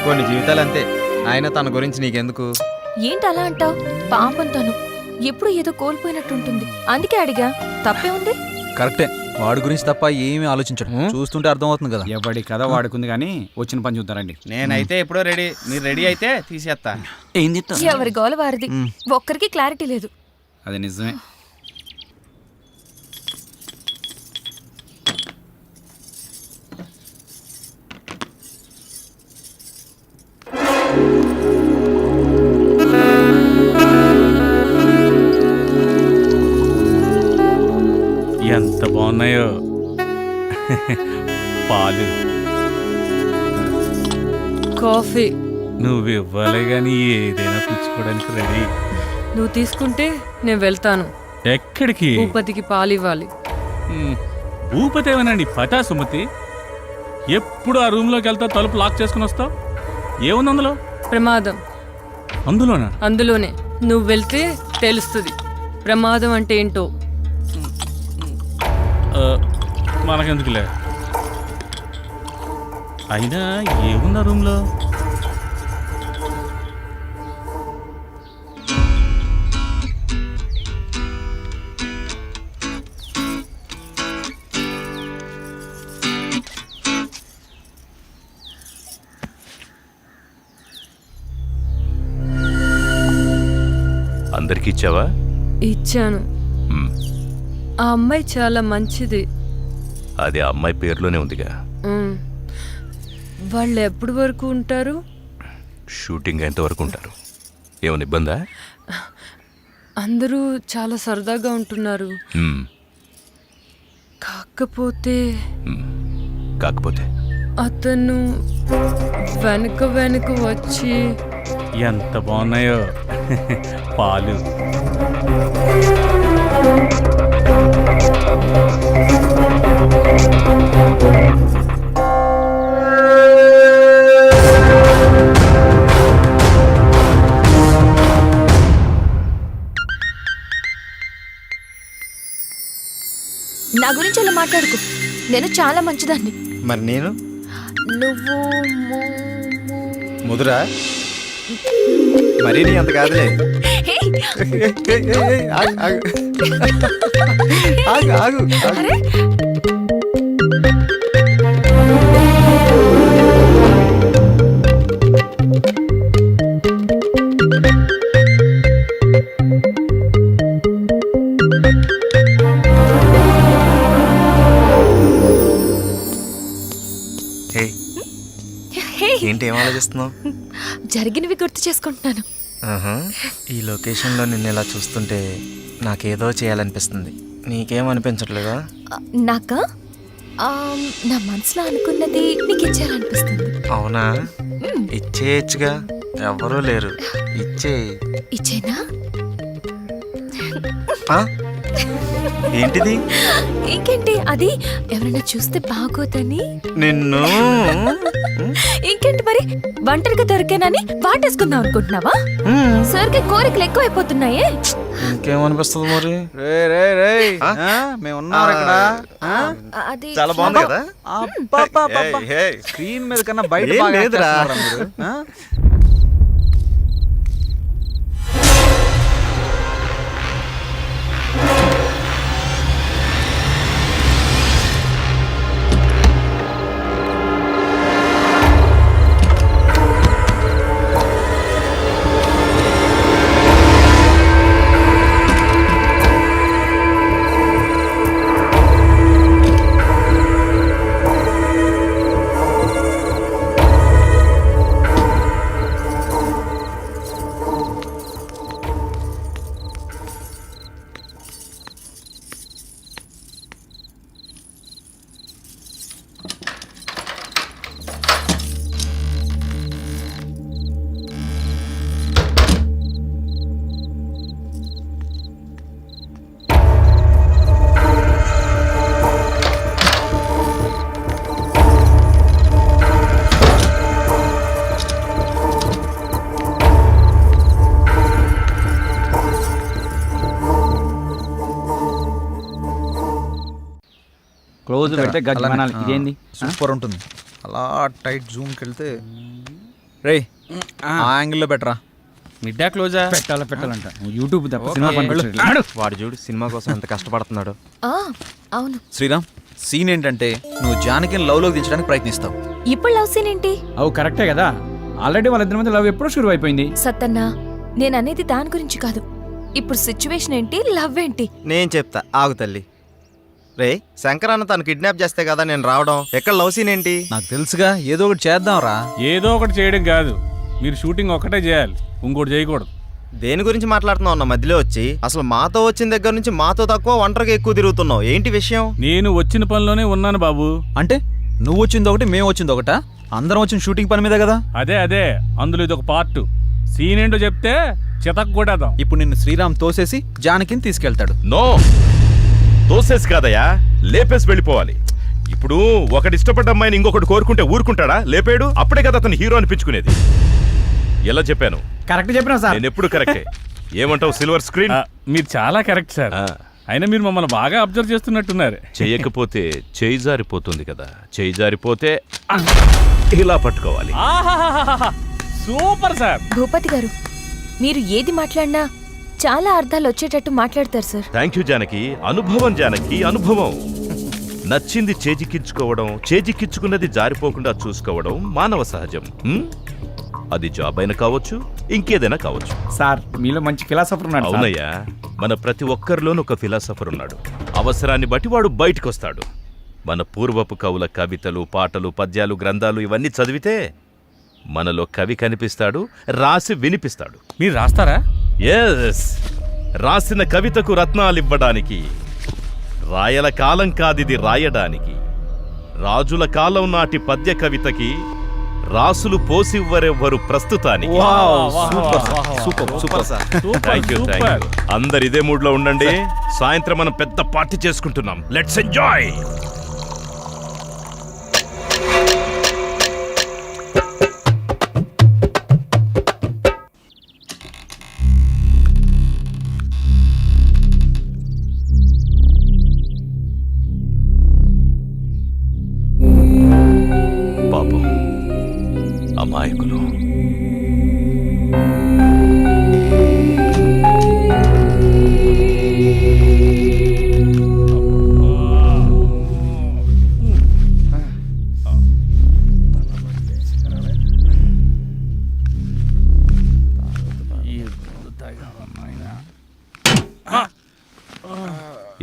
కొన్ని జీవితాలు అంతే. ఆయన తన గురించి నీకెందుకు? ఏంటి అలా అంటావు? పాపం తను ఎప్పుడు ఏదో కోల్పోయినట్టుంటుంది. అందుకే అడిగా. తప్పే ఉంది. కరెక్టే, వాడి గురించి తప్ప ఏమీ ఆలోచించడు. చూస్తుంటే అర్థమవుతుంది కదా. ఎవడి కథ వాడుకుంది కానీ వచ్చిన పని చూద్దారండి. నేనైతే ఎప్పుడో రెడీ. మీరు రెడీ అయితే తీసేస్తా. ఏం చెప్తా? ఎవరి గోల వారిది. ఒక్కరికి క్లారిటీ లేదు. అది నిజమే. ఎంత బాగున్నాయో పాలు. కాఫీ నువ్వు ఇవ్వాలి కానీ ఏదైనా పుచ్చుకోవడానికి రెడీ. నువ్వు తీసుకుంటే నేను వెళ్తాను. ఎక్కడికి? భూపతికి పాలు ఇవ్వాలి. భూపతి ఏమనండి పటా సుమతి. ఎప్పుడు ఆ రూమ్లోకి వెళ్తా తలుపు లాక్ చేసుకుని వస్తావు. ఏముంది అందులో? ప్రమాదం. అందులోనా? అందులోనే. నువ్వు వెళ్తే తెలుస్తుంది ప్రమాదం అంటే ఏంటో. మనకెందుకులే. అయినా ఏముంది ఆ రూమ్లో? అందరికి ఇచ్చావా? ఇచ్చాను. ఆ అమ్మాయి చాలా మంచిది. అది ఆ అమ్మాయి పేరులోనే ఉందిగా. వాళ్ళు ఎప్పటి వరకు ఉంటారు? షూటింగ్ ఎంతవరకు ఉంటారు? ఏమైనా ఇబ్బందా? అందరూ చాలా సరదాగా ఉంటున్నారు. కాకపోతే అతను వెనక వెనక వచ్చి. ఎంత బాగున్నాయో పాలు. నా గురించి అలా మాట్లాడుకో. నేను చాలా మంచిదాన్ని. మరి నేను? నువ్వు ముదురా? మరీ నీ అంత కాదులే. ఆగు. ఏంటి ఏం ఆలోచిస్తున్నావు? జరిగినవి గుర్తు చేసుకుంటున్నాను. ఈ లొకేషన్లో నిన్ను ఇలా చూస్తుంటే నాకేదో చేయాలనిపిస్తుంది. నీకేమనిపించట్లేదా? నాకా? నా మనసులో అనుకున్నది నీకు ఇచ్చేయాలనిపిస్తుంది. అవునా? ఇచ్చేయచ్చుగా, ఎవరూ లేరు. ఇచ్చేనా? ఏంటిది? ఇంకేంటి, అది ఎవరైనా చూస్తే బాగోదని. నిన్ను ఇంకేంటి మరి, ఒంటరిగా దొరికానని వాటేసుకుందాం అనుకుంటున్నావా? సరికి కోరికలు ఎక్కువ అయిపోతున్నాయే. ఇంకేమనిపిస్తుంది మరి? మేమున్నారు ఇక్కడ. అది చాలా బాగుంది కదా. స్క్రీన్ మీద కన్నా బయట లేదురా. క్లోజ్ పెడితే గజ్జి మనాలి. ఇదేంది? సూపర్ ఉంటుంది. అలా టైట్ జూమ్కి వెళ్తే రే ఆ యాంగిల్లో బెటరా. మిడ్డా క్లోజా? పెట్టాలంట యూట్యూబ్ తప్ప సినిమా పనిపించట్లేదు. వాడు చూడు సినిమా కోసం ఎంత కష్టపడుతున్నాడు. అవును. శ్రీరామ్, సీన్ ఏంటంటే నువ్వు జానకిని లవ్లోకి దించడానికి ప్రయత్నిస్తావు. ఇప్పుడు లవ్ సీన్ ఏంటి? అవు కరెక్టే కదా, ఆల్రెడీ వాళ్ళిద్దరి మధ్య లవ్ ఎప్పుడో షురు అయిపోయింది. సత్తన్నా, నేను అనేది దాని గురించి కాదు. ఇప్పుడు సిచ్యువేషన్ ఏంటి, లవ్ ఏంటి? నేను చెప్తా, ఆగు తల్లి. రే శంకర్ అన్న తను కిడ్నాప్ చేస్తే కదా నేను రావడం. ఎక్కడ లవ్ సీన్ ఏంటి? నాకు తెలుసుగా, ఏదో ఒకటి చేద్దాం రా. ఏదో ఒకటి చేయడం కాదు, మీరు షూటింగ్ ఒక్కటే చేయాలి, ఇంకోటి చేయకూడదు. దేని గురించి మాట్లాడుతున్నావు అన్న మధ్యలో వచ్చి? అసలు మాతో వచ్చిన దగ్గర నుంచి మాతో తక్కువ ఒంటరిగా ఎక్కువ తిరుగుతున్నావు. ఏంటి విషయం? నేను వచ్చిన పనిలోనే ఉన్నాను బాబు. అంటే నువ్వు వచ్చింది ఒకటి, మేము వచ్చింది ఒకటా? అందరం వచ్చిన షూటింగ్ పని మీద కదా. అదే అందులో ఇది ఒక పార్ట్. సీన్ ఏంటో చెప్తే చితక్ కొట్టేద్దాం. ఇప్పుడు నిన్ను శ్రీరామ్ తోసేసి జానకిని తీసుకెళ్తాడు. నో, తోసేసి కాదయ్యా, లేపేసి వెళ్ళిపోవాలి. ఇప్పుడు ఒకటి ఇష్టపడ్డ అమ్మాయిని ఇంకొకటి కోరుకుంటే ఊరుకుంటాడా? లేపాడు, అప్పుడే కదా అతను హీరో అనిపించుకునేది. ఎలా చెప్పాను? కరెక్ట్ చెప్పినా సార్. నేను ఎప్పుడు కరెక్టే. ఏమంటావు సిల్వర్ స్క్రీన్? మీరు చాలా కరెక్ట్ సార్. అయినా మీరు మమ్మల్ని బాగా అబ్జర్వ్ చేస్తున్నట్టున్నారు. చెయ్యకపోతే చేయి జారిపోతుంది కదా. చేయి జారిపోతే ఇలా పట్టుకోవాలి. Super sir. భూపతి గారు, మీరు ఏది మాట్లాడినా చాలా అర్థాలు వచ్చేటట్టు మాట్లాడతారు సార్. Thank you Janaki. అనుభవం జానకి, అనుభవం. నచ్చింది చేజిక్కించుకోవడం, చేజిక్కించుకున్నది జారిపోకుండా చూసుకోవడం మానవ సహజం. అది జాబ్ అయినా కావచ్చు, ఇంకేదైనా కావచ్చు. సార్ మీలో మంచి ఫిలాసఫర్ ఉన్నాడు. అవునయ్యా, మన ప్రతి ఒక్కరిలోనూ ఒక ఫిలాసఫర్ ఉన్నాడు. అవసరాన్ని బట్టి వాడు బయటకు వస్తాడు. మన పూర్వపు కవుల కవితలు, పాటలు, పద్యాలు, గ్రంథాలు ఇవన్నీ చదివితే మనలో కవి కనిపిస్తాడు, రాసి వినిపిస్తాడు. మీరు రాస్తారా? ఎస్, రాసిన కవితకు రత్నాలివ్వడానికి. రాయల కాలం కాదిది రాయడానికి. రాజుల కాలం నాటి పద్య కవితకి రాసులు పోసివ్వరెవ్వరు ప్రస్తుతానికి. Thank you. అందరు ఇదే మూడ్ లో ఉండండి. సాయంత్రం మనం పెద్ద పార్టీ చేసుకుంటున్నాం. Let's enjoy. పాపం అమాయకులు.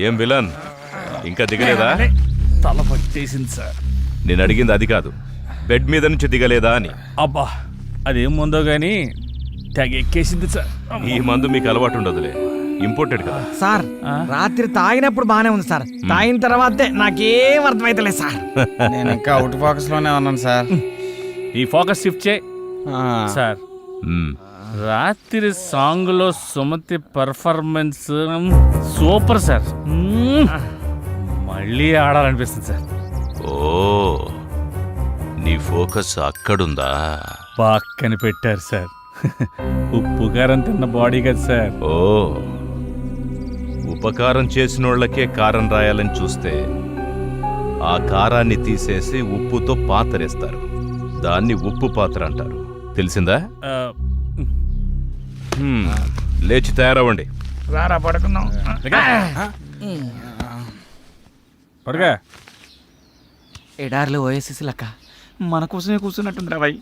ఏం విలన్, ఇంకా దిగలేదా? తల పట్టేసింది సార్. నేను అడిగింది అది కాదు, బెడ్ మీద నుంచి దిగలేదా అని. అబ్బా, అదేం ముందో గానీ తెగ ఎక్కేసింది సార్. ఈ మందు మీకు అలవాటు ఉండదులే, ఇంపోర్టెడ్ కదా. సార్ రాత్రి తాగినప్పుడు బానే ఉంది సార్, తాగిన తర్వాతే నాకేం అర్థమైతలేదు సార్. నేను ఇంకా అవుట్ ఫోకస్ లోనే ఉన్నాను సార్. ఈ ఫోకస్ షిఫ్ట్ చేయి సార్. రాత్రి సాంగ్ లో సుమతి పర్ఫార్మెన్స్ సూపర్ సార్. మళ్ళీ ఆడాలనిపిస్తుంది సార్. ఓ, నీ ఫోకస్ అక్కడుందా? పక్కన పెట్టారు సార్. ఉప్పు కారం తిన్న బాడీ కదా సార్. ఓ, ఉపకారం చేసినోళ్లకే కారం రాయాలని చూస్తే ఆ కారాన్ని తీసేసి ఉప్పుతో పాతరేస్తారు. దాన్ని ఉప్పు పాత్ర అంటారు. తెలిసిందా? లేచి తయారవ్వండి. రారా పడుకుందాం. పడుగా. ఎడార్లో ఓఎస్ఎస్ లెక్క మన కోసమే కూర్చున్నట్టుంది రా బాయ్.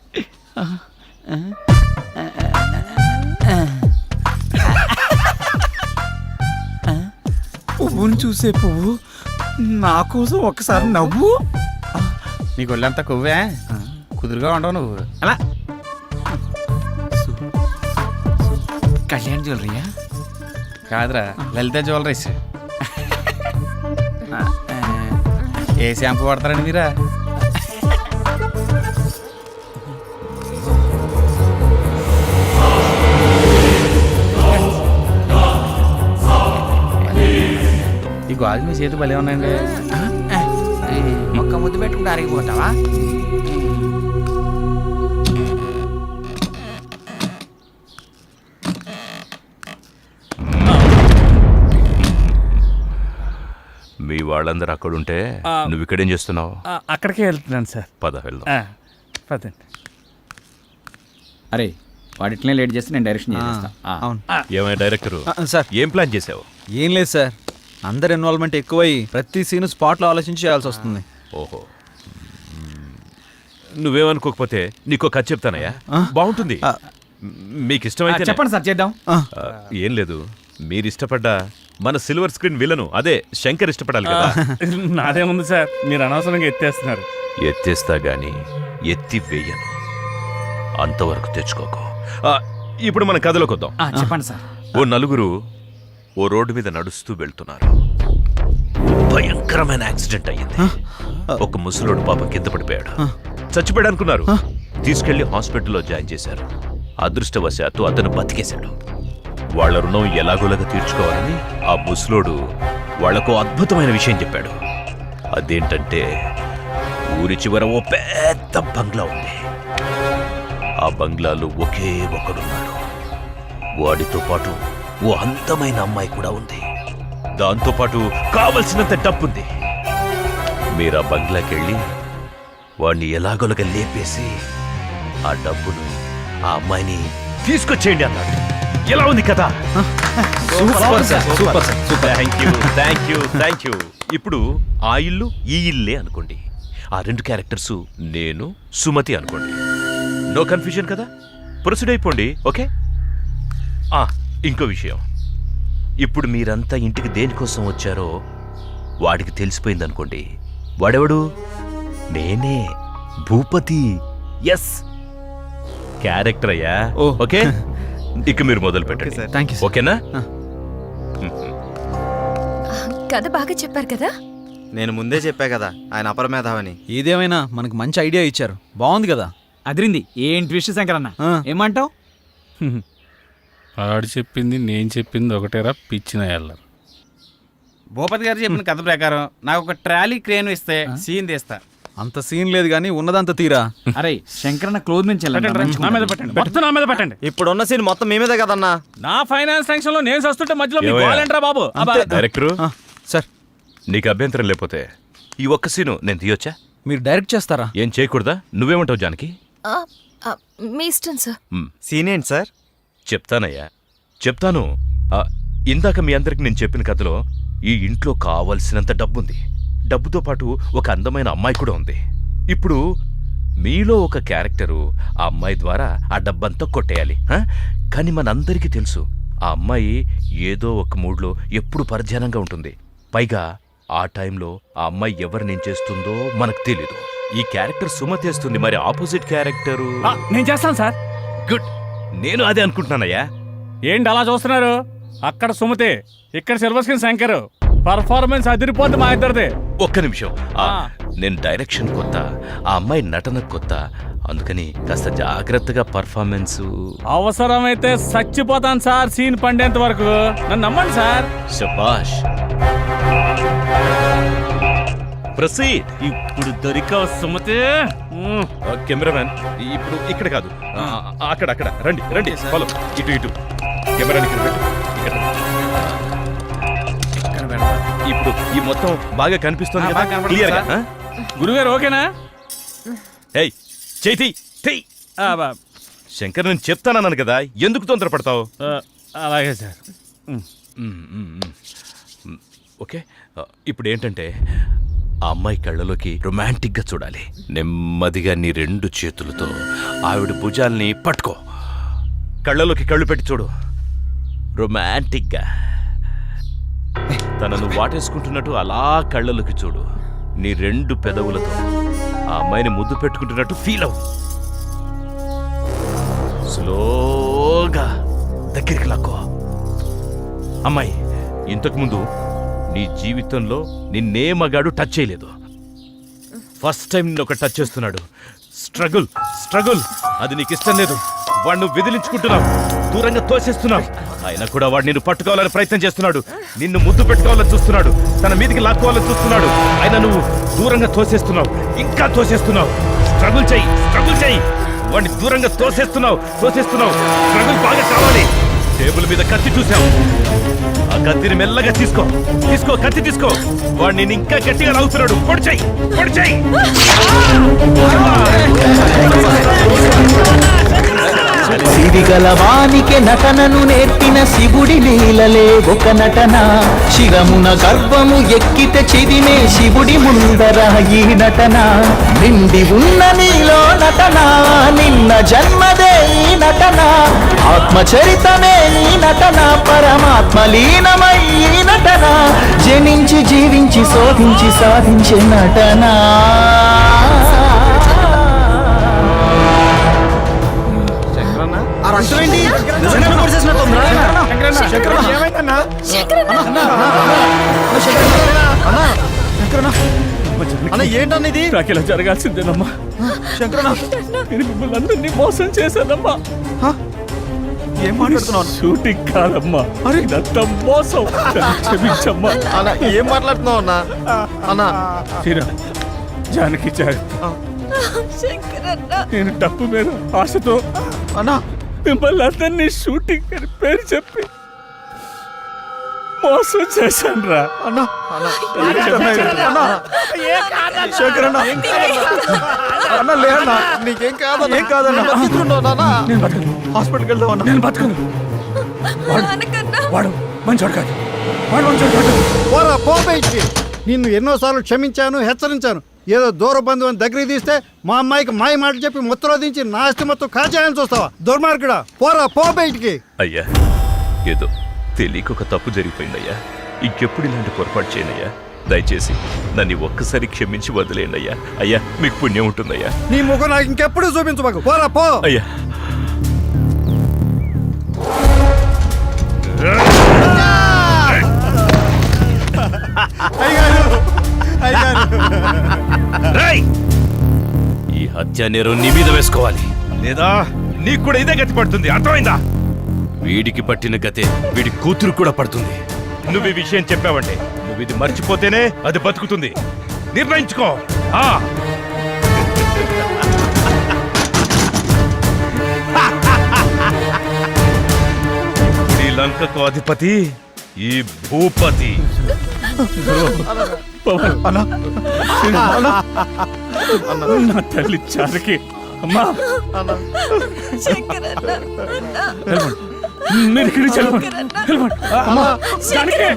పువ్వును చూసే పువ్వు నా కోసం ఒక్కసారి నవ్వు. నీకు ఒళ్ళంతా కొవ్వే, కుదురుగా ఉండవు నువ్వు. అలా కళ్యాణ్ జ్యువెలరీయా? కాదురా, లలిత జ్యువెలరీస్. ఏ షాంపూ వాడతారండి మీరా? ఈ గాజు మీ చేతి భలే ఉన్నాయండి. ఒక్క ముద్దు పెట్టుకుంటే అరిగిపోతావా? మీ వాళ్ళందరూ అక్కడుంటే నువ్వు ఇక్కడేం చేస్తున్నావు? అక్కడికే వెళ్తున్నాను సార్. పద వెళ్దాం. పదండి. అరే వాడు ఇట్లనే లేట్ చేస్తే నేను డైరెక్షన్ చేస్తా. అవును ఏమైనా డైరెక్టరు సార్ ఏం ప్లాన్ చేసావు? ఏం లేదు సార్, అందరు ఇన్వాల్వ్మెంట్ ఎక్కువై ప్రతి సీన్ స్పాట్లో ఆలోచించి చేయాల్సి వస్తుంది. ఓహో, నువ్వేమనుకోకపోతే నీకు కథ చెప్తానయ్యా, బాగుంటుంది. మీకు ఇష్టమైతే చెప్పండి సార్, చేద్దాం. ఏం లేదు, మీరు ఇష్టపడ్డ మన సిల్వర్ స్క్రీన్ విలను అదే శంకర్ ఇష్టపడాలి కదా. నాదేముంది సార్, మీరు అనవసరంగా ఎత్తేస్తున్నారు. ఎత్తేస్తా గాని ఎత్తి వేయను, అంతవరకు తెచ్చుకోకు. ఇప్పుడు మన కథలోకి వద్దాం. చెప్పండి సార్. ఓ నలుగురు ఓ రోడ్డు మీద నడుస్తూ వెళ్తున్నారు. భయంకరమైన యాక్సిడెంట్ అయ్యింది. ఒక ముసలోడు పాపం కింద పడిపోయాడు. చచ్చిపోయాడు అనుకున్నారు. తీసుకెళ్లి హాస్పిటల్లో జాయిన్ చేశారు. అదృష్టవశాత్తు అతను బతికేశాడు. వాళ్ల రుణం ఎలాగోలాగా తీర్చుకోవాలని ఆ ముసలోడు వాళ్లకు అద్భుతమైన విషయం చెప్పాడు. అదేంటంటే ఊరి చివర ఓ పెద్ద బంగ్లా ఉంది. ఆ బంగ్లాలో ఒకే ఒకడున్నాడు. వాడితో పాటు ఓ అందమైన అమ్మాయి కూడా ఉంది. దాంతోపాటు కావలసినంత డబ్బుంది. మీరు ఆ బంగ్లాకెళ్ళి వాడిని ఎలాగోలాగా లేపేసి ఆ డబ్బును ఆ అమ్మాయిని తీసుకొచ్చేయండి అన్నాడు. ఎలా ఉంది కదా? Thank you. ఇప్పుడు ఆ ఇల్లు ఈ ఇల్లే అనుకోండి. ఆ రెండు క్యారెక్టర్స్ నేను, సుమతి అనుకోండి. నో కన్ఫ్యూజన్ కదా? ప్రొసీడ్ అయిపోండి. ఓకే. ఇంకో విషయం, ఇప్పుడు మీరంతా ఇంటికి దేనికోసం వచ్చారో వాడికి తెలిసిపోయింది అనుకోండి. వాడెవడు? నేనే, భూపతి. ఎస్, క్యారెక్టర్ అయ్యా. ఓకే, ఇక మీరు మొదలు పెట్టండి. ఓకేనా? కథ బాగా చెప్పారు కదా. నేను ముందే చెప్పా కదా ఆయన అపరమేధావని. ఏదేమైనా మనకు మంచి ఐడియా ఇచ్చారు, బాగుంది కదా. అదిరింది. ఏం ట్విస్ట్ శంకరన్న, ఏమంటావు? ఆడు చెప్పింది నేను చెప్పింది ఒకటేరా పిచ్చిన ఎల్లరు. భూపతి గారు చెప్పిన కథ ప్రకారం నాకు ఒక ట్రాలీ క్రేన్ ఇస్తే సీన్ తీస్తా. అంత సీన్ లేదు కానీ ఉన్నదంతా తీరా. అరే శంకరన్న క్లోజ్ నుంచి మొత్తం నా మీద పెట్టండి. ఇప్పుడు ఉన్న సీన్ మొత్తం మీ మీదే కదన్నా. నా ఫైనాన్స్ టెన్షన్ లో నేను వస్తుంటే మధ్యలో మీకు కావాలంటారా బాబు? డైరెక్టర్ సార్, నీకు అభ్యంతరం లేకపోతే ఈ ఒక్క సీను నేను తీయొచ్చా? మీరు డైరెక్ట్ చేస్తారా? ఏం చేయకూడదా? నువ్వేమంటావు జానకి? మీ ఇష్టం సార్. సీన్ ఏంటి సార్? చెప్తానయ్యా, చెప్తాను. ఇందాక మీ అందరికి నేను చెప్పిన కథలో ఈ ఇంట్లో కావలసినంత డబ్బుంది. డబ్బుతో పాటు ఒక అందమైన అమ్మాయి కూడా ఉంది. ఇప్పుడు మీలో ఒక క్యారెక్టరు ఆ అమ్మాయి ద్వారా ఆ డబ్బంతా కొట్టేయాలి. కానీ మనందరికీ తెలుసు ఆ అమ్మాయి ఏదో ఒక మూడ్లో ఎప్పుడు పరధ్యానంగా ఉంటుంది. పైగా ఆ టైంలో ఆ అమ్మాయి ఎవరినేం చేస్తుందో మనకు తెలీదు. ఈ క్యారెక్టర్ సుమతేస్తుంది, మరి ఆపోజిట్ క్యారెక్టరు నేను చేస్తాను సార్. గుడ్, నేను అదే అనుకుంటున్నానయ్యా. ఏంటి అలా చూస్తున్నారు? అక్కడ సుమతి, ఇక్కడ సిల్వర్ స్క్రీన్ శంకర్. పర్ఫార్మెన్స్ అదిరిపోద్ది మా ఇద్దరిది. ఒక్క నిమిషం, నేను డైరెక్షన్ కొత్త, ఆ అమ్మాయి నటన కొత్త, అందుకని కాస్త జాగ్రత్తగా పర్ఫార్మెన్స్. అవసరమైతే చచ్చిపోతాను సార్ సీన్ పండేంత వరకు. నన్ను నమ్మండి సార్. శభాష్. ప్రొసీడ్. ఇప్పుడు దొరికావు సుమతి. కెమెరామెన్, ఇప్పుడు ఇక్కడ కాదు, అక్కడ రండి రండి. ఫాలో, ఇటు కెమెరా ఇక్కడ పెట్టు. ఇప్పుడు ఈ మొత్తం బాగా కనిపిస్తుంది కదా, క్లియర్ గా? గురుగారు ఓకేనా? ఏయ్ చైతి, శంకర్ నేను చెప్తానన్నాను కదా, ఎందుకు తొందరపడతావు? అలాగే సార్. ఓకే, ఇప్పుడు ఏంటంటే ఆ అమ్మాయి కళ్ళలోకి రొమాంటిక్గా చూడాలి. నెమ్మదిగా నీ రెండు చేతులతో ఆవిడ భుజాల్ని పట్టుకో, కళ్ళలోకి కళ్ళు పెట్టి చూడు. రొమాంటిక్గా తనను వాటేసుకుంటున్నట్టు అలా కళ్ళలోకి చూడు. నీ రెండు పెదవులతో ఆ అమ్మాయిని ముద్దు పెట్టుకుంటున్నట్టు ఫీల్ అవు. స్లోగా దగ్గరికి లాక్కో. అమ్మాయి, ఇంతకుముందు నీ జీవితంలో నిన్నే మగాడు టచ్ చేయలేదు. ఫస్ట్ టైం నిన్ను ఒక టచ్ చేస్తున్నాడు. స్ట్రగుల్, అది నీకు ఇష్టం లేదు. వాడిని విదిలించుకుంటున్నావు, దూరంగా తోసేస్తున్నావు. అయినా కూడా వాడు నిన్ను పట్టుకోవాలని ప్రయత్నం చేస్తున్నాడు. నిన్ను ముద్దు పెట్టుకోవాలని చూస్తున్నాడు, తన మీదికి లాక్కోవాలని చూస్తున్నాడు. అయినా నువ్వు దూరంగా తోసేస్తున్నావు, ఇంకా తోసేస్తున్నావు. స్ట్రగుల్ చెయ్యి. వాడిని దూరంగా తోసేస్తున్నావు. స్ట్రగుల్ బాగా కావాలి. టేబుల్ మీద కత్తి చూసావు, ఆ కత్తిని మెల్లగా తీసుకో. కత్తి తీసుకో. వాడిని ఇంకా గట్టిగా లాగుతున్నాడు. పొడి చెయ్యి. సిరిగల వానికి నటనను నేర్పిన శివుడి లీలలే ఒక నటన శిరమున గర్భము ఎక్కితే చిదిమే శివుడి ముందర ఈ నటన నిండి ఉన్న నీలో నటన నిన్న జన్మదే ఈ నటన ఆత్మచరితమే ఈ నటన పరమాత్మ లీనమై ఈ నటన జనించి జీవించి శోధించి సాధించే నటన ఏంటన్నది నాకు ఇలా జరగాల్సిందేనమ్మా శంకరన్న నేను మిమ్మల్ని అందరినీ మోసం చేశానమ్మా. ఏం మాట్లాడుతున్నావు? షూటింగ్ కాదమ్మా, ఇదంతా మోసం. నన్ను క్షమించమ్మా. అన్నా ఏం మాట్లాడుతున్నావు అన్నా? అన్నా తీరా జానకి నేను డబ్బు మీద ఆశతో అన్నా మిమ్మల్ని అందరినీ షూటింగ్ అని పేరు చెప్పి మోసం చేశాను రా. అన్నా శంకరన్న అన్న లేదన్నా నీకేం కాదన్నా ఏం కాదన్నా నేను బతకను. హాస్పిటల్కి వెళ్దాం అన్నా. నేను బతకను. వాడు మంచోడు కాదు. వాడు మంచోడు కాదు. పోరా పో బయటికి. నిన్ను ఎన్నోసార్లు క్షమించాను, హెచ్చరించాను. ఏదో దూర బంధువుని దగ్గరికి తీస్తే మా అమ్మాయికి మాయ మాటలు చెప్పి ముత్తలో దించి నా ఆస్తి మొత్తం కాజాయని చూస్తావా? దుర్మార్గుడా, పోరా పో బయటికి. అయ్యా ఏదో తెలియక ఒక తప్పు జరిగిపోయిందయ్యా. ఇంకెప్పుడు ఇలాంటి పొరపాటు చేయనయ్యా. దయచేసి నన్ను ఒక్కసారి క్షమించి వదిలేయండి అయ్యా. అయ్యా మీకు పుణ్యం ఉంటుందయ్యా. నీ ముఖం నాకు ఇంకెప్పుడు చూపించబాకు. పోరా పో. అయ్యా ఈ హత్య నేరం నీ మీద వేసుకోవాలి, లేదా నీకు కూడా ఇదే గతి పడుతుంది. అర్థమైందా? వీడికి పట్టిన గతే వీడి కూతురు కూడా పడుతుంది. నువ్వు ఈ విషయం చెప్పావంటే నువ్వు ఇది మర్చిపోతేనే అది బతుకుతుంది. నిర్ణయించుకో. ఈ లంకకు అధిపతి ఈ భూపతి. నా తల్లి చాలకి అమ్మా మీరు ఇక్కడికి వెళ్ళండి. అమ్మా జానకి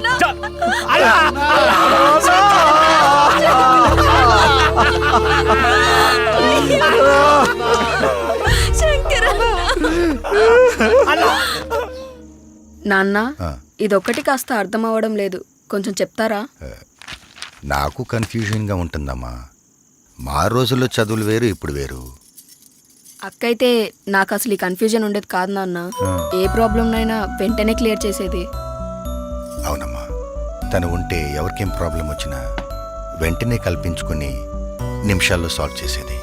నాన్న ఇదొక్కటి కాస్త అర్థం అవ్వడం లేదు, కొంచెం చెప్తారా? నాకు కన్ఫ్యూజన్గా ఉంటుందమ్మా. మా రోజుల్లో చదువులు వేరు, ఇప్పుడు వేరు. అక్కయితే నాకు అసలు ఈ కన్ఫ్యూజన్ ఉండేది కాదు నాన్న. ఏ ప్రాబ్లంనైనా వెంటనే క్లియర్ చేసేది. అవునమ్మా, తను ఉంటే ఎవరికేం ప్రాబ్లం వచ్చినా వెంటనే కల్పించుకుని నిమిషాల్లో సాల్వ్ చేసేది.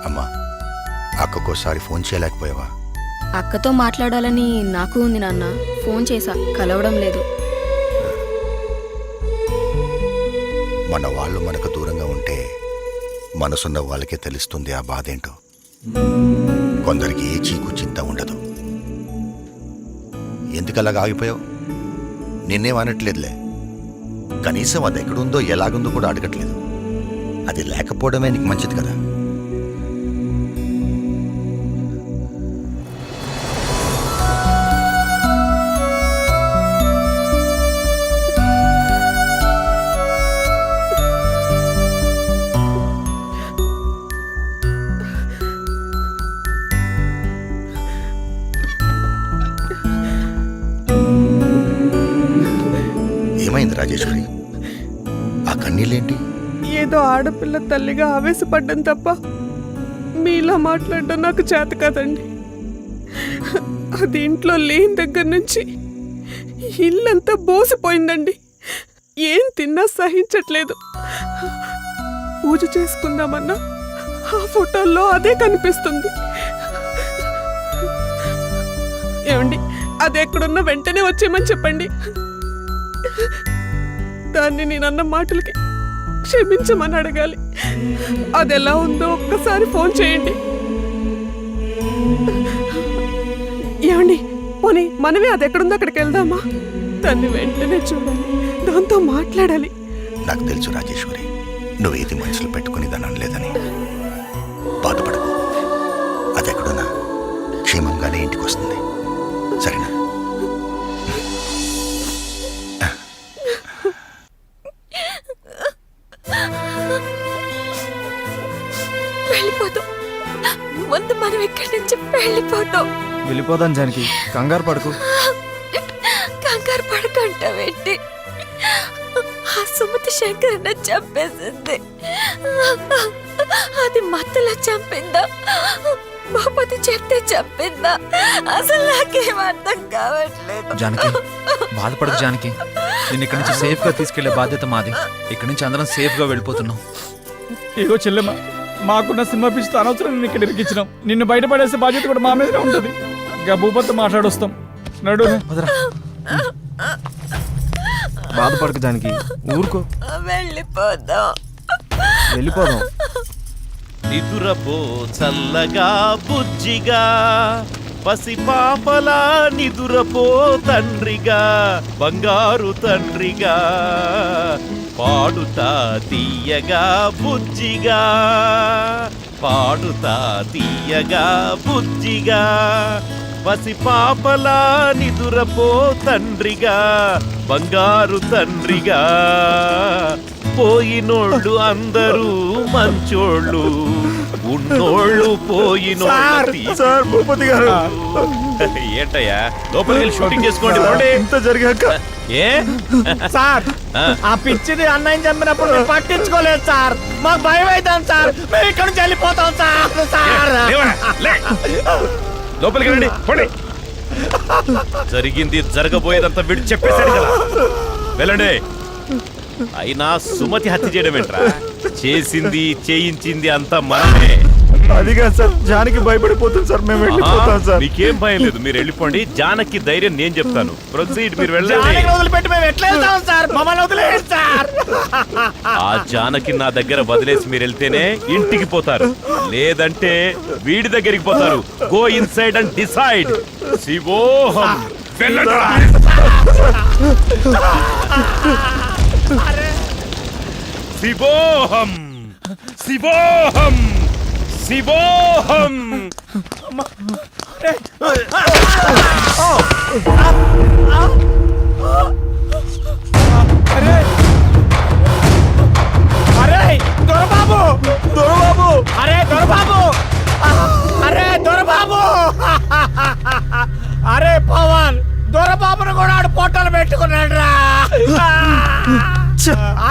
అమ్మా, అక్కకోసారి ఫోన్ చేయలేకపోయావా? అక్కతో మాట్లాడాలని నాకు ఉంది నాన్న. ఫోన్ చేశా, కలవడం లేదు. మన వాళ్ళు మనకు దూరంగా ఉంటే మనసున్న వాళ్ళకే తెలుస్తుంది ఆ బాధేంటో. కొందరికి ఏ చీకు చింత ఉండదు. ఎందుకలాగా ఆగిపోయావు? నిన్నేం అనట్లేదులే. కనీసం అది ఎక్కడుందో ఎలాగుందో కూడా అడగట్లేదు. అది లేకపోవడమే నీకు మంచిది కదా. ఏమైంది రాజేశ్వరి? ఆ కన్నీళ్ళేంటి? ఏదో ఆడపిల్ల తల్లిగా ఆవేశపడ్డం తప్ప మీలా మాట్లాడడం నాకు చేత కాదండి. అది ఇంట్లో లేని దగ్గర నుంచి ఇల్లంతా బోసిపోయిందండి. ఏం తిన్నా సహించట్లేదు. పూజ చేసుకుందామన్నా ఆ ఫోటోల్లో అదే కనిపిస్తుంది. ఏమండి, అది ఎక్కడున్నా వెంటనే వచ్చేయమని చెప్పండి. దాన్ని నేనన్న మాటలకి క్షమించమని అడగాలి. అది ఎలా ఉందో ఒక్కసారి ఫోన్ చేయండి. ఏమండి, పోనీ మనమే అది ఎక్కడుందో అక్కడికి వెళ్దామా? దాన్ని వెంటనే చూడాలి, దాంతో మాట్లాడాలి. నాకు తెలుసు రాజేశ్వరి, నువ్వేది మనసులో పెట్టుకుని దాన్ని అనలేదని. బాధపడకు. అది ఎక్కడున్నా మళ్ళీ ఇంటికి వస్తుంది. సరేనా? వెళ్ళిపోతాం. ముందు మనం ఇక్కడి నుంచి వెళ్ళిపోతాం. వెళ్ళిపోదాం జానకి, కంగారు పడుకు. కంగారు పడకంటావేంటి? ఆ సుమతి శంకరన్న చంపేసింది. అది మత్తులో చంపిందా, భూపతి చెప్తే చంపిందా? అసలు నాకేం అర్థం కావట్లేదు. జానకి బాధపడదు జానకి, నేను ఇక్కడి నుంచి సేఫ్ గా తీసుకెళ్లే బాధ్యత మాది. ఇక్కడి నుంచి అందరం సేఫ్ గా వెళ్ళిపోతున్నాం. ఇగో చెల్లెమ్మ, మాకున్న సినిమా పిచ్చి అనవసరం నిన్ను ఇక్కడ ఇరికించినాం. నిన్ను బయటపడేసే బాధ్యత కూడా మా మీదనే ఉంటుంది. ఇక భూపతితో మాట్లాడొస్తాం. నడు. బాధపడకు జానకి, ఊరుకో. వెళ్ళిపోదాం. వెళ్ళిపోదాం. నిదురపో చల్లగా బుజ్జిగా, పసిపాపలా నిదురపో తండ్రిగా, బంగారు తండ్రిగా, పాడుతా తీయగా బుజ్జిగా, పాడుతా తీయగా బుజ్జిగా, పసిపాపలా నిదురపో తండ్రిగా, బంగారు తండ్రిగా. పోయినోళ్ళు అందరూ మంచోళ్ళు, ఉన్నోళ్ళు పోయినోళ్ళు. సార్, భూపతి గారు. ఏంటయ్యా, లోపలికి వెళ్ళి షూటింగ్ చేసుకోండి. ఇంత జరిగాక ఏ సార్, ఆ పిచ్చిది అన్నయ్య చంపినప్పుడు మేము పట్టించుకోలేదు సార్. మాకు భయం అవుతాం సార్. మేము ఇక్కడ నుంచి వెళ్ళిపోతాం సార్. సార్ లోపలికి రండి, పోండి. జరిగింది జరగబోయేదంతా వీడు చెప్పేశాడు కదా, వెళ్ళండి. అయినా సుమతి హత్య చేయడం ఏంట్రా? చేసింది చేయించింది అంతా మనమే. అదిగా సార్, జానకి భయపడిపోతుంది సార్. మేము వెళ్ళిపోతాం సార్. మీకేం భయం లేదు, మీరు వెళ్ళిపోండి. జానకి ధైర్యం నేను చెప్తాను. ప్రొసీడ్, మీరు వెళ్ళండి. వదిలిపెట్టి మేము ఎట్లా వెళ్తాం సార్? మమ్మల్ని వదిలేదు సార్. ఆ జానకి నా దగ్గర వదిలేసి మీరు వెళ్తేనే ఇంటికి పోతారు, లేదంటే వీడి దగ్గరికి పోతారు. Go inside and decide. శివోహం. శివోహం శివోహం శివోహం. అరే దొరబాబు, దొరబాబు, అరే దొరబాబు, అరే దొరబాబు, అరే పవన్, దొరబాబును కూడా ఆడు పొట్టలు పెట్టుకున్నాడు రా.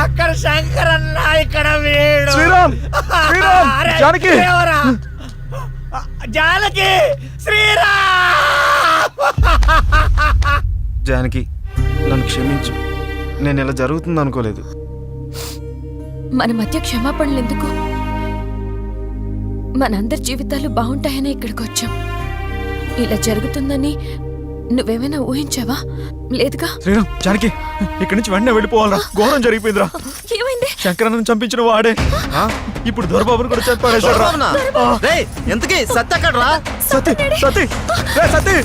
అక్కడ శంకరన్న, ఇక్కడ వీడు. శ్రీరామ్, శ్రీరామ్, అరే, జానకి. ఎవరా? జానకి, శ్రీరామ్. జానకి, నన్ను క్షమించు. నేను ఇలా జరుగుతుంది అనుకోలేదు. మన మధ్య క్షమాపణలు ఎందుకు? మనందరి జీవితాలు బాగుంటాయని ఇక్కడికి వచ్చాం. ఇలా జరుగుతుందని నువ్వేమైనా ఊహించావా? లేదుగా. శ్రీరామ్, జానకి, ఇక్కడి నుంచి వెంటనే వెళ్ళిపోవాలరా. ఘోరం జరిగిపోయిందిరా. ఏమైంది? శంకరన్నను చంపించిన వాడే ఇప్పుడు దొరబాబుని కూడా చంపాడు. ఎంతకీ సత్య అక్కడరా? సతీ, సతీ, రే సతీ,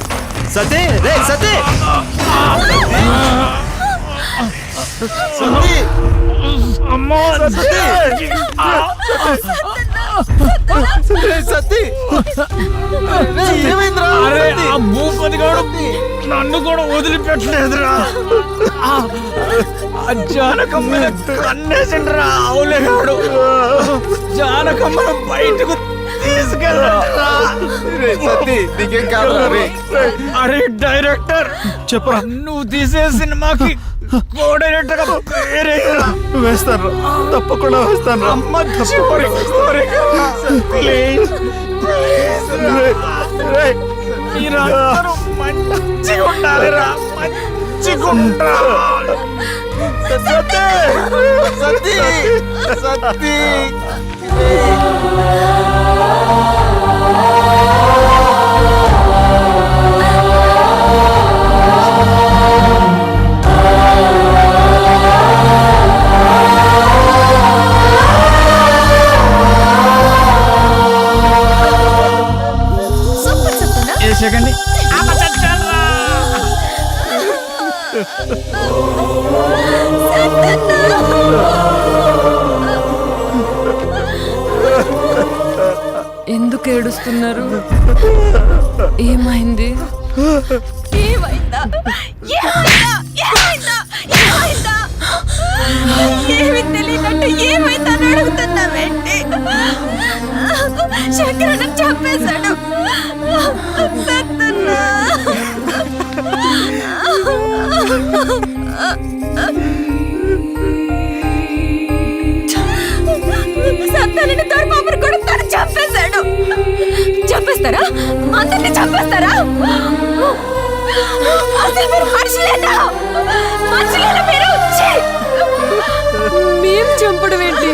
సతీ, రే సతీ, సతీ, అమ్మో సతీ, సతీ, ఏమైందిరా? అరే ఆ భూపతి గాడు నన్ను కూడా వదిలిపెట్టలేదురా. జానకమ్మ కన్నేసిండ్రా అవులేగాడు. జానకమ్మను బయటకు తీసుకెళ్ళరా. నీకేం కాదు. అరే డైరెక్టర్, చెప్పరా, నువ్వు తీసే సినిమాకి కో డైరెక్టర్ గా పేరే వేస్తాను, తప్పకుండా వేస్తాను. మీరందరూ మంచిగా ఉండాలిరా, మంచిగా ఉండాలి. సతీ, సతీ, సతీ. సెకండ్ ఎందుకు ఏడుస్తున్నారు? ఏమైంది? ఏమి తెలియనట్టు ఏమైందని అడుగుతున్నావేంటి? శంకరను చంపేశాడు. సత్తన్నా. సత్తనని దొరబాబుని కూడా తను చంపేశాడు. చంపేస్తారా? అందరినీ చంపేస్తారా? అసలు మీరు మనుషులేనా? మనుషులేనా మీరు? మేం చంపడం ఏంటి?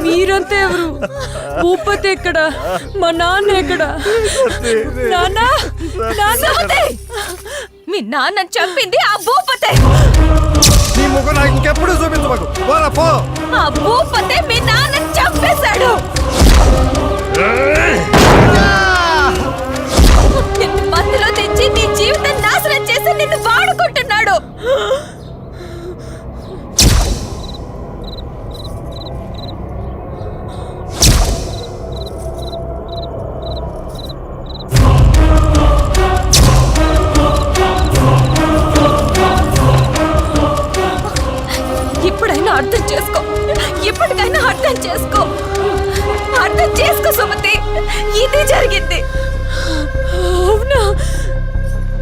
మీరంతా ఎవరు? భూపతి ఎక్కడ? మా నాన్న ఎక్కడ? నాన్న, మీ నాన్న చంపింది ఆ భూపతే. నీ ముఖం నాకు ఇంకెప్పుడు చూపించబాకు. పోరా పో. ఆ భూపతే మీ నాన్న చంపేశాడు. నిన్ను మధ్యలో తెచ్చి నీ జీవితం నాశనం చేసి నిన్ను వాడుకుంటున్నాడు. ఇప్పుడైనా అర్థం చేసుకో. ఇప్పటికైనా అర్థం చేసుకో. అర్థం చేసుకో సుమతి. ఇది జరిగింది. అవునా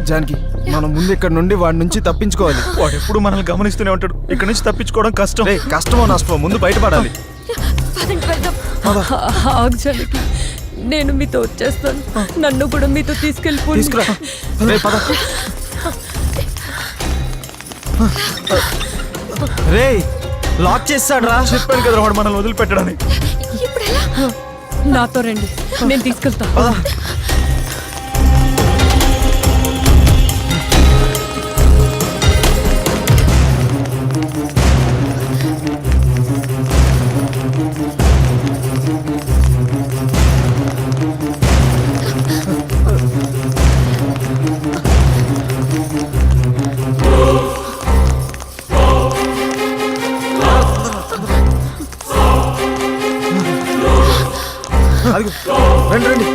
జానకి, మనం ముందు ఇక్కడ నుండి వాడి నుంచి తప్పించుకోవాలి. వాడు ఎప్పుడు మనల్ని గమనిస్తూనే ఉంటాడు. ఇక్కడ నుంచి తప్పించుకోవడం కష్టం. కష్టమో నష్టమో ముందు బయటపడాలి. ఆగు జానకి, నేను మీతో వచ్చేస్తాను. నన్ను కూడా మీతో తీసుకెళ్ళిపోయి తీసుకురా. రే, లాక్ చేస్తాడు రా. చెప్పాను కదా వాడు మనల్ని వదిలిపెట్టడని. నాతో రండి, నేను తీసుకెళ్తా. రండి రండి.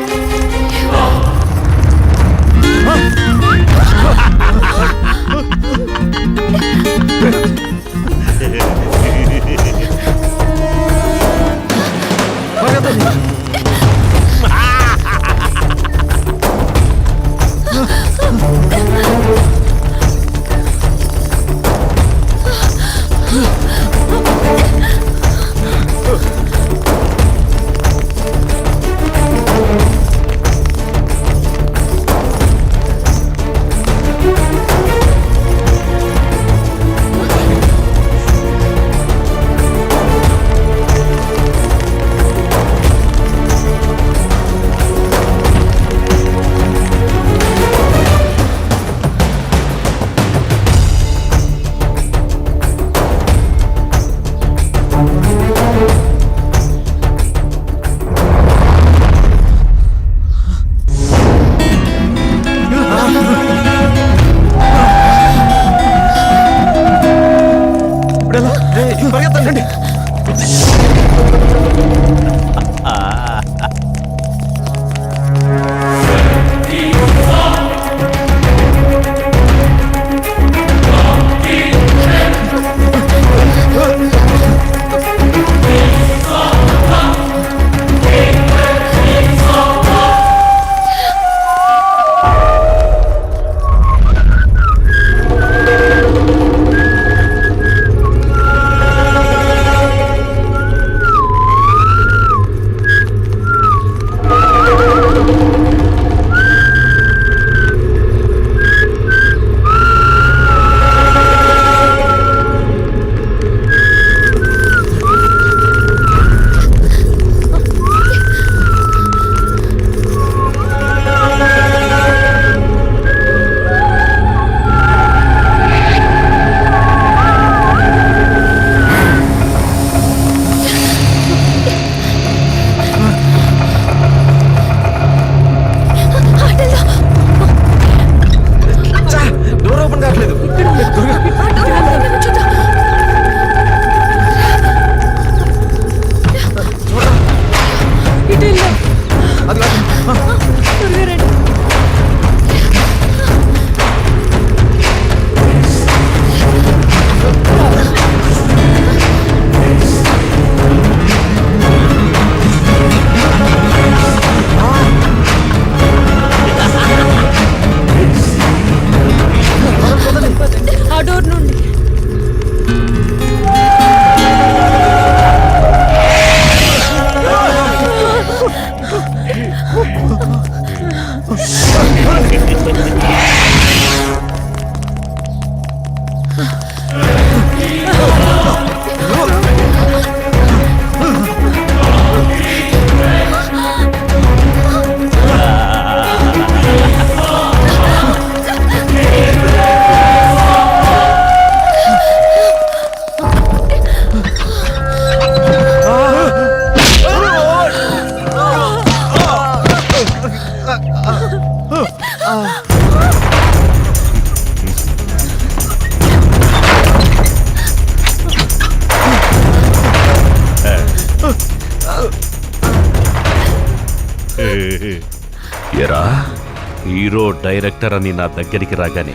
హీరో డైరెక్టర్ అని నా దగ్గరికి రాగానే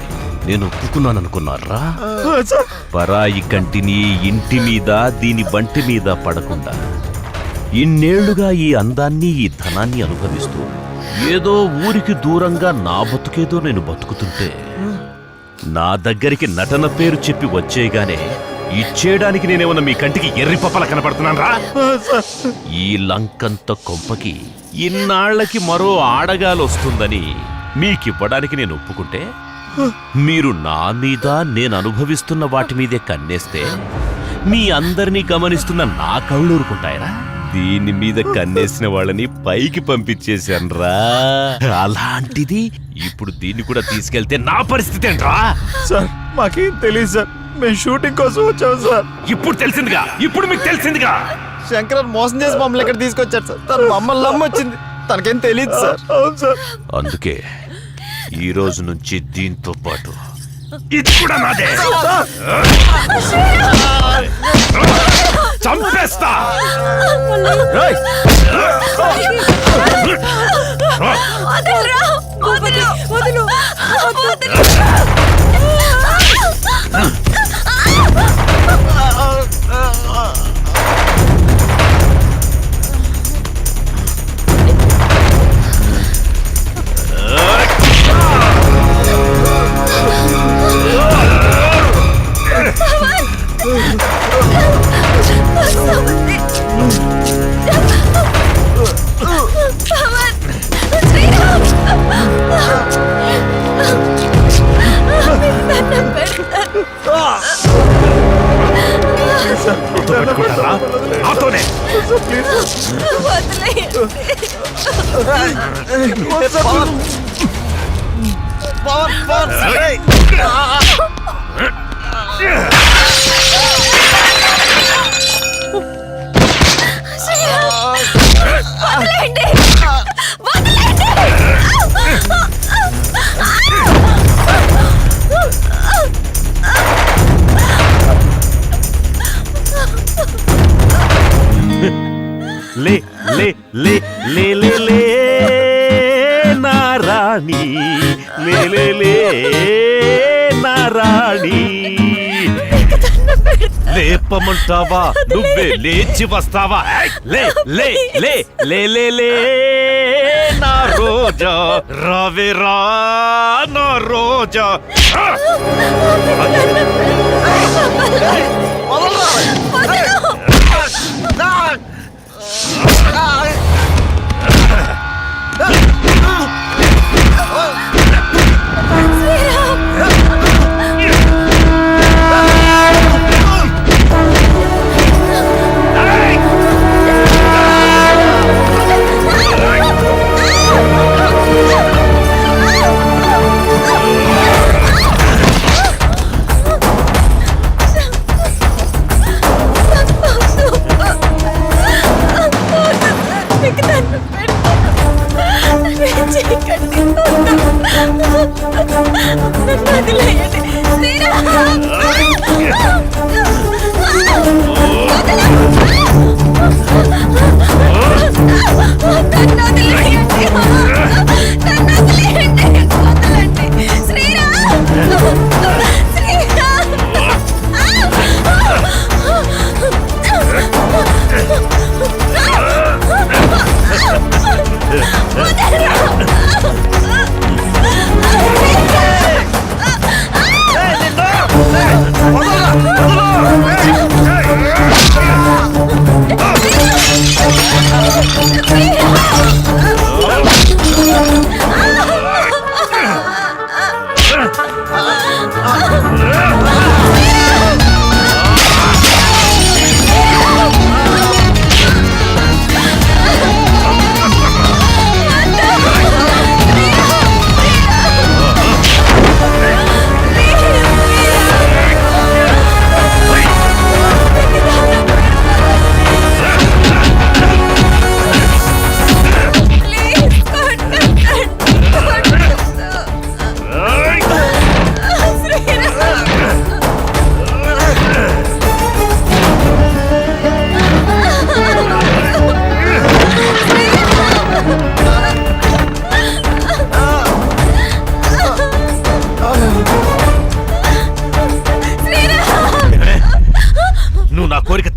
నేను ఒప్పుకున్నాననుకున్నారా? పరాయి కంటిని ఇంటి మీద దీని బంటి మీద పడకుండా ఇన్నేళ్లుగా ఈ అందాన్ని ఈ ధనాన్ని అనుభవిస్తూ ఏదో ఊరికి దూరంగా నా బతుకేదో నేను బతుకుతుంటే నా దగ్గరికి నటన పేరు చెప్పి వచ్చేయగానే ఇచ్చేయడానికి నేనేమన్నా మీ కంటికి ఎర్రి పప్పల కనపడుతున్నాను రా? ఈ లంకంత కొంపకి ఇన్నాళ్లకి మరో ఆడగాలొస్తుందని మీకివ్వడానికి నేను ఒప్పుకుంటే మీరు నా మీద నేను అనుభవిస్తున్న వాటి మీదే కన్నేస్తే మీ అందరినీ గమనిస్తున్న నా కళ్ళూరుకుంటాయరా? దీని మీద కన్నేసిన వాళ్ళని పైకి పంపించేశాన్రా. అలాంటిది ఇప్పుడు దీన్ని కూడా తీసుకెళ్తే నా పరిస్థితి ఏంట్రా? సార్ మాకేం తెలియదు సార్, మేము షూటింగ్ కోసం వచ్చాం సార్. ఇప్పుడు తెలిసిందిగా, ఇప్పుడు మీకు తెలిసిందిగా. శంకర్ మోసం చేసి మమ్మల్ని ఇక్కడ తీసుకొచ్చారు సార్. తను మమ్మల్ని నమ్మొచ్చింది, తనకేం తెలియదు సార్. అవును సార్. అందుకే ఈ రోజు నుంచి దీంతో పాటు ఇది కూడా నాదే. చంపేస్తా. నాతోనే లే లే లే లే లే లే నారాణి, లే లే లే నారాణి. లేపమంటావా నువ్వే లేచి వస్తావా? లే లే లే లే లే లే నా రోజా, రావే రా నా రోజా.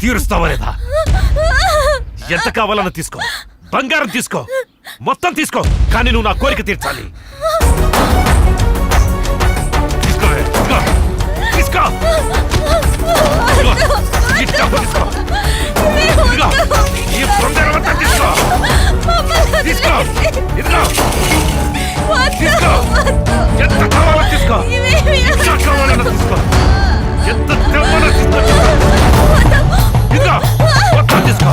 తీరుస్తావా లేదా? ఎంత కావాలన్నా తీసుకో, బంగారం తీసుకో, మొత్తం తీసుకో, కానీ నువ్వు నా కోరిక తీర్చాలి. తీసుకో, తీసుకో, ఈ డబ్బు తీసుకో, ఈ బంగారం అంతా తీసుకో, తీసుకో, తీసుకో, ఎంత కావాలో తీసుకో, ఎంత కావాలన్నా తీసుకో, ఎంత కావాలో తీసుకో, మొత్తం తీసుకో.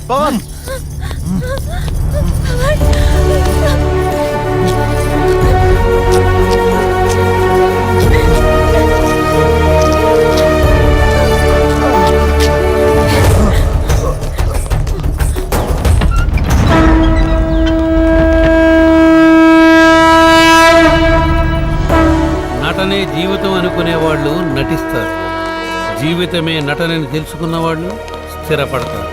పవన్ నటనే జీవితం అనుకునేవాళ్ళు నటిస్తారు, జీవితమే నటనని తెలుసుకున్న వాళ్ళు స్థిరపడతారు.